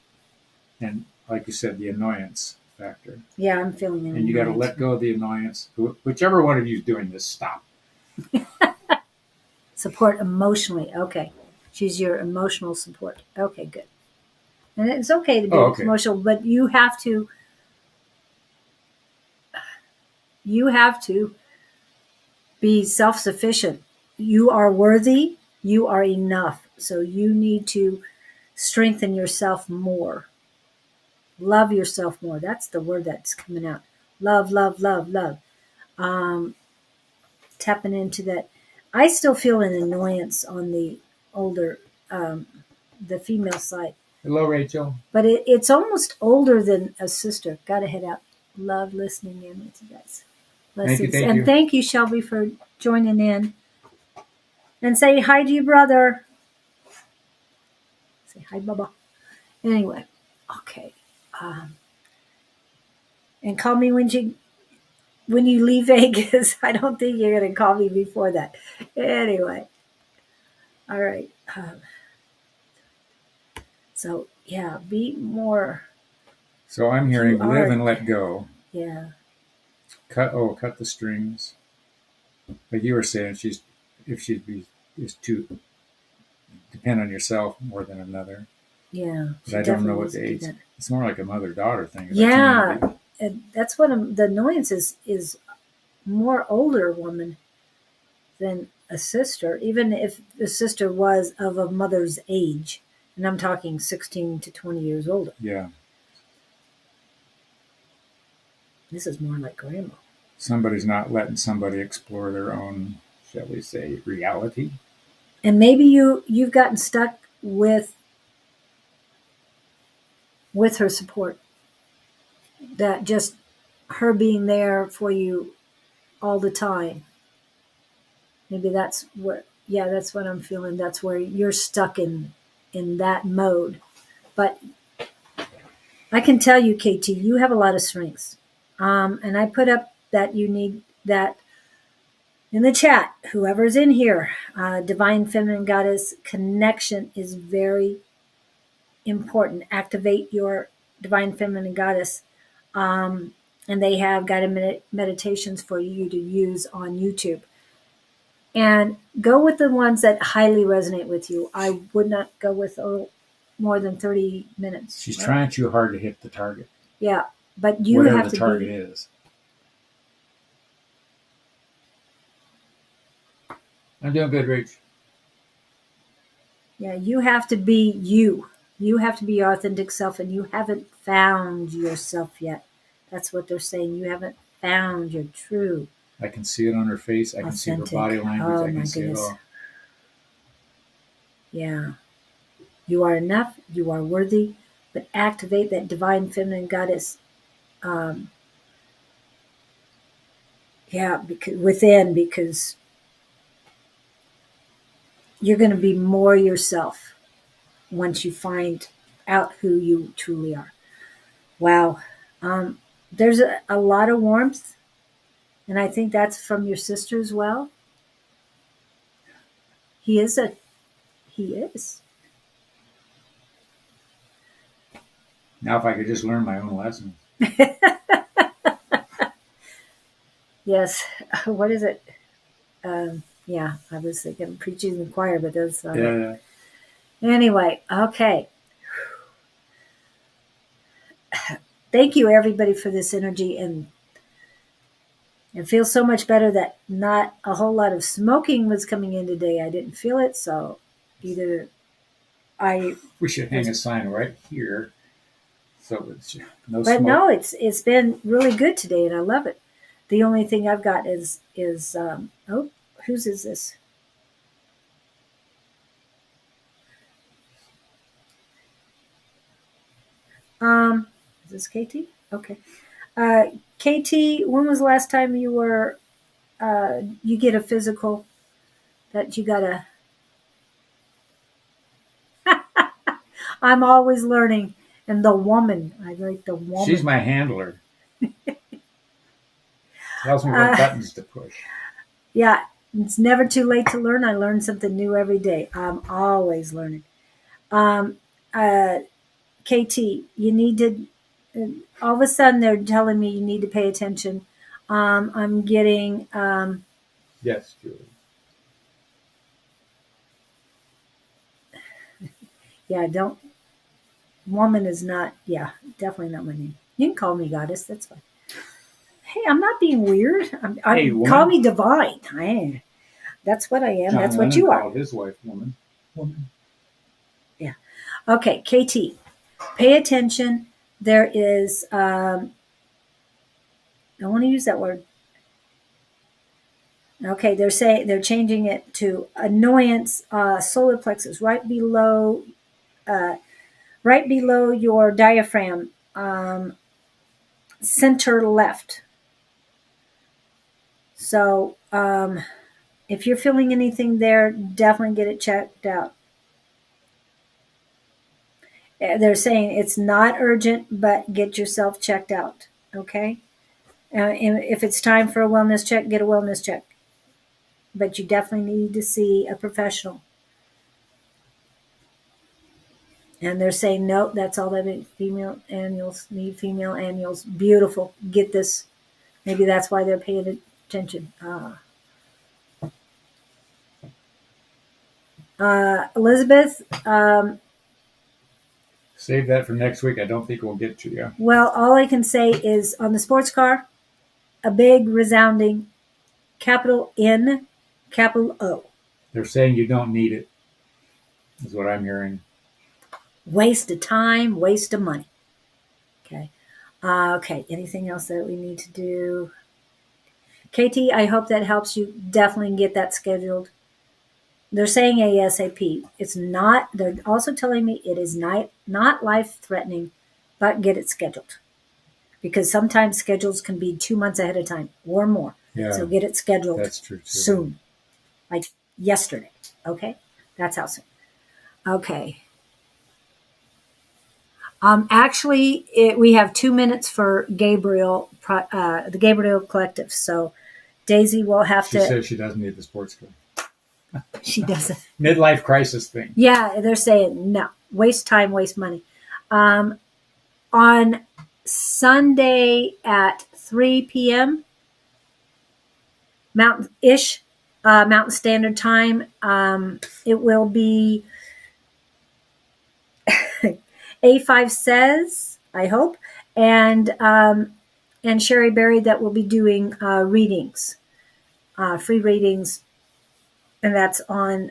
Speaker 2: and like you said, the annoyance factor.
Speaker 1: Yeah, I'm feeling it.
Speaker 2: And you got to let go of the annoyance. Whichever one of you is doing this, stop.
Speaker 1: Support emotionally. Okay. She's your emotional support. Okay, good. And it's okay to be emotional, but you have to be self-sufficient. You are worthy. You are enough. So you need to strengthen yourself more. Love yourself more. That's the word that's coming out. Love, love, love, love. Tapping into that. I still feel an annoyance on the older, the female side.
Speaker 2: Hello, Rachel.
Speaker 1: But it's almost older than a sister. Got to head out. Love listening in with you guys.
Speaker 2: Thank you.
Speaker 1: And thank you, Shelby, for joining in. And say hi to your brother. Say hi, Bubba. Anyway, okay. And call me when you leave Vegas. I don't think you're going to call me before that. Anyway. All right. So, yeah, be more.
Speaker 2: So I'm hearing live and let go.
Speaker 1: Yeah.
Speaker 2: Cut the strings. Like you were saying, if she is too depend on yourself more than another.
Speaker 1: Yeah.
Speaker 2: But I don't know what the age. It's more like a mother-daughter thing.
Speaker 1: Yeah. And that's what the annoyance is more older woman than a sister, even if the sister was of a mother's age. And I'm talking 16 to 20 years older.
Speaker 2: Yeah.
Speaker 1: This is more like grandma.
Speaker 2: Somebody's not letting somebody explore their own, shall we say, reality.
Speaker 1: And maybe you've gotten stuck with her support. That just her being there for you all the time. Maybe that's what I'm feeling. That's where you're stuck in that mode. But I can tell you, KT, you have a lot of strengths. And I put up that you need that in the chat. Whoever's in here, Divine Feminine Goddess connection is very important. Activate your Divine Feminine Goddess. And they have guided meditations for you to use on YouTube. And go with the ones that highly resonate with you. I would not go with more than 30 minutes.
Speaker 2: She's trying too hard to hit the target.
Speaker 1: Yeah, but you
Speaker 2: whatever
Speaker 1: have to
Speaker 2: the target is. I'm doing good, Rach.
Speaker 1: Yeah, you have to be you. You have to be your authentic self, and you haven't found yourself yet. That's what they're saying. You haven't found your true.
Speaker 2: I can see it on her face. I can see her body language. I can see it all.
Speaker 1: Yeah. You are enough. You are worthy. But activate that Divine Feminine Goddess. Because you're going to be more yourself once you find out who you truly are. Wow. There's a lot of warmth, and I think that's from your sister as well. He is a he is.
Speaker 2: Now, if I could just learn my own lessons.
Speaker 1: Yes. What is it? Yeah, I was thinking preaching in the choir, but that's not it.
Speaker 2: Yeah.
Speaker 1: Anyway, okay. Thank you, everybody, for this energy, and it feels so much better that not a whole lot of smoking was coming in today. I didn't feel it, so either I
Speaker 2: We should hang a sign right here, so it's no
Speaker 1: but
Speaker 2: smoke.
Speaker 1: no, it's been really good today, and I love it. The only thing I've got is oh, whose is this? Is this KT? Okay. KT, when was the last time you were you get a physical that you gotta? I'm always learning, and the woman, I like the woman.
Speaker 2: She's my handler. Tells me what buttons to push.
Speaker 1: Yeah, it's never too late to learn. I learn something new every day. I'm always learning. Um, uh, KT, you need to. All of a sudden, they're telling me you need to pay attention. I'm getting.
Speaker 2: Yes, Julie.
Speaker 1: Yeah, don't. Woman is not. Yeah, definitely not my name. You can call me goddess. That's fine. Hey, I'm not being weird.
Speaker 2: Hey,
Speaker 1: call
Speaker 2: woman.
Speaker 1: me divine. That's what I am.
Speaker 2: John
Speaker 1: That's what
Speaker 2: Lennon
Speaker 1: you are.
Speaker 2: called his wife woman. Woman.
Speaker 1: Yeah. Okay, KT, pay attention. There is. I want to use that word. Okay, they're changing it to annoyance. Solar plexus uh, right below your diaphragm, center left. So if you're feeling anything there, definitely get it checked out. They're saying it's not urgent, but get yourself checked out. Okay, and if it's time for a wellness check, get a wellness check. But you definitely need to see a professional. And they're saying, nope, that's all they need. Female annuals need female annuals. Beautiful. Get this. Maybe that's why they're paying attention. Elizabeth,
Speaker 2: Save that for next week. I don't think we'll get to you.
Speaker 1: well, all I can say is on the sports car, a big resounding capital N, capital O.
Speaker 2: They're saying you don't need it, is what I'm hearing.
Speaker 1: Waste of time, waste of money. Okay. Okay. Anything else that we need to do? KT, I hope that helps you. Definitely get that scheduled. They're saying ASAP. It's not. They're also telling me it is not life threatening, but get it scheduled because sometimes schedules can be 2 months ahead of time or more.
Speaker 2: Yeah,
Speaker 1: So get it scheduled.
Speaker 2: That's true too.
Speaker 1: Soon, like yesterday. Okay, that's how soon. Okay. Actually, we have 2 minutes for Gabriel, the Gabriel Collective. So Daisy will have
Speaker 2: She
Speaker 1: to.
Speaker 2: says she doesn't need the sports car.
Speaker 1: She doesn't.
Speaker 2: Midlife crisis thing.
Speaker 1: Yeah, they're saying no. Waste time, waste money. On Sunday at 3 p.m. Mountain Standard Time. It will be A5 says, I hope, and Sherry Berry that will be doing readings, free readings, and that's on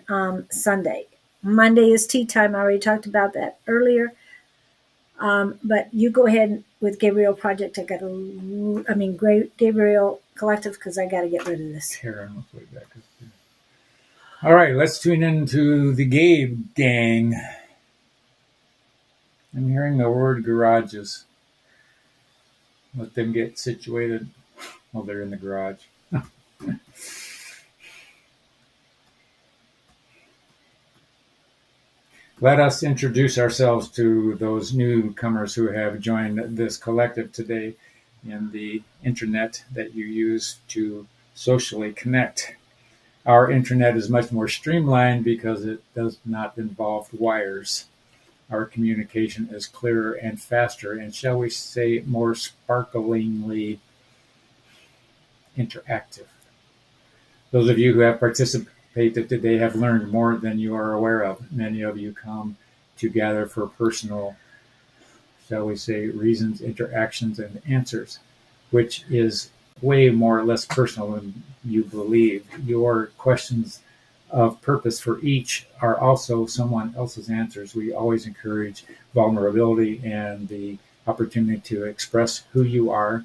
Speaker 1: Sunday. Monday is tea time. I already talked about that earlier. But you go ahead with Gabriel Project. Gabriel Collective because I got to get rid of this.
Speaker 2: Karen, let's way back. All right, let's tune into the Gabe gang. I'm hearing the word garages. Let them get situated while they're in the garage. Let us introduce ourselves to those newcomers who have joined this collective today in the internet that you use to socially connect. Our internet is much more streamlined because it does not involve wires. Our communication is clearer and faster, and shall we say, more sparklingly interactive. Those of you who have participated today have learned more than you are aware of. Many of you come together for personal, shall we say, reasons, interactions, and answers, which is way more or less personal than you believe. Your questions of purpose for each are also someone else's answers. We always encourage vulnerability and the opportunity to express who you are.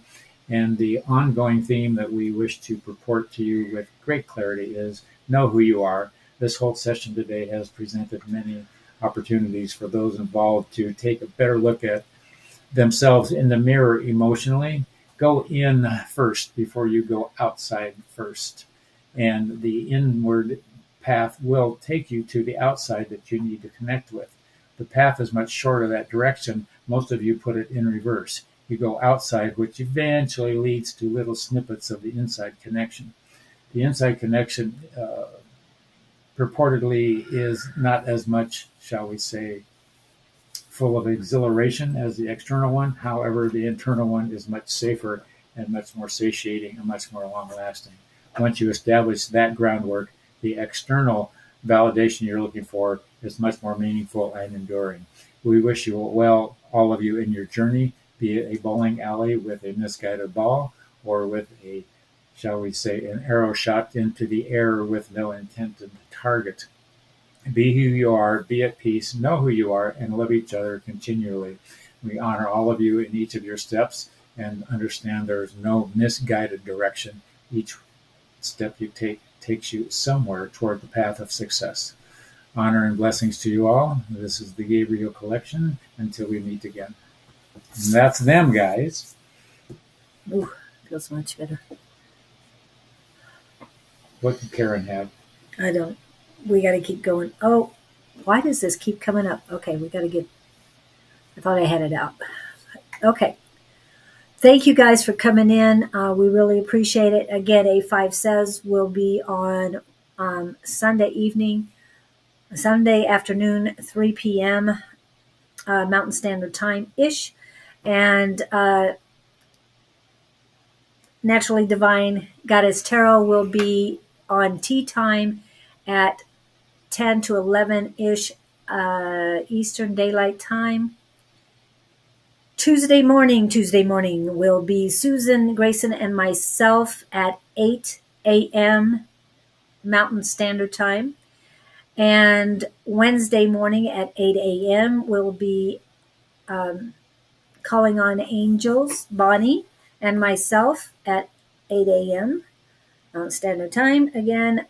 Speaker 2: And the ongoing theme that we wish to purport to you with great clarity is know who you are. This whole session today has presented many opportunities for those involved to take a better look at themselves in the mirror emotionally. Go in first before you go outside first. And the inward path will take you to the outside that you need to connect with. The path is much shorter that direction. Most of you put it in reverse. You go outside, which eventually leads to little snippets of the inside connection. The inside connection purportedly is not as much, shall we say, full of exhilaration as the external one. However, the internal one is much safer and much more satiating and much more long-lasting. Once you establish that groundwork, the external validation you're looking for is much more meaningful and enduring. We wish you well, all of you, in your journey, be it a bowling alley with a misguided ball or with a, shall we say, an arrow shot into the air with no intended target. Be who you are, be at peace, know who you are, and love each other continually. We honor all of you in each of your steps and understand there is no misguided direction. Each step you take takes you somewhere toward the path of success. Honor and blessings to you all. This is the Gabriel Collection. Until we meet again. And that's them, guys.
Speaker 1: Ooh, feels much better.
Speaker 2: What did Karen have?
Speaker 1: I don't. We got to keep going. Oh, why does this keep coming up? Okay, we got to get. I thought I had it out. Okay. Thank you guys for coming in. We really appreciate it. Again, A5 Says will be on Sunday afternoon, 3 p.m. Mountain Standard Time-ish. And Naturally Divine Goddess Tarot will be on tea time at 10 to 11-ish Eastern Daylight Time. Tuesday morning will be Susan, Grayson, and myself at 8 a.m. Mountain Standard Time. And Wednesday morning at 8 a.m. will be Calling on Angels, Bonnie, and myself at 8 a.m. Mountain Standard Time. Again,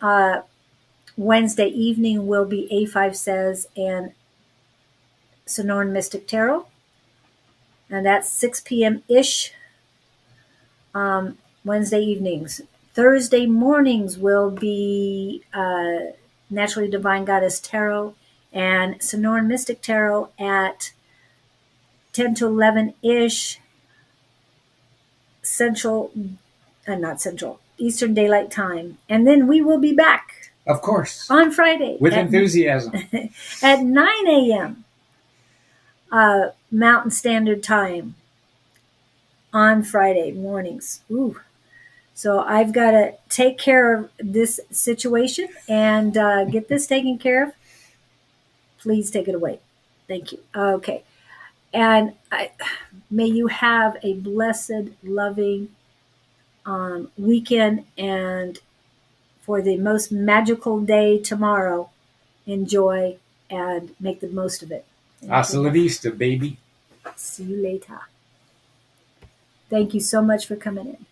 Speaker 1: Wednesday evening will be A5 Says and Sonoran Mystic Tarot. And that's 6 p.m.-ish Wednesday evenings. Thursday mornings will be Naturally Divine Goddess Tarot and Sonoran Mystic Tarot at 10 to 11-ish Eastern Daylight Time. And then we will be back.
Speaker 2: Of course.
Speaker 1: On Friday.
Speaker 2: With enthusiasm.
Speaker 1: At 9 a.m. Mountain Standard Time on Friday mornings. Ooh. So I've got to take care of this situation and get this taken care of. Please take it away. Thank you. Okay. And may you have a blessed, loving weekend. And for the most magical day tomorrow, enjoy and make the most of it.
Speaker 2: Hasta la vista, baby.
Speaker 1: See you later. Thank you so much for coming in.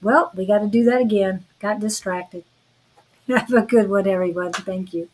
Speaker 1: Well, we got to do that again. Got distracted. Have a good one, everyone. Thank you.